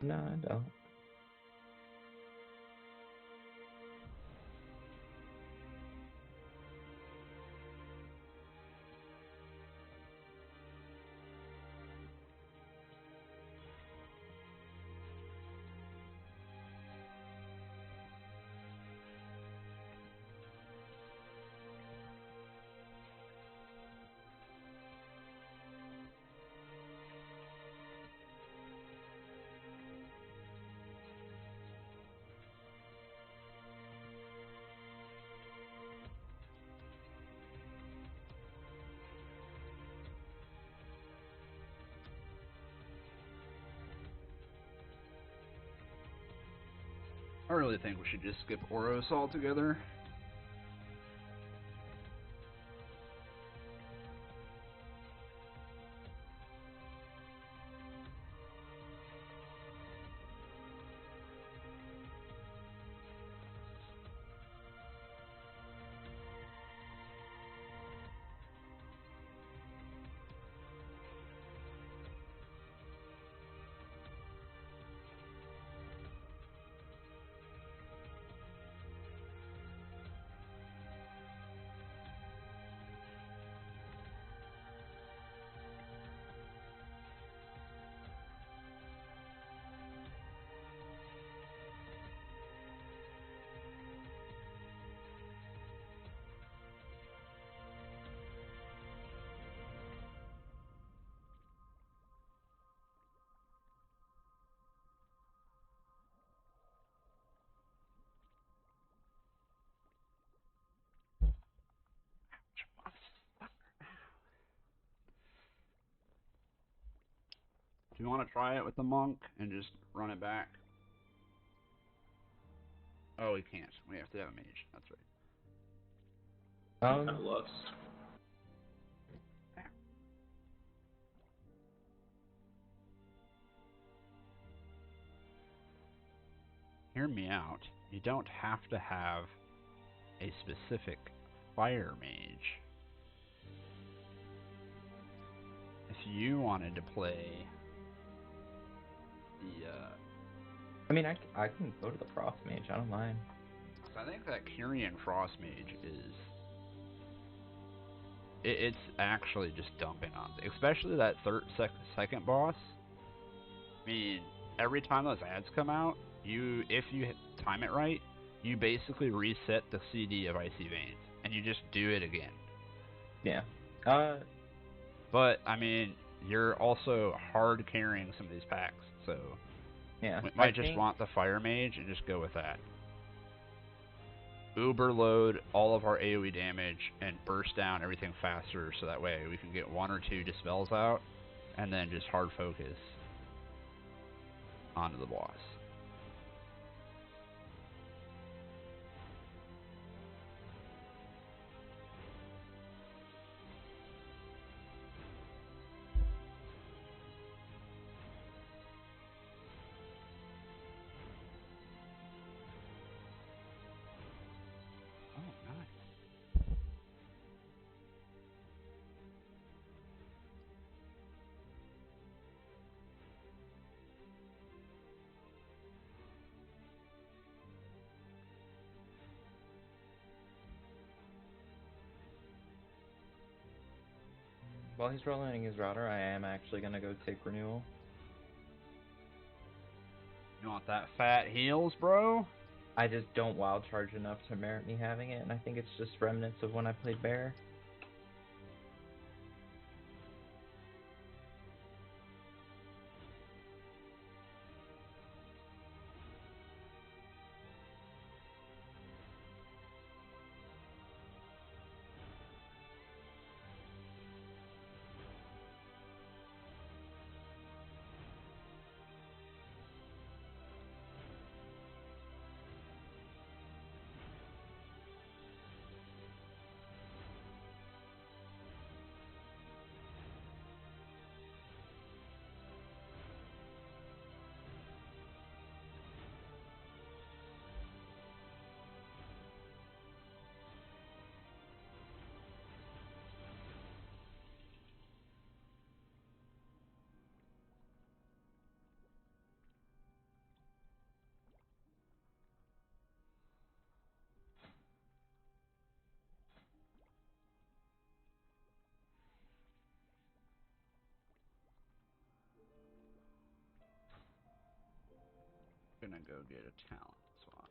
No, I don't. I really think we should just skip Oros altogether. Do you want to try it with the monk and just run it back? Oh, we can't. We have to have a mage. That's right. Kind of looks. Hear me out. You don't have to have a specific fire mage. If you wanted to play the I mean, I can go to the Frost Mage. I don't mind. I think that Kyrian Frost Mage is it's actually just dumping on, especially that second boss. I mean, every time those ads come out, if you time it right, you basically reset the CD of Icy Veins, and you just do it again. Yeah. But I mean, you're also hard carrying some of these packs, so yeah. we might just want the Fire Mage and just go with that. Uber load all of our AoE damage and burst down everything faster, so that way we can get 1 or 2 dispels out, and then just hard focus onto the boss. Oh, nice. While he's rolling his router, I am actually gonna go take renewal. You want that fat heals, bro? I just don't wild charge enough to merit me having it, and I think it's just remnants of when I played Bear. Gonna go get a talent swap.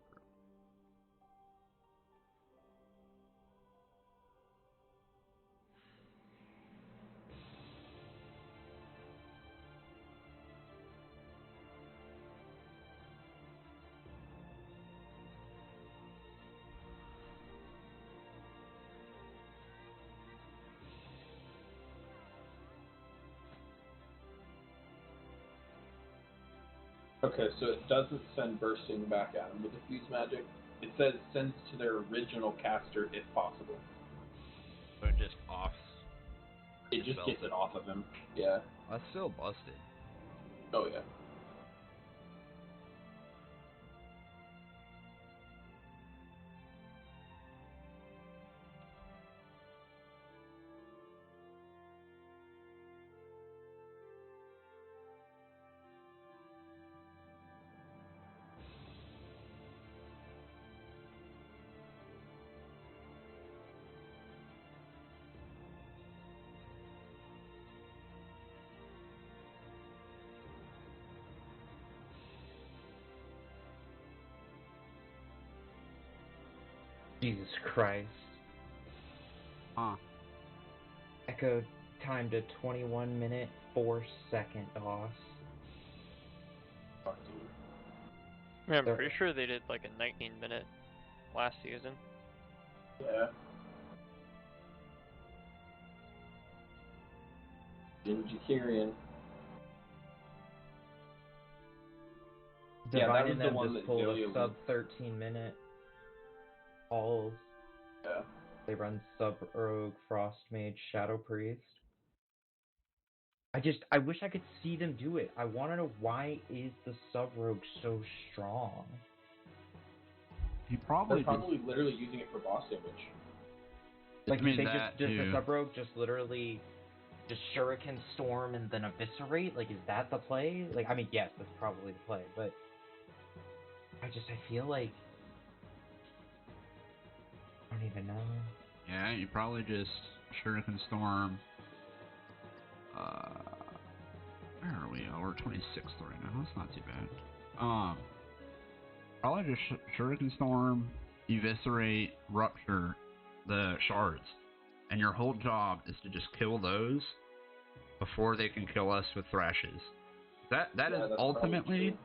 Okay, so it doesn't send bursting back at him with diffuse magic. It says sends to their original caster if possible. But just off. It just gets it off of him. Yeah. That's still busted. Oh yeah. Jesus Christ. Huh. Echo timed to 21-minute, 4-second DOS. Yeah, I'm They're- pretty sure they did like a 19-minute last season. Yeah. Jinjakirian. Yeah, that Dividing was the them one just that pulled Zoya a sub 13-minute calls. Yeah. They run sub rogue, frost mage, shadow priest. I wish I could see them do it. I want to know, why is the sub rogue so strong? You They're probably probably literally using it for boss damage. Like, I mean, they that does the too. sub rogue just literally just shuriken storm and then eviscerate? Like, is that the play? Like, I mean, yes, that's probably the play, but I feel like I don't even know. Yeah, you probably just Shuriken Storm. Where are we? Oh, we're 26th right now. That's not too bad. Probably just Shuriken Storm, Eviscerate, Rupture the shards. And your whole job is to just kill those before they can kill us with thrashes. That is ultimately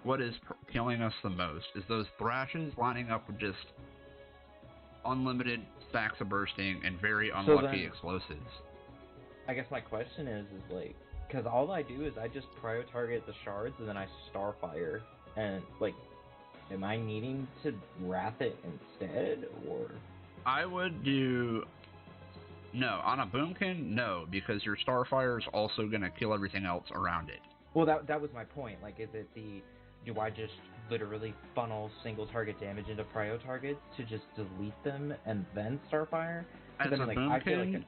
what is killing us the most, is those thrashes lining up with just unlimited stacks of bursting and very unlucky explosives. I guess my question is like, because all I do is I just prio target the shards and then I starfire, and like, am I needing to wrath it instead, or? I would do... No, on a Boomkin, no, because your Starfire is also going to kill everything else around it. Well, that was my point. Like, is it do I just literally funnel single target damage into prio targets to just delete them and then Starfire? As a Boomkin, I feel like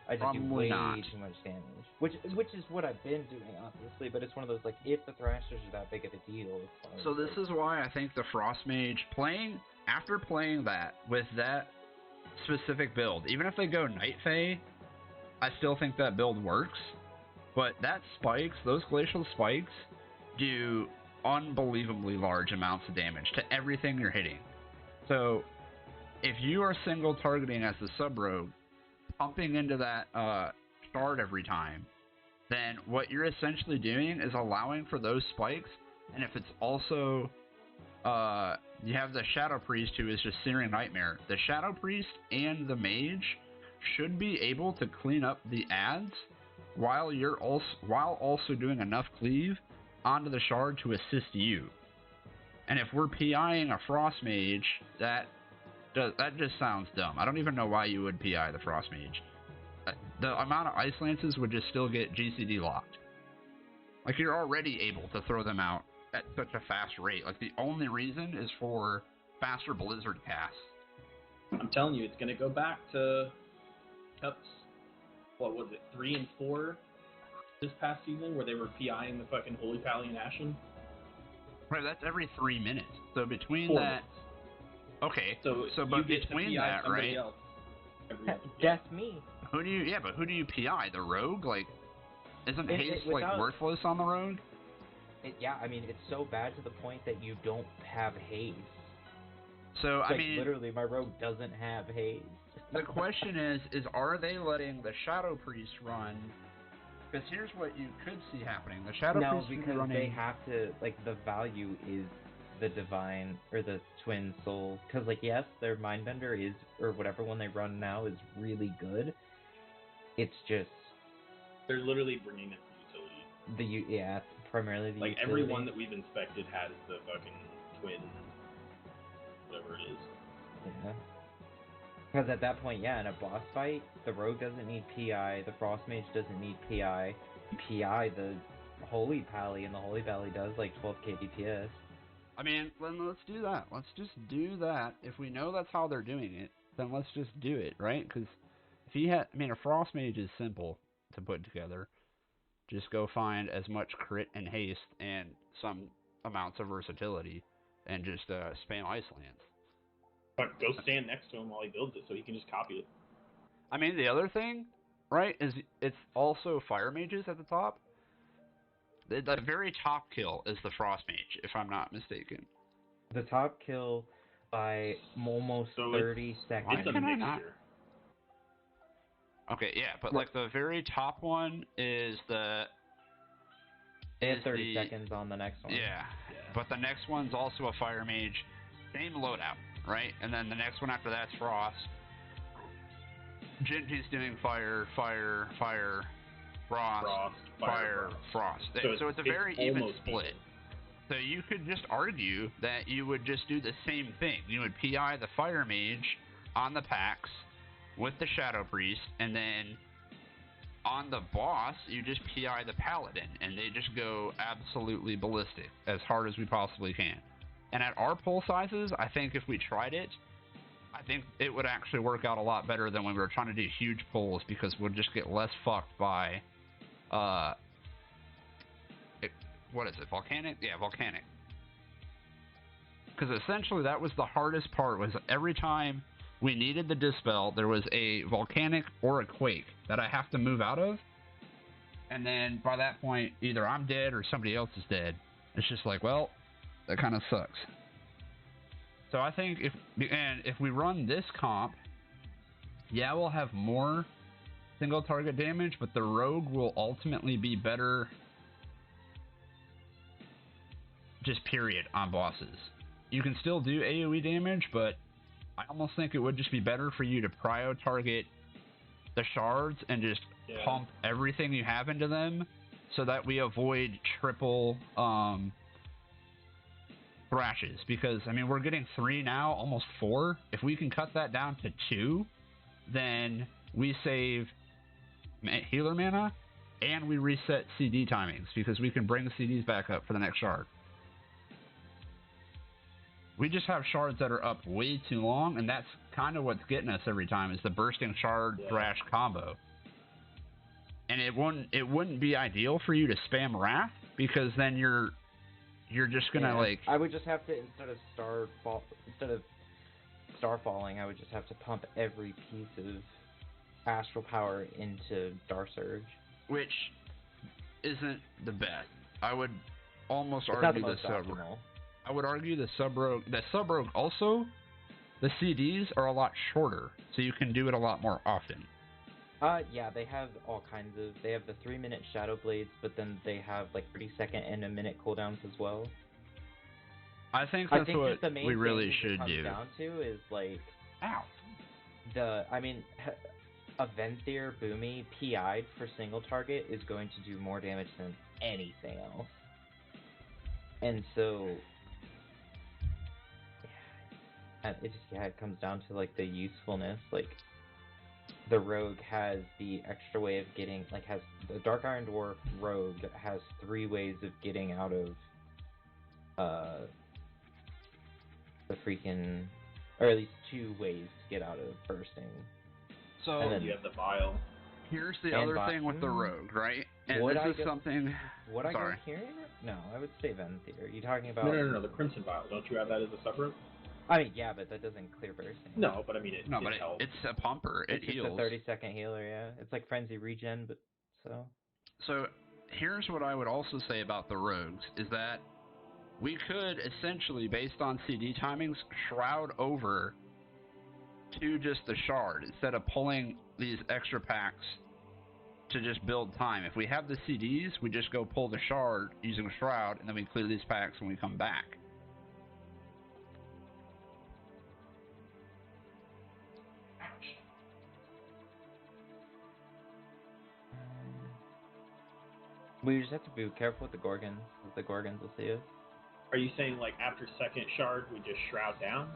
I just do way not. too much damage. Which is what I've been doing, obviously, but it's one of those, like, if the Thrashers are that big of a deal, it's fine. So this is why I think the Frost Mage, after playing that, with that specific build, even if they go Night Fae, I still think that build works. But that spikes, those glacial spikes, do unbelievably large amounts of damage to everything you're hitting. So if you are single targeting as the sub-rogue, pumping into that shard every time, then what you're essentially doing is allowing for those spikes. And if it's also you have the Shadow Priest, who is just Searing Nightmare. The Shadow Priest and the Mage should be able to clean up the adds while also doing enough cleave onto the shard to assist you. And if we're PIing a Frost Mage, that just sounds dumb. I don't even know why you would PI the Frost Mage. The amount of Ice Lances would just still get GCD locked. Like, you're already able to throw them out at such a fast rate. Like, the only reason is for faster Blizzard casts. I'm telling you, it's going to go back to cups, what was it, 3 and 4 this past season, where they were PIing the fucking Holy Pally and Ashen? Right, that's every 3 minutes. So between 4 that... minutes. Okay, so but between that, right? Else That's me. Who do you PI? The Rogue? Like, isn't haste, worthless on the Rogue? Yeah, I mean, it's so bad to the point that you don't have haze. So, I mean... literally, my Rogue doesn't have haze. The question is are they letting the Shadow Priest run? Because here's what you could see happening. The Shadow Priest because running... they have to, like, the value is the Divine, or the Twin Soul. Because, like, yes, their Mindbender is, or whatever one they run now is really good. It's just... They're literally bringing it to utility. Primarily the utility. Everyone that we've inspected has the fucking twin, whatever it is. Yeah. Because at that point, in a boss fight, the Rogue doesn't need PI, the Frost Mage doesn't need PI. PI the Holy Pally, and the Holy Pally does like 12k DPS. I mean, then let's do that. Let's just do that. If we know that's how they're doing it, then let's just do it, right? Because if you had, a Frost Mage is simple to put together. Just go find as much crit and haste and some amounts of versatility, and just spam Ice Lands. But go stand next to him while he builds it, so he can just copy it. I mean, the other thing, right, is it's also Fire Mages at the top. The very top kill is the Frost Mage, if I'm not mistaken. The top kill by almost 30 seconds. It's a mixture. Okay, yeah, but like the very top one is the... They have 30 seconds on the next one. Yeah, but the next one's also a Fire Mage. Same loadout, right? And then the next one after that's Frost. Genji's doing Fire, Fire, Fire, Frost, Fire, Frost. So it's a very even split. So you could just argue that you would just do the same thing. You would PI the Fire Mage on the packs with the Shadow Priest, and then on the boss, you just PI the Paladin, and they just go absolutely ballistic, as hard as we possibly can. And at our pull sizes, I think if we tried it, I think it would actually work out a lot better than when we were trying to do huge pulls, because we'll just get less fucked by, what is it, Volcanic? Yeah, Volcanic. Because essentially that was the hardest part, was every time we needed the dispel. There was a volcanic or a quake that I have to move out of. And then by that point, either I'm dead or somebody else is dead. It's just like, well, that kind of sucks. So I think if we run this comp, yeah, we'll have more single target damage, but the rogue will ultimately be better just period on bosses. You can still do AoE damage, but I almost think it would just be better for you to prio target the shards and just pump everything you have into them so that we avoid triple thrashes. Because, I mean, we're getting 3 now, almost 4. If we can cut that down to 2, then we save healer mana and we reset CD timings because we can bring the CDs back up for the next shard. We just have shards that are up way too long, and that's kind of what's getting us every time is the bursting shard thrash combo. And it wouldn't be ideal for you to spam Wrath because then you're just gonna like. I would just have to instead of star falling, I would just have to pump every piece of astral power into Dark Surge, which isn't the best. I would almost it's argue not the the most sub. optimal. I would argue the sub rogue. The sub rogue also, the CDs are a lot shorter, so you can do it a lot more often. Yeah, they have all kinds of. They have the 3-minute Shadow Blades, but then they have like 30-second and a minute cooldowns as well. I think that's what the main we really thing should it comes do. down to is like, Ow. A Venthyr Boomy PI'd for single target is going to do more damage than anything else. And so, it comes down to like the usefulness. Like, the rogue has the extra way of getting, has the Dark Iron Dwarf rogue has 3 ways of getting out of, the freaking, or at least 2 ways to get out of bursting. So And then you have the vial. Here's the other thing with the rogue, right? And something. Would I Sorry. go here? No, I would say Venthyr. You talking about? No. The Crimson Vial. Don't you have that as a sub-rogue? I mean, yeah, but that doesn't clear bursting. No, but I mean, it helps. It's a pumper. It heals. It's a 30-second healer, yeah. It's like Frenzy Regen, but so. So, here's what I would also say about the rogues, is that we could essentially, based on CD timings, shroud over to just the shard, instead of pulling these extra packs to just build time. If we have the CDs, we just go pull the shard using shroud, and then we clear these packs when we come back. We just have to be careful with the Gorgons, because the Gorgons will see us. Are you saying, like, after second shard, we just shroud down?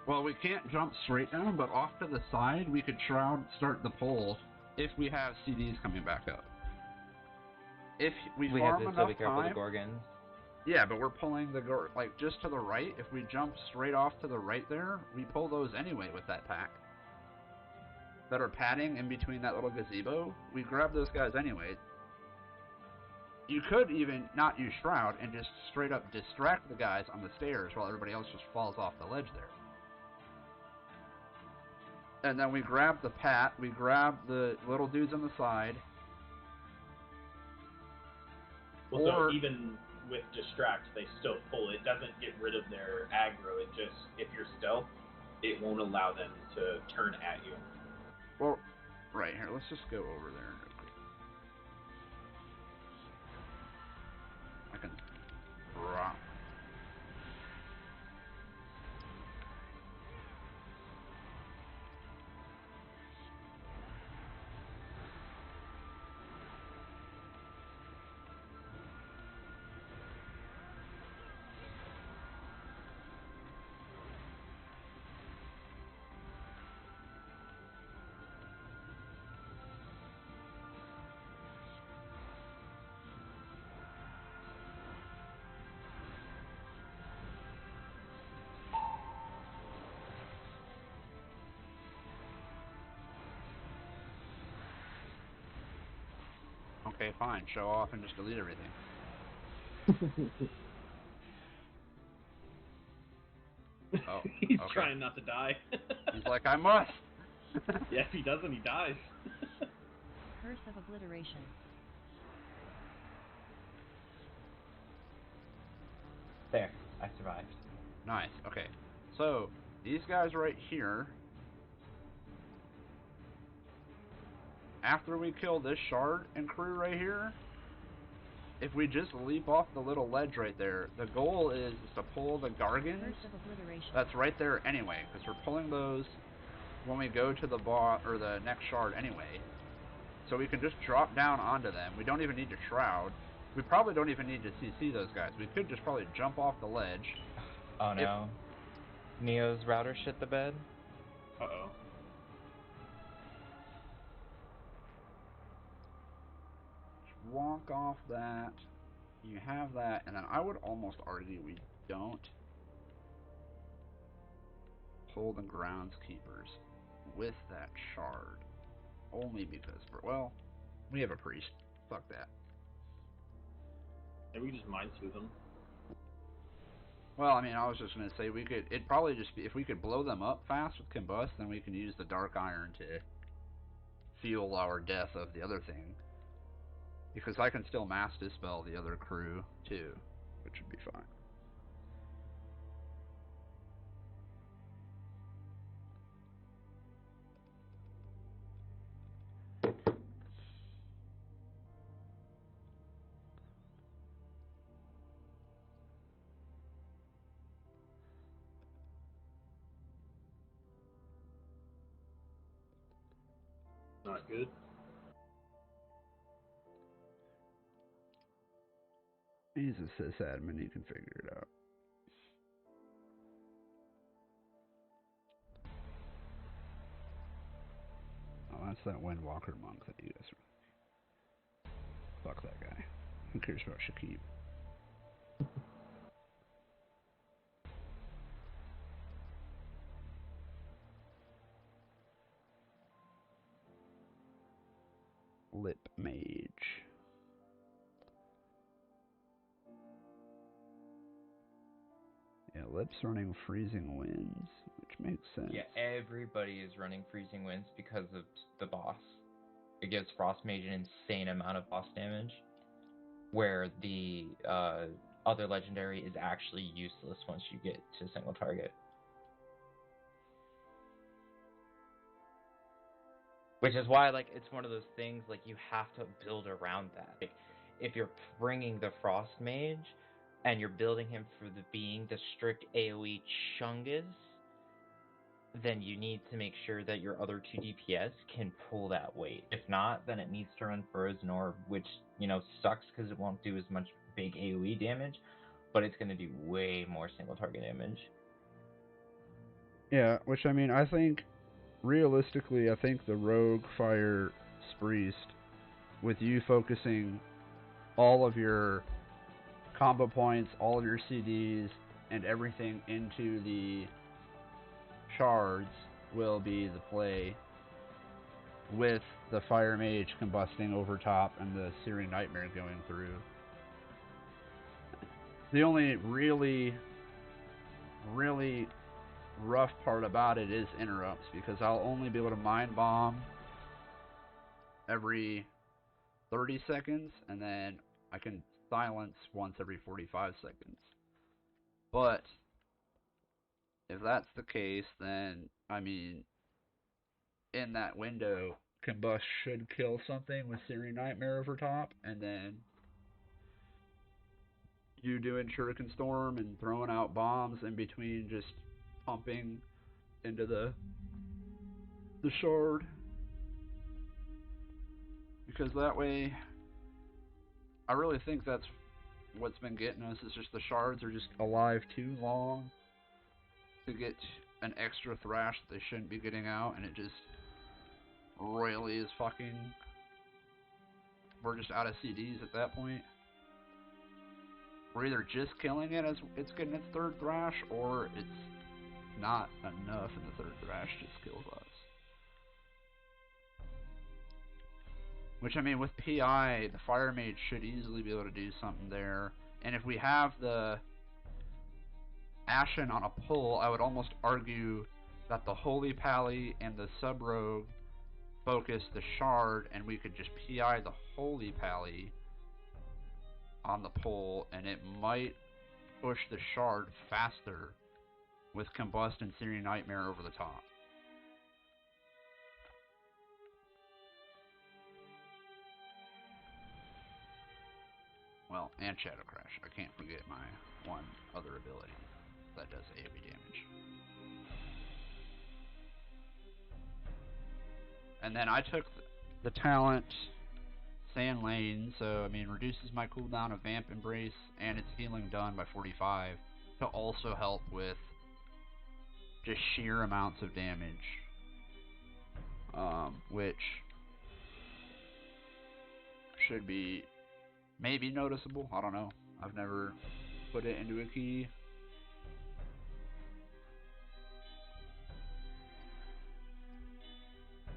Well, we can't jump straight down, but off to the side, we could shroud start the pull if we have CDs coming back up. If we farm have to enough be careful time, with the Gorgons. Yeah, but we're pulling the just to the right. If we jump straight off to the right there, we pull those anyway with that pack. That are padding in between that little gazebo, we grab those guys anyway. You could even not use Shroud and just straight up distract the guys on the stairs while everybody else just falls off the ledge there. And then we grab the pat, we grab the little dudes on the side. Well, so even with distract, they still pull. It doesn't get rid of their aggro. It just, if you're stealth, it won't allow them to turn at you. Well, right here, let's just go over there. I can drop. Okay, fine. Show off and just delete everything. Oh. He's Okay. trying not to die. He's like, I must. Yeah, if he doesn't, he dies. Curse of Obliteration. There, I survived. Nice. Okay. So these guys right here. After we kill this shard and crew right here, if we just leap off the little ledge right there, the goal is to pull the Gargans. Curse of Obliteration. That's right there anyway, because we're pulling those when we go to the boss or the next shard anyway. So we can just drop down onto them. We don't even need to shroud. We probably don't even need to CC those guys. We could just probably jump off the ledge. Oh no. Neo's router shit the bed. Uh-oh. Walk off that. You have that, and then I would almost argue we don't pull the groundskeepers with that shard. Only because, well, we have a priest. Fuck that. And we can just mind sweep them. Well, I mean, I was just gonna say we could. It'd probably just be if we could blow them up fast with combust, then we can use the dark iron to fuel our death of the other thing. Because I can still mass dispel the other crew too, which would be fine. Not good. He's a sysadmin, he can figure it out. Oh, that's that Windwalker monk that you guys are. Fuck that guy. Who cares about Shakib? Lip Mage. Yeah, Lip's running Freezing Winds, which makes sense. Yeah, everybody is running Freezing Winds because of the boss. It gives Frost Mage an insane amount of boss damage, where the other legendary is actually useless once you get to single target. Which is why, like, it's one of those things, like, you have to build around that. Like, if you're bringing the Frost Mage, and you're building him for being the strict AoE Chungus, then you need to make sure that your other 2 DPS can pull that weight. If not, then it needs to run Frozen Orb, which, you know, sucks because it won't do as much big AoE damage, but it's going to do way more single target damage. Yeah, which I mean, I think, realistically, I think the Rogue Fire Priest, with you focusing all of your combo points, all of your CDs, and everything into the shards will be the play, with the Fire Mage combusting over top and the Searing Nightmare going through. The only really rough part about it is interrupts, because I'll only be able to Mind Bomb every 30 seconds, and then I can silence once every 45 seconds. But if that's the case, then, I mean, in that window, Combust should kill something with Searing Nightmare over top, and then you doing Shuriken Storm and throwing out bombs in between, just pumping into the shard. Because that way, I really think that's what's been getting us, is just the shards are just alive too long to get an extra thrash that they shouldn't be getting out, and it just royally is fucking... We're just out of CDs at that point. We're either just killing it as it's getting its third thrash, or it's not enough and the third thrash just kills us. Which, I mean, with PI, the Fire Mage should easily be able to do something there. And if we have the Ashen on a pull, I would almost argue that the Holy Pally and the Sub-Rogue focus the Shard, and we could just PI the Holy Pally on the pull, and it might push the Shard faster with Combust and Searing Nightmare over the top. Well, and Shadow Crash. I can't forget my one other ability that does AoE damage. And then I took the talent Sand Lane, so I mean reduces my cooldown of Vamp Embrace and its healing done by 45 to also help with just sheer amounts of damage, which should be maybe noticeable. I don't know. I've never put it into a key.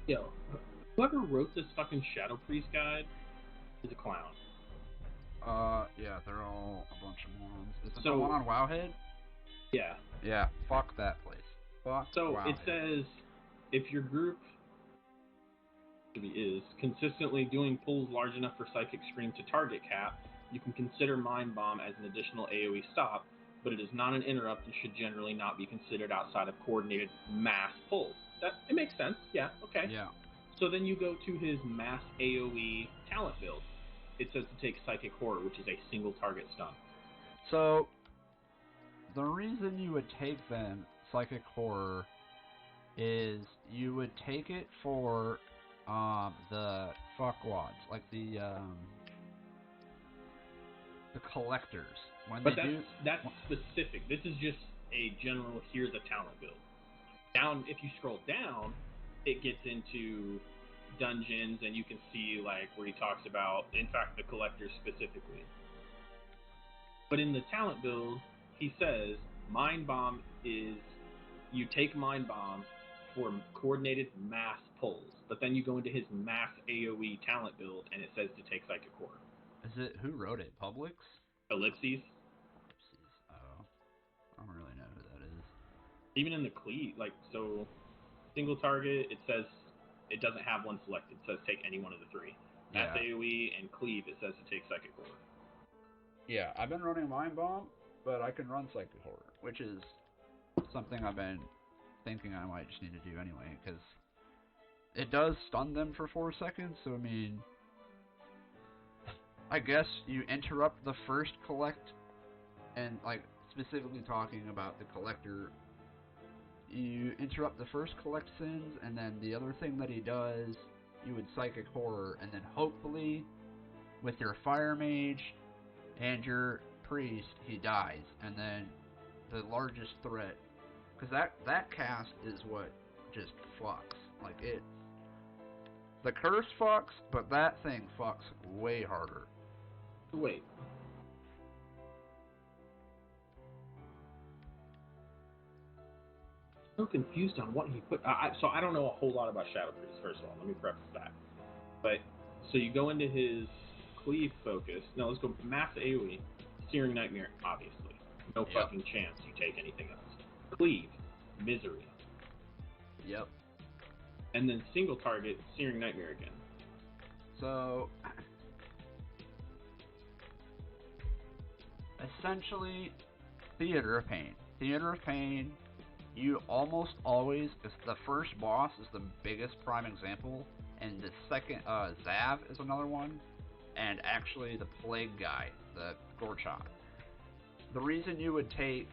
Yo, whoever wrote this fucking Shadow Priest guide is a clown. Yeah, they're all a bunch of morons. Is it So- the one on Wowhead? Yeah. Yeah, fuck that place. Fuck So Wowhead. it says if your group is consistently doing pulls large enough for Psychic Scream to target cap, you can consider Mind Bomb as an additional AoE stop, but it is not an interrupt and should generally not be considered outside of coordinated mass pulls. That it makes sense. Yeah. Okay. Yeah. So then you go to his mass AoE talent build. It says to take Psychic Horror, which is a single target stun. So, the reason you would take then Psychic Horror is you would take it for the fuckwads, like the collectors. When But they do, that's specific. This is just a general, here's a talent build. Down, if you scroll down, it gets into dungeons, and you can see like where he talks about, in fact, the collectors specifically. But in the talent build, he says Mind Bomb is, you take Mind Bomb for coordinated mass pulls, but then you go into his mass AoE talent build, and it says to take Psychic Horror. is it who wrote it? Publix? Ellipses. Oh, I don't really know who that is. Even in the cleave, like, so single target, it says it doesn't have one selected. It says take any one of the three. Mass Yeah. AoE and cleave, it says to take Psychic Horror. Yeah, I've been running Mind Bomb, but I can run Psychic Horror, which is something I've been thinking I might just need to do anyway, because it does stun them for 4 seconds, so I mean, I guess you interrupt the first collect, and like specifically talking about the collector, you interrupt the first collect sins, and then the other thing that he does, you would Psychic Horror, and then hopefully with your Fire Mage and your Priest, he dies, and then the largest threat, because that cast is what just fucks. Like it, the curse fucks, but that thing fucks way harder. Wait. So confused on what he put. So I don't know a whole lot about Shadow Priest, first of all. Let me preface that. But, so you go into his cleave focus. No, let's go mass AoE. Searing Nightmare, obviously. No Yep. fucking chance you take anything else. Cleave, Misery. Yep. And then single target, Searing Nightmare again. So, essentially, Theater of Pain. Theater of Pain, you almost always, because the first boss is the biggest prime example, and the second, Zav is another one, and actually the Plague guy, the Gorchot. The reason you would take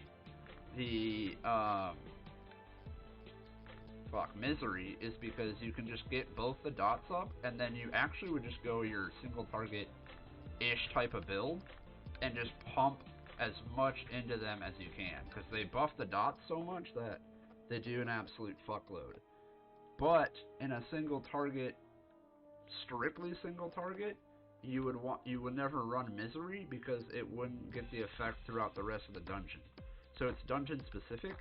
the, Misery is because you can just get both the dots up, and then you actually would just go your single target-ish type of build, and just pump as much into them as you can, because they buff the dots so much that they do an absolute fuckload. But in a single target, strictly single target, you would never run Misery because it wouldn't get the effect throughout the rest of the dungeon. So it's dungeon specific,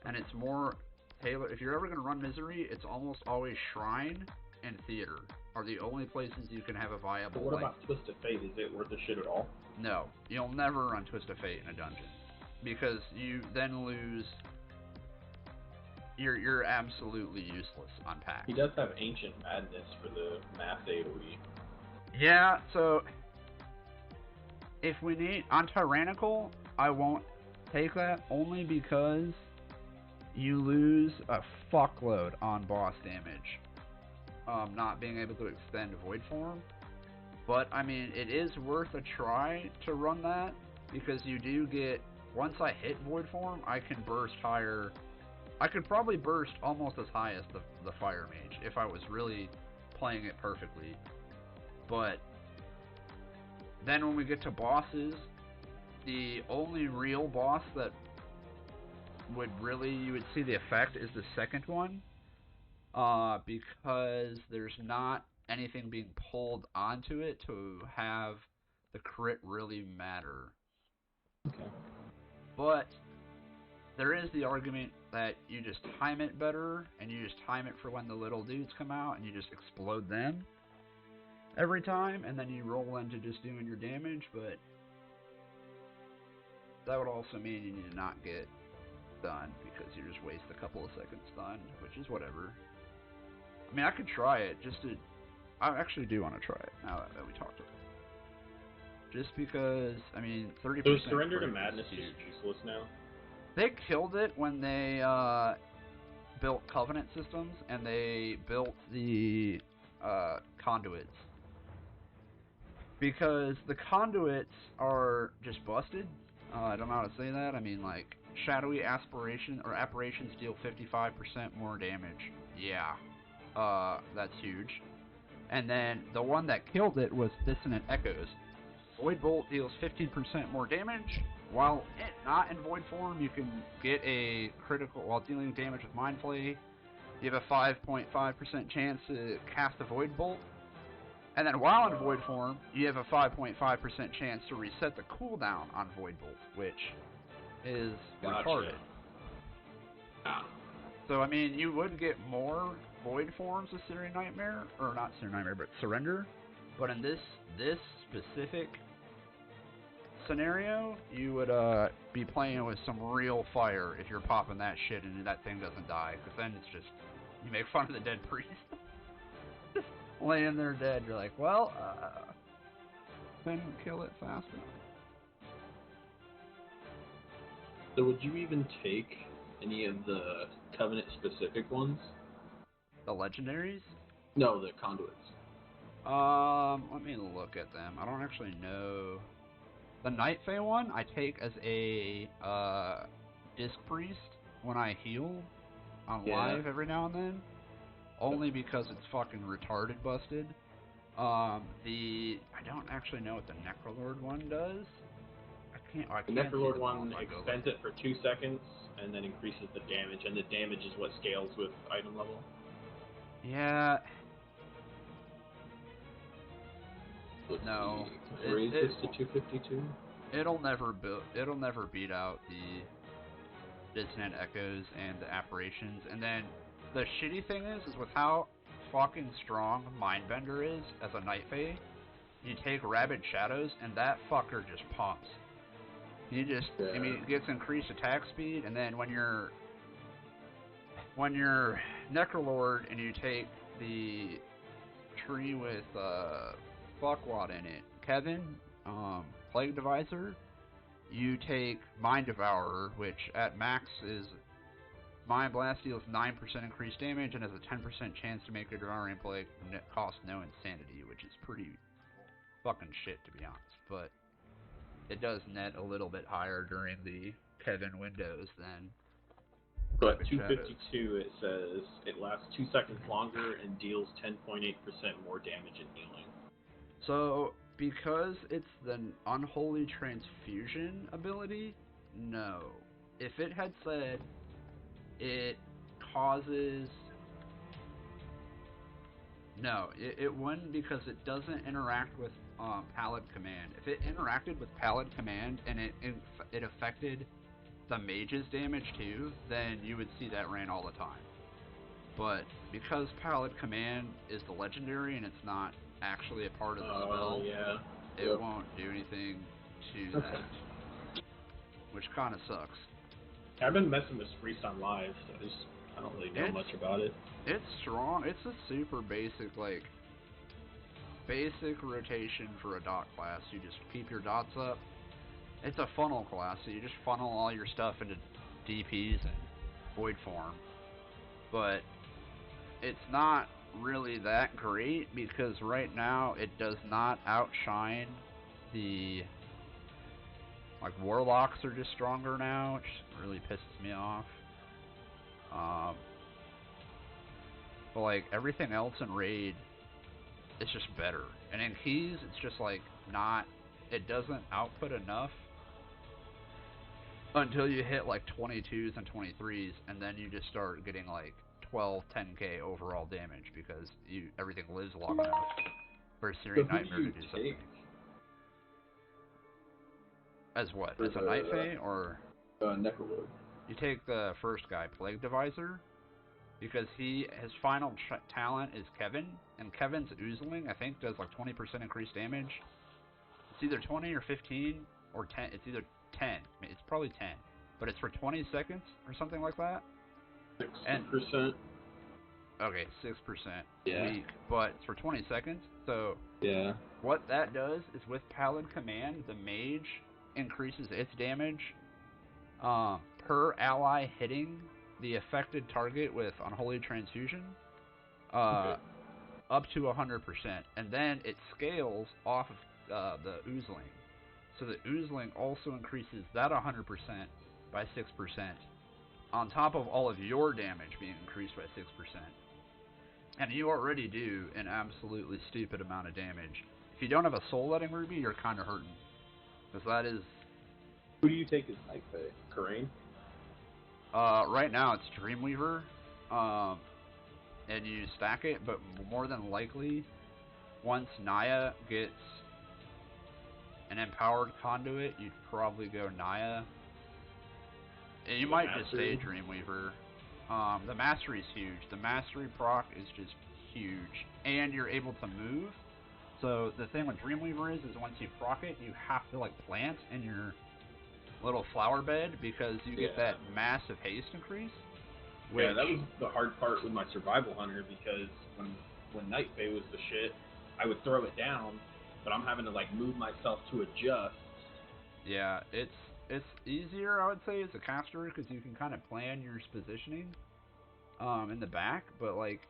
and it's more tailored. If you're ever going to run Misery, it's almost always Shrine and Theater are the only places you can have a viable. But what about Twist of Fate? Is it worth the shit at all? No, you'll never run Twist of Fate in a dungeon. because you then lose. You're absolutely useless on pack. He does have Ancient Madness for the mass AoE. Yeah, so if we need on Tyrannical, I won't take that only because you lose a fuckload on boss damage. Not being able to extend Void Form. But I mean, it is worth a try to run that because you do get, once I hit Void Form, I can burst higher. I could probably burst almost as high as the Fire Mage if I was really playing it perfectly. But then when we get to bosses, the only real boss that you would see the effect is the second one, because there's not anything being pulled onto it to have the crit really matter. Okay. But there is the argument that you just time it better, and you just time it for when the little dudes come out, and you just explode them every time, and then you roll into just doing your damage, but that would also mean you need to not get stunned, because you just waste a couple of seconds stunned, which is whatever. I mean, I could try it, I actually do want to try it, now that we talked about it. Just because, I mean, 30%... So is Surrender to Madness useless now? They killed it when they built Covenant systems, and they built the conduits. Because the conduits are just busted. I don't know how to say that. I mean, like, Shadowy Apparitions deal 55% more damage. Yeah. That's huge. And then the one that killed it was Dissonant Echoes. Void Bolt deals 15% more damage. While not in Void form, you can get a critical, while dealing damage with Mind Flay, you have a 5.5% chance to cast a Void Bolt. And then while in Void form, you have a 5.5% chance to reset the cooldown on Void Bolt, which is retarded. So, I mean, you would get more Void forms of Syrian Nightmare, or not Syrian Nightmare, but Surrender. But in this specific scenario, you would be playing with some real fire if you're popping that shit and that thing doesn't die, because then it's just, you make fun of the dead priest. Just laying there dead, you're like, well, couldn't kill it fast enough. So would you even take any of the Covenant-specific ones? The legendaries? No, the conduits. Let me look at them. I don't actually know. The Night Fae one I take as a Disc Priest when I heal on live every now and then. Only because it's fucking retarded busted. I don't actually know what the Necrolord one does. The Necrolord one extends it for 2 seconds and then increases the damage, and the damage is what scales with item level. Yeah. No. Raise this to 252? It'll never beat out the Dissonant Echoes and the Apparitions. And then the shitty thing is with how fucking strong Mindbender is as a Night Fae, you take Rabid Shadows and that fucker just pumps. You just, I mean, it gets increased attack speed, and then when you're Necrolord and you take the tree with fuckwad in it, Kevin, Plague Divisor, you take Mind Devourer, which at max is Mind Blast deals 9% increased damage and has a 10% chance to make your Devouring Plague cost no insanity, which is pretty fucking shit to be honest, but it does net a little bit higher during the Kevin windows than. But 252, it says it lasts 2 seconds longer and deals 10.8% more damage and healing. So, because it's the Unholy Transfusion ability, no. If it had said it causes... No, it wouldn't, because it doesn't interact with Pallid Command. If it interacted with Pallid Command and it affected the mage's damage too, then you would see that ran all the time. But because Pallid Command is the legendary and it's not actually a part of the spell, it won't do anything to that. which kind of sucks. I've been messing with Freestyle Live, so I don't really know much about it. It's strong. It's a super basic, like, basic rotation for a dot class. You just keep your dots up. It's a funnel class, so you just funnel all your stuff into DPs and void form. But it's not really that great because right now it does not outshine the, like, warlocks are just stronger now, which really pisses me off. But like everything else in raid, it's just better. And in keys, it's just like not, it doesn't output enough until you hit like 22s and 23s, and then you just start getting like 12, 10k overall damage because everything lives long enough for Syrian Nightmare to do something. As what? As a Night Fae or? Necrolord. You take the first guy, Plague Divisor, because his final talent is Kevin, and Kevin's Oozling, I think, does like 20% increased damage. It's either 20 or 15 or 10. It's either 10. I mean, it's probably 10, but it's for 20 seconds or something like that. 6%. Okay, 6%. Yeah. Weak, but it's for 20 seconds. So yeah, what that does is with Paladin Command, the mage increases its damage per ally hitting the affected target with Unholy Transfusion up to 100%, and then it scales off of the Oozling. So the Oozling also increases that 100% by 6%, on top of all of your damage being increased by 6%. And you already do an absolutely stupid amount of damage. If you don't have a Soul Letting Ruby, you're kind of hurting. Because that is... Who do you take as Night Fae? Karain? Right now it's Dreamweaver, and you stack it, but more than likely, once Naya gets an empowered conduit, you'd probably go Naya. And you might just stay Dreamweaver. The Mastery's huge. The Mastery proc is just huge, and you're able to move. So the thing with Dreamweaver is once you proc it, you have to like plant in your little flower bed because you get that massive haste increase. Yeah, that was the hard part with my Survival Hunter because when Night Fae was the shit, I would throw it down, but I'm having to like move myself to adjust. Yeah, it's easier, I would say, as a caster because you can kind of plan your positioning in the back, but like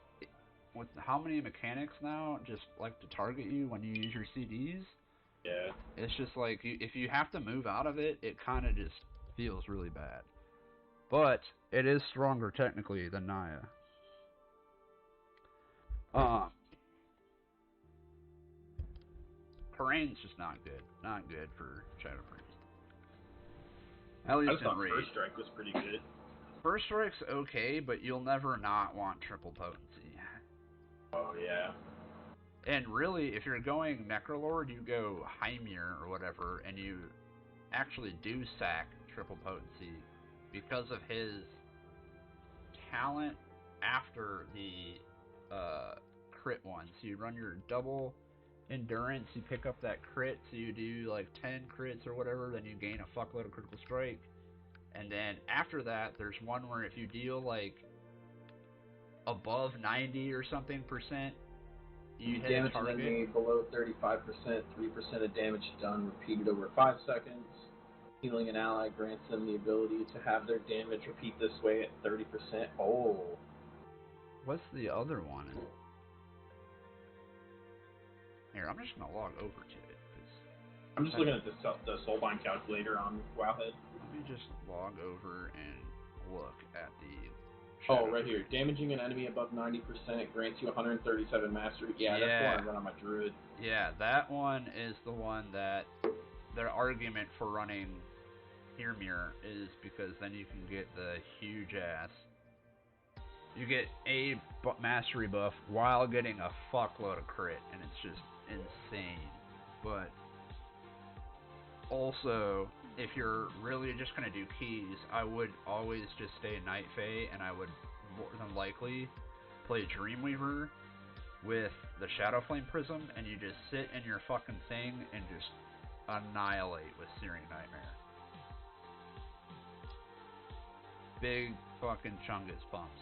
with how many mechanics now just like to target you when you use your CDs, yeah, it's just like if you have to move out of it, it kind of just feels really bad. But it is stronger technically than Naya. Karain's just not good. Not good for Shadow Priest. At least in raid. First Strike was pretty good. First Strike's okay, but you'll never not want triple potency. Oh yeah. And really, if you're going Necrolord, you go Hymir or whatever, and you actually do sack triple potency because of his talent after the crit one. So you run your double endurance, you pick up that crit, so you do like 10 crits or whatever, then you gain a fuckload of critical strike. And then after that, there's one where if you deal like above 90 or something percent, you hit a target. Enemy below 35%, 3% of damage done repeated over 5 seconds. Healing an ally grants them the ability to have their damage repeat this way at 30%. Oh. What's the other one? Here, I'm just gonna log over to it. I'm just looking at the Soulbind calculator on Wowhead. Let me just log over and look at the... Oh, right here. Damaging an enemy above 90% grants you 137 mastery. Yeah, that's the one I run on my druid. Yeah, that one is the one that their argument for running Hymir is because then you can get the huge ass. You get a mastery buff while getting a fuckload of crit, and it's just insane. But also, if you're really just going to do keys, I would always just stay Night Fae, and I would more than likely play Dreamweaver with the Shadow Flame Prism, and you just sit in your fucking thing and just annihilate with Searing Nightmare. big fucking chungus pumps.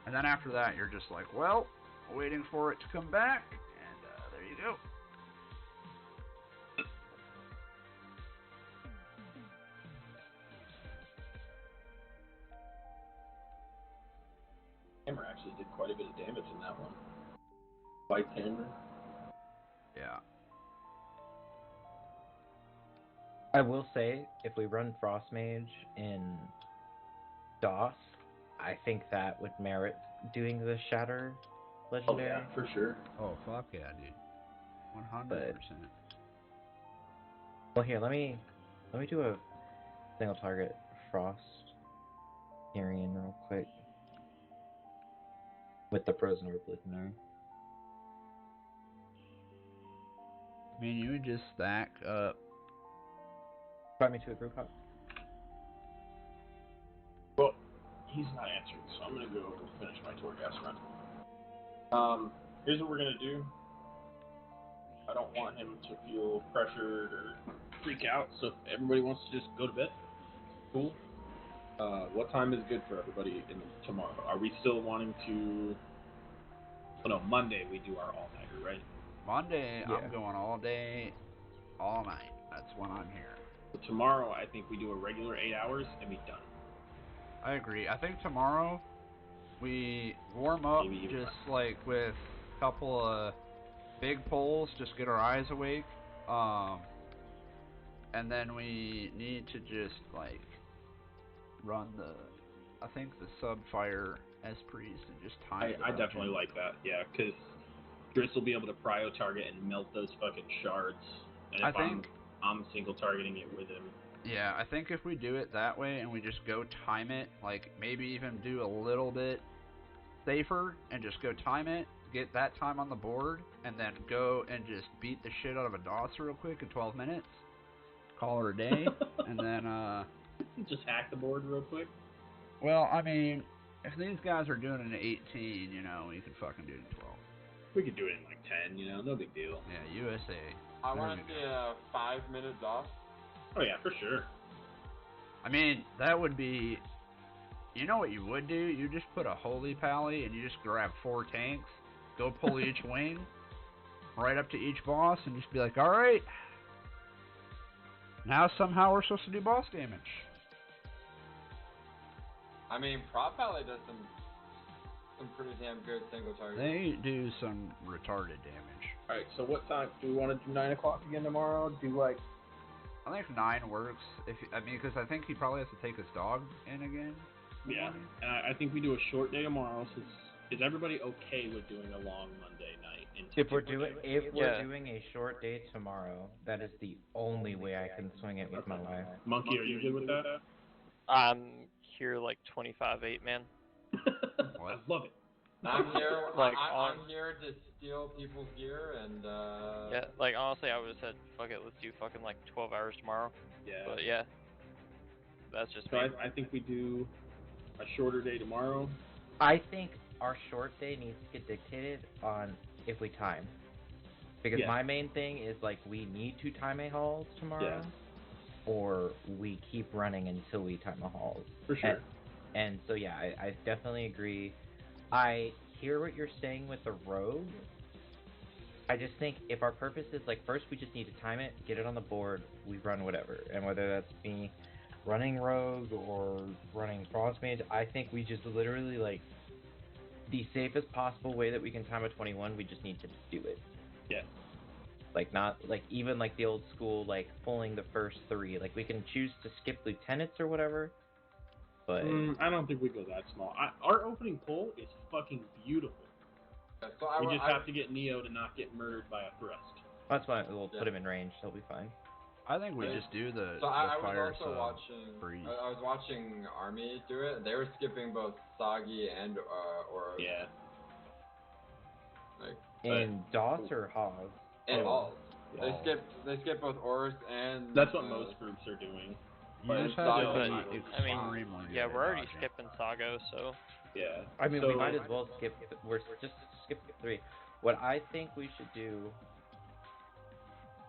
And then after that, you're just like, well, waiting for it to come back, and there you go. Hammer actually did quite a bit of damage in that one. White hammer. Yeah. I will say, if we run Frost Mage in DOS, I think that would merit doing the Shatter Oh Legendary. yeah, for sure. Oh, fuck yeah, dude. 100%. Well, here, let me do a single target Frost Tyrian real quick with the Frozen Orb Legendary. I mean, you would just stack up. Invite me to a group hop. Well, he's not answering, so I'm gonna go finish my tour gas run. Here's what we're gonna do. I don't want him to feel pressured or freak out, so if everybody wants to just go to bed, cool. What time is good for everybody tomorrow? Are we still wanting to... Oh no, Monday we do our all-nighter, right? Monday, Yeah. I'm going all day, all night. That's when I'm here. So tomorrow, I think we do a regular 8 hours and be done. I agree. I think tomorrow we warm up Maybe even just like with a couple of big pulls, just get our eyes awake. And then we need to just like run I think the sub-fire Esprits and just time I definitely like that, yeah, because Driss will be able to prio target and melt those fucking shards. And if I'm single targeting it with him. Yeah, I think if we do it that way and we just go time it, like maybe even do a little bit safer and just go time it, get that time on the board, and then go and just beat the shit out of a DOS real quick in 12 minutes, call it a day, and then, just hack the board real quick? Well, I mean, if these guys are doing it in 18, you know, we can fucking do it in 12. We could do it in like 10, you know, no big deal. Yeah, USA. I want to see a 5-minute DOS. Oh yeah, for sure. I mean, that would be... You know what you would do? You just put a Holy Pally and you just grab 4 tanks, go pull each wing, right up to each boss, and just be like, alright, now somehow we're supposed to do boss damage. I mean, Prop Pally does some pretty damn good single targets. They do some retarded damage. Alright, so what time? Do we want to do 9 o'clock again tomorrow? Do like... I think 9 works, because I think he probably has to take his dog in again. Yeah, and I think we do a short day tomorrow, so is everybody okay with doing a long Monday night? If we're doing a short day tomorrow, that is the only way I can swing it with my wife. Monkey, are you good with that? I'm here like 25-8, man. I love it. I'm here. Like, I'm here to steal people's gear and. Yeah, like honestly, I would have said, fuck it, let's do fucking like 12 hours tomorrow. Yeah. But yeah, that's just So me. I think we do a shorter day tomorrow. I think our short day needs to get dictated on if we time. Because my main thing is like we need to time a halls tomorrow, or we keep running until we time a halls. For sure. And so yeah, I definitely agree. I hear what you're saying with the rogue. I just think if our purpose is like first we just need to time it, get it on the board, we run whatever, and whether that's me running rogue or running frost mage, I think we just literally like the safest possible way that we can time a 21. We just need to do it. Yeah. Like not like even like the old school like pulling the first 3. Like we can choose to skip lieutenants or whatever. But I don't think we go that small. Our opening pull is fucking beautiful. Yeah, so We just have to get Neo to not get murdered by a thrust. That's why we'll put him in range. He'll be fine. I think we just do the I fire was also watching. freeze. I was watching Army do it. They were skipping both Sagi and Oros. Yeah. Like in DOS or Hog? And all. Yeah. They skip both Oros and. That's what most groups are doing. You just have to be extremely yeah, good we're at already dodging. skipping Sago, so. Yeah. I mean, we might as well skip. We're just skip 3. What I think we should do,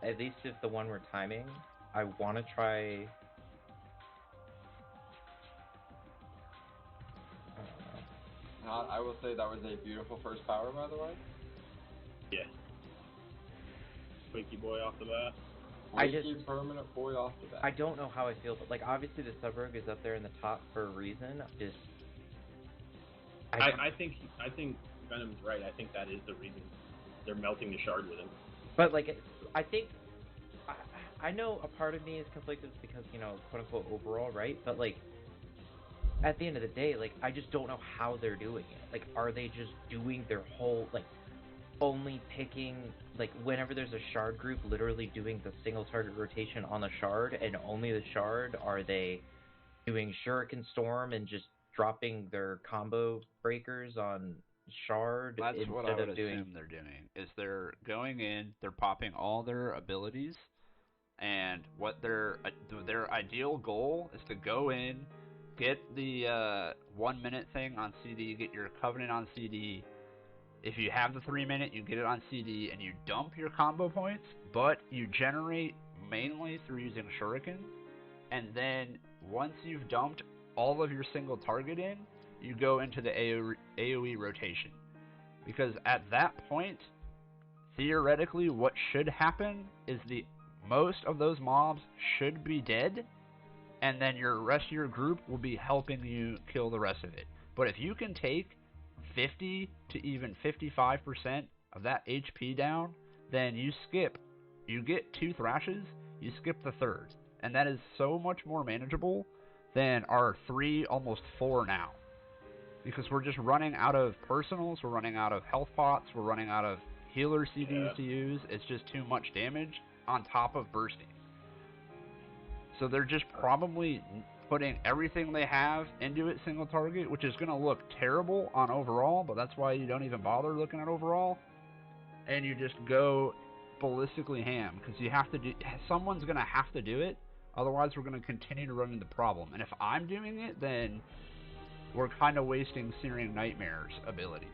at least if the one we're timing, I want to try. Hot. I will say that was a beautiful first power, by the way. Yeah. Squeaky boy off the bat. Squeaky permanent boy off the bat. I don't know how I feel, but like obviously the sub rogue is up there in the top for a reason. I think Venom's right. I think that is the reason they're melting the shard with him. But like I think I know a part of me is conflicted because, you know, quote unquote overall, right? But like at the end of the day, like I just don't know how they're doing it. Like, are they just doing their whole like only picking like whenever there's a shard group, literally doing the single target rotation on the shard and only the shard? Are they doing Shuriken Storm and just dropping their combo breakers on shard That's instead what I would of doing? assume they're doing. Is they're going in, they're popping all their abilities, and what their ideal goal is to go in, get the 1 minute thing on CD, get your Covenant on CD. If you have the 3 minute, you get it on CD, and you dump your combo points, but you generate mainly through using Shuriken, and then once you've dumped all of your single target in, you go into the AoE rotation. Because at that point, theoretically, what should happen is the most of those mobs should be dead, and then your rest of your group will be helping you kill the rest of it. But if you can take 50 to even 55% of that HP down, then you get 2 thrashes, you skip the third. And that is so much more manageable than our 3, almost 4 now. Because we're just running out of personals, we're running out of health pots, we're running out of healer CDs to use. It's just too much damage on top of bursting. So they're just probably putting everything they have into it single target, which is going to look terrible on overall, but that's why you don't even bother looking at overall. And you just go ballistically ham, because you have to do, someone's going to have to do it, otherwise we're going to continue to run into the problem. And if I'm doing it, then we're kind of wasting Searing Nightmare's ability.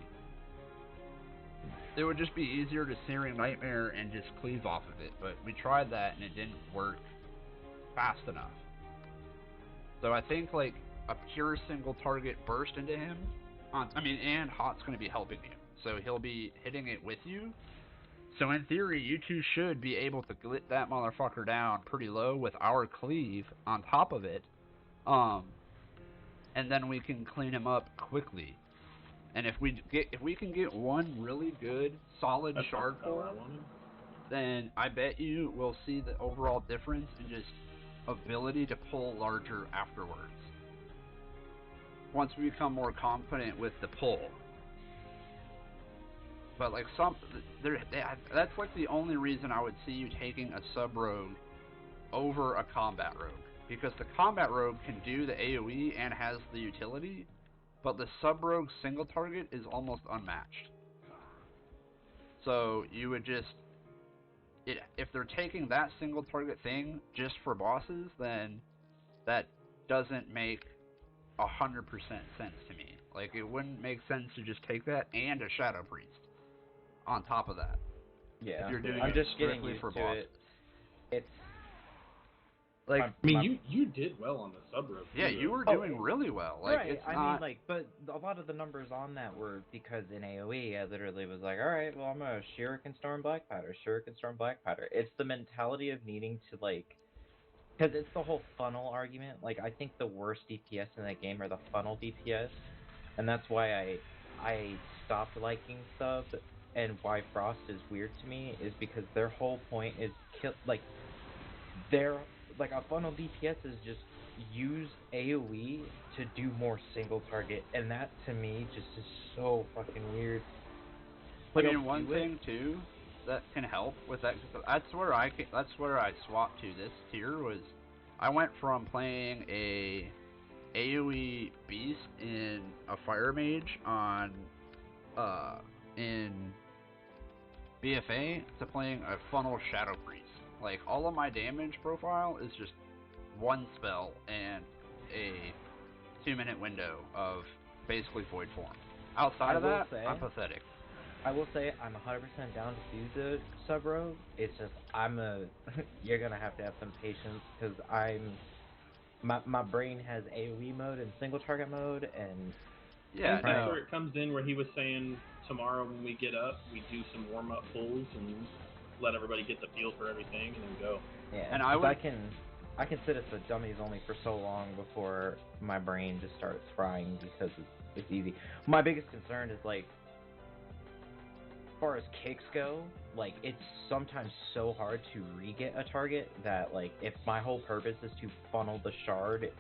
It would just be easier to Searing Nightmare and just cleave off of it, but we tried that and it didn't work fast enough. So I think like a pure single target burst into him, and Hot's going to be helping you, so he'll be hitting it with you. So in theory, you two should be able to glit that motherfucker down pretty low with our cleave on top of it, and then we can clean him up quickly. And if we can get one really good solid shard pull, then I bet you we'll see the overall difference in just ability to pull larger afterwards. Once we become more confident with the pull. But like that's like the only reason I would see you taking a sub rogue over a combat rogue, because the combat rogue can do the AoE and has the utility, but the sub rogue single target is almost unmatched. So you would just if they're taking that single target thing just for bosses, then that doesn't make 100% sense to me. Like, it wouldn't make sense to just take that and a Shadow Priest on top of that. Yeah, if you're doing I'm it just strictly getting used for to bosses. it. It's like, I mean, you did well on the sub rogue. Yeah, you were doing really well. Like, right. it's I not... mean, like, but a lot of the numbers on that were because in AoE, I literally was like, all right, well, I'm gonna Shuriken Storm Black Powder, Shuriken Storm Black Powder. It's the mentality of needing to like, because it's the whole funnel argument. Like, I think the worst DPS in that game are the funnel DPS, and that's why I stopped liking sub, and why Frost is weird to me is because their whole point is like a funnel DPS is just use AoE to do more single target, and that to me just is so fucking weird. But one thing too that can help with that, that's where I swapped to this tier, was I went from playing a AoE beast in a fire mage on in BFA to playing a funnel shadow priest. Like, all of my damage profile is just one spell and a 2-minute window of basically void form. Outside of that, I'm pathetic. I will say I'm 100% down to do the sub rogue. It's just you're gonna have to have some patience, because my brain has AoE mode and single target mode, and Yeah, And no. that's where it comes in, where he was saying tomorrow when we get up, we do some warm-up pulls and let everybody get the feel for everything and then go. Yeah, And 'cause I can sit at the dummies only for so long before my brain just starts frying because it's easy. My biggest concern is like, as far as kicks go, like it's sometimes so hard to re-get a target that like if my whole purpose is to funnel the shard,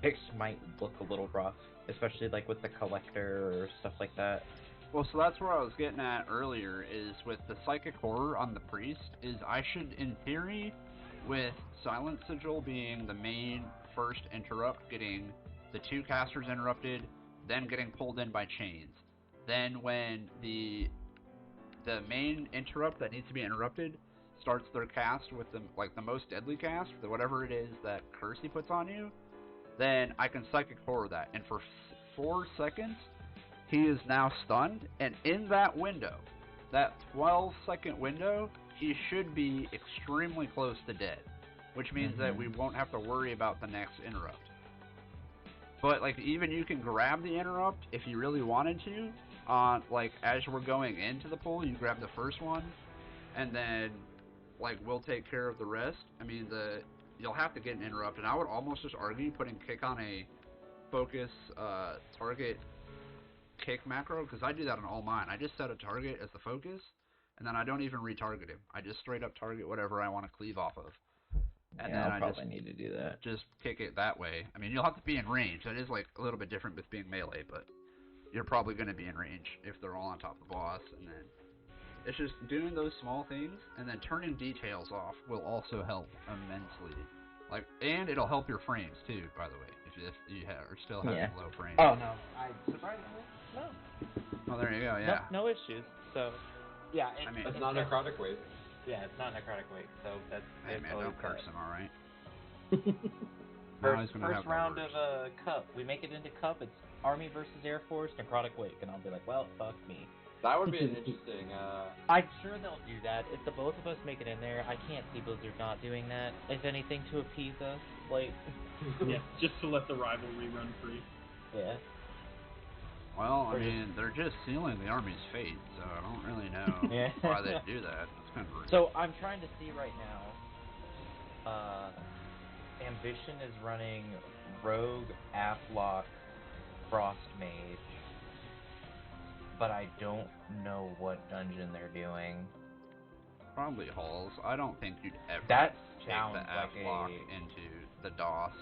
kicks might look a little rough, especially like with the collector or stuff like that. Well, so that's where I was getting at earlier, is with the Psychic Horror on the Priest, is I should, in theory, with Silent Sigil being the main first interrupt, getting the 2 casters interrupted, then getting pulled in by chains. Then when the main interrupt that needs to be interrupted starts their cast with the most deadly cast, whatever it is that curse he puts on you, then I can Psychic Horror that. And for 4 seconds, he is now stunned, and in that window, that 12-second window, he should be extremely close to dead, which means that we won't have to worry about the next interrupt. But like, even you can grab the interrupt if you really wanted to. Like, as we're going into the pull, you grab the first one, and then like we'll take care of the rest. I mean, you'll have to get an interrupt, and I would almost just argue putting kick on a focus target kick macro, because I do that on all mine. I just set a target as the focus, and then I don't even retarget him. I just straight up target whatever I want to cleave off of. And yeah, then I'll I probably need to do that. just kick it that way. I mean, you'll have to be in range. That is like a little bit different with being melee, but you're probably going to be in range if they're all on top of the boss. And then it's just doing those small things, and then turning details off will also help immensely. Like, and it'll help your frames too, by the way, if you are still having low frames. Oh no, surprisingly, no. Oh, there you go. Yeah. No issues. So, yeah. It's not necrotic weight. Yeah, it's not necrotic weight. So that's. Hey man, don't curse him, all right? First round of cup, we make it into cup. It's Army versus Air Force, necrotic wake, and I'll be like, well, fuck me. That would be an interesting. I'm sure they'll do that. If the both of us make it in there, I can't see Blizzard not doing that. If anything, to appease us, like. Yeah, just to let the rivalry run free. Yeah. Well, I mean, they're just sealing the Army's fate, so I don't really know why they do that. It's kind of rude. So I'm trying to see right now. Ambition is running Rogue, Afflock, Frost Mage, but I don't know what dungeon they're doing. Probably Halls. I don't think you'd ever That take sounds the like Afflock into the DOS.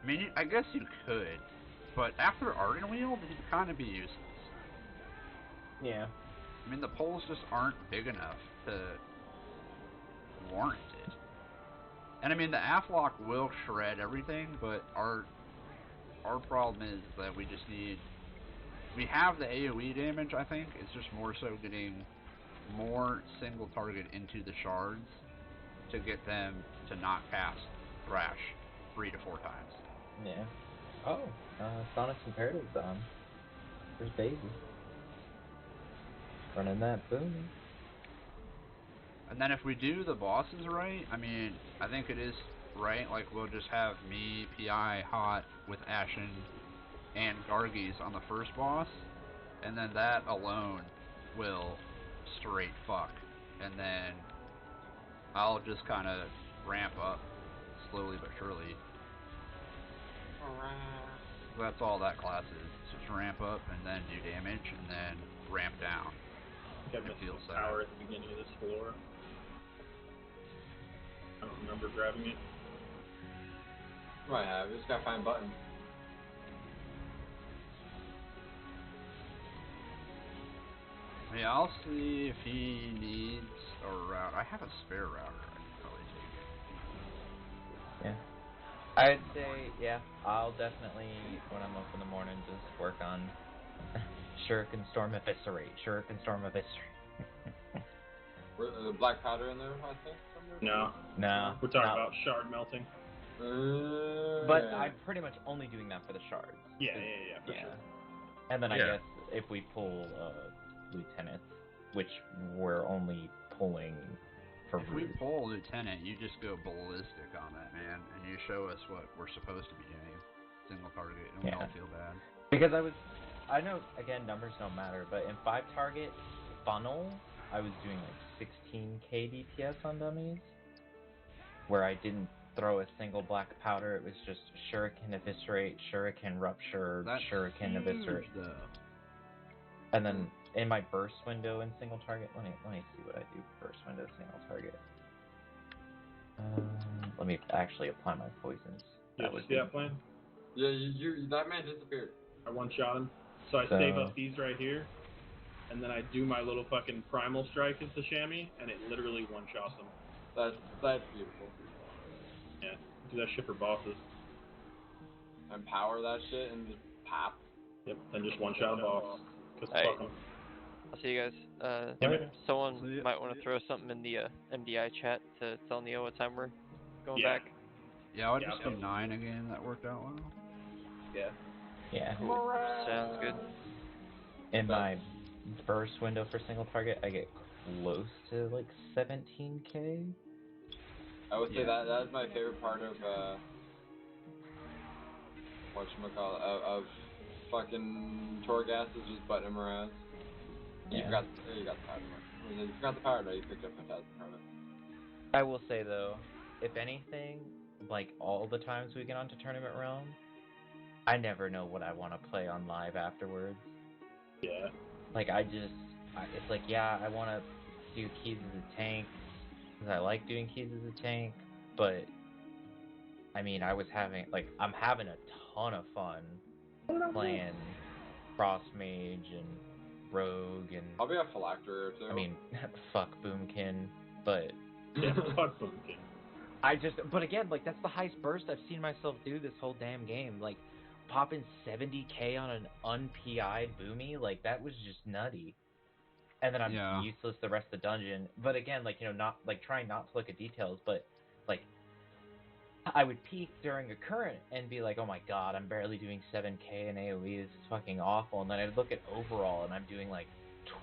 I mean, I guess you could, but after Ardenweald, he'd kind of be useless. Yeah. I mean, the poles just aren't big enough to warrant it. And I mean, the Afflock will shred everything, but our problem is that we just need... We have the AoE damage, I think. It's just more so getting more single target into the shards to get them to not cast Thrash 3 to 4 times. Yeah. Oh, Sonic's Imperative's on. There's Daisy. Running that boom. And then if we do the bosses right, I mean, I think it is right. Like, we'll just have me, PI, Hot with Ashen and Gargies on the first boss, and then that alone will straight fuck. And then I'll just kind of ramp up slowly but surely. That's all that class is. Just ramp up and then do damage and then ramp down. Got It feels the power at the beginning of this floor. I don't remember grabbing it. Might have. You just gotta find buttons. Yeah, I'll see if he needs a route. I have a spare router. I can probably take it. Yeah. I'd say, yeah, I'll definitely, when I'm up in the morning, just work on Shuriken Storm Eviscerate. Shuriken Storm Eviscerate. The black powder in there, I think? No. No. We're talking about shard melting. But I'm pretty much only doing that for the shards. Yeah, for sure. And then I guess if we pull Lieutenants, which we're only pulling for If we pull Lieutenant, you just go ballistic on that, man, and you show us what we're supposed to be doing. single target, and we all feel bad. Because I know, again, numbers don't matter, but in 5-target funnel, I was doing like 16k DPS on dummies, where I didn't throw a single black powder. It was just shuriken eviscerate, shuriken rupture, shuriken eviscerate. Though. And then in my burst window in single target, let me see what I do. Burst window single target. Let me actually apply my poisons. You see that plan? Yeah, that man disappeared. I one-shot him. So I save up these right here, and then I do my little fucking primal strike as the chamois, and it literally one-shots him. That's beautiful. Yeah, do that shit for bosses. And power that shit and just pop. Yep, then just one-shot a boss. Cause Hey. fuck 'em. I'll see you guys. Yeah. Someone might want to throw something in the MDI chat to tell Neo what time we're going back. Yeah, I would just do 9 again. That worked out well. Yeah. Yeah. Cool. Sounds good. In my burst window for single target, I get close to like 17k. I would say that's my favorite part of whatchamacallit, of fucking Torghast is just butting him around. You got the powder. You got the powder, you picked up Phantasm from it. I will say though, if anything, like all the times we get onto Tournament Realm, I never know what I want to play on live afterwards. Yeah. Like it's like, yeah, I want to do Keys as a tank, because I like doing Keys as a tank, but I mean, I'm having a ton of fun playing Frost Mage and Rogue and... I'll be a Phylactery or two. I mean, fuck Boomkin, but... Yeah, fuck Boomkin. But again, like, that's the highest burst I've seen myself do this whole damn game. Like, popping 70k on an unPI'd Boomy, like, that was just nutty. And then I'm useless the rest of the dungeon. But again, like, not, like, trying not to look at details, but, like, I would peak during a current and be like, oh my god, I'm barely doing 7k in AoE, this is fucking awful. And then I'd look at overall and I'm doing like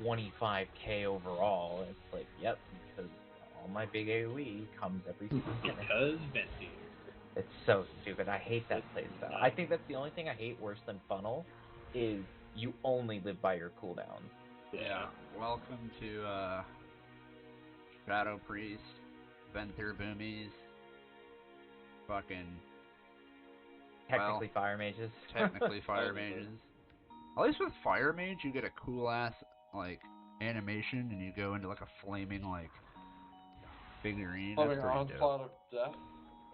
25k overall. And it's like, yep, because all my big AoE comes every single minute. Because Venti. It's so stupid. I hate that playstyle. I think that's the only thing I hate worse than Funnel, is you only live by your cooldowns. Yeah. Welcome to Shadow Priest, Ventir Boomies. Fucking technically fire mages. Technically fire mages. At least with fire mage, you get a cool ass like animation, and you go into like a flaming like figurine. That's pretty onslaught of death.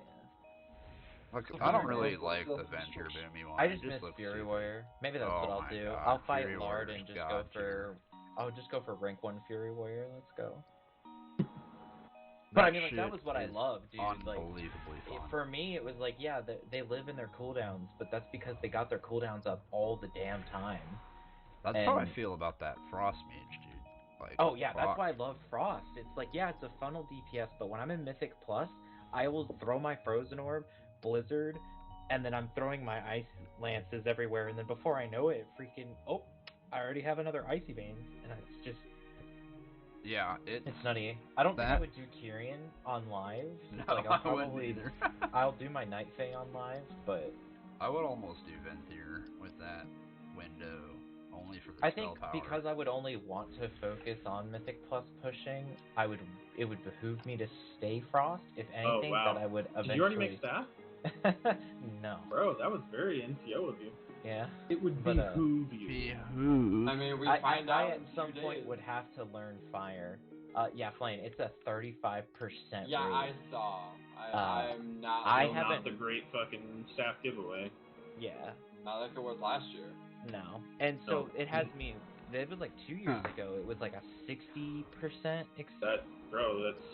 Yeah. Like, I don't really like the Venture Boomy one. I just miss Fury Warrior. Maybe that's what I'll do. God. I'll fight Fury Lard Warrior's and just go for. I'll just go for rank 1 Fury Warrior. Let's go. But I mean, like, that was what I loved, dude. Unbelievably like, fun. For me, it was like, yeah, they live in their cooldowns, but that's because they got their cooldowns up all the damn time. That's how I feel about that Frost Mage, dude. Like, oh yeah, that's why I love Frost. It's like, yeah, it's a funnel DPS, but when I'm in Mythic Plus, I will throw my Frozen Orb, Blizzard, and then I'm throwing my Ice Lances everywhere, and then before I know it, I already have another Icy Veins, and it's just... Yeah, it's nutty. I don't think I would do Kyrian on live. No, like, I wouldn't either. I'll do my Night Fae on live, but... I would almost do Ventir with that window, only for the spell power. I think because I would only want to focus on Mythic Plus pushing, it would behoove me to stay Frost, if anything, that I would eventually... Did you already make staff? No. Bro, that was very NCO of you. Yeah. It would behoove you. I mean, find out I at some point would have to learn fire. Yeah, Flame, it's a 35% Yeah, rate. I saw. I'm not... not the great fucking staff giveaway. Yeah. Not like it was last year. No. And so it has me... It was like 2 years ago. It was like a 60% Bro, that's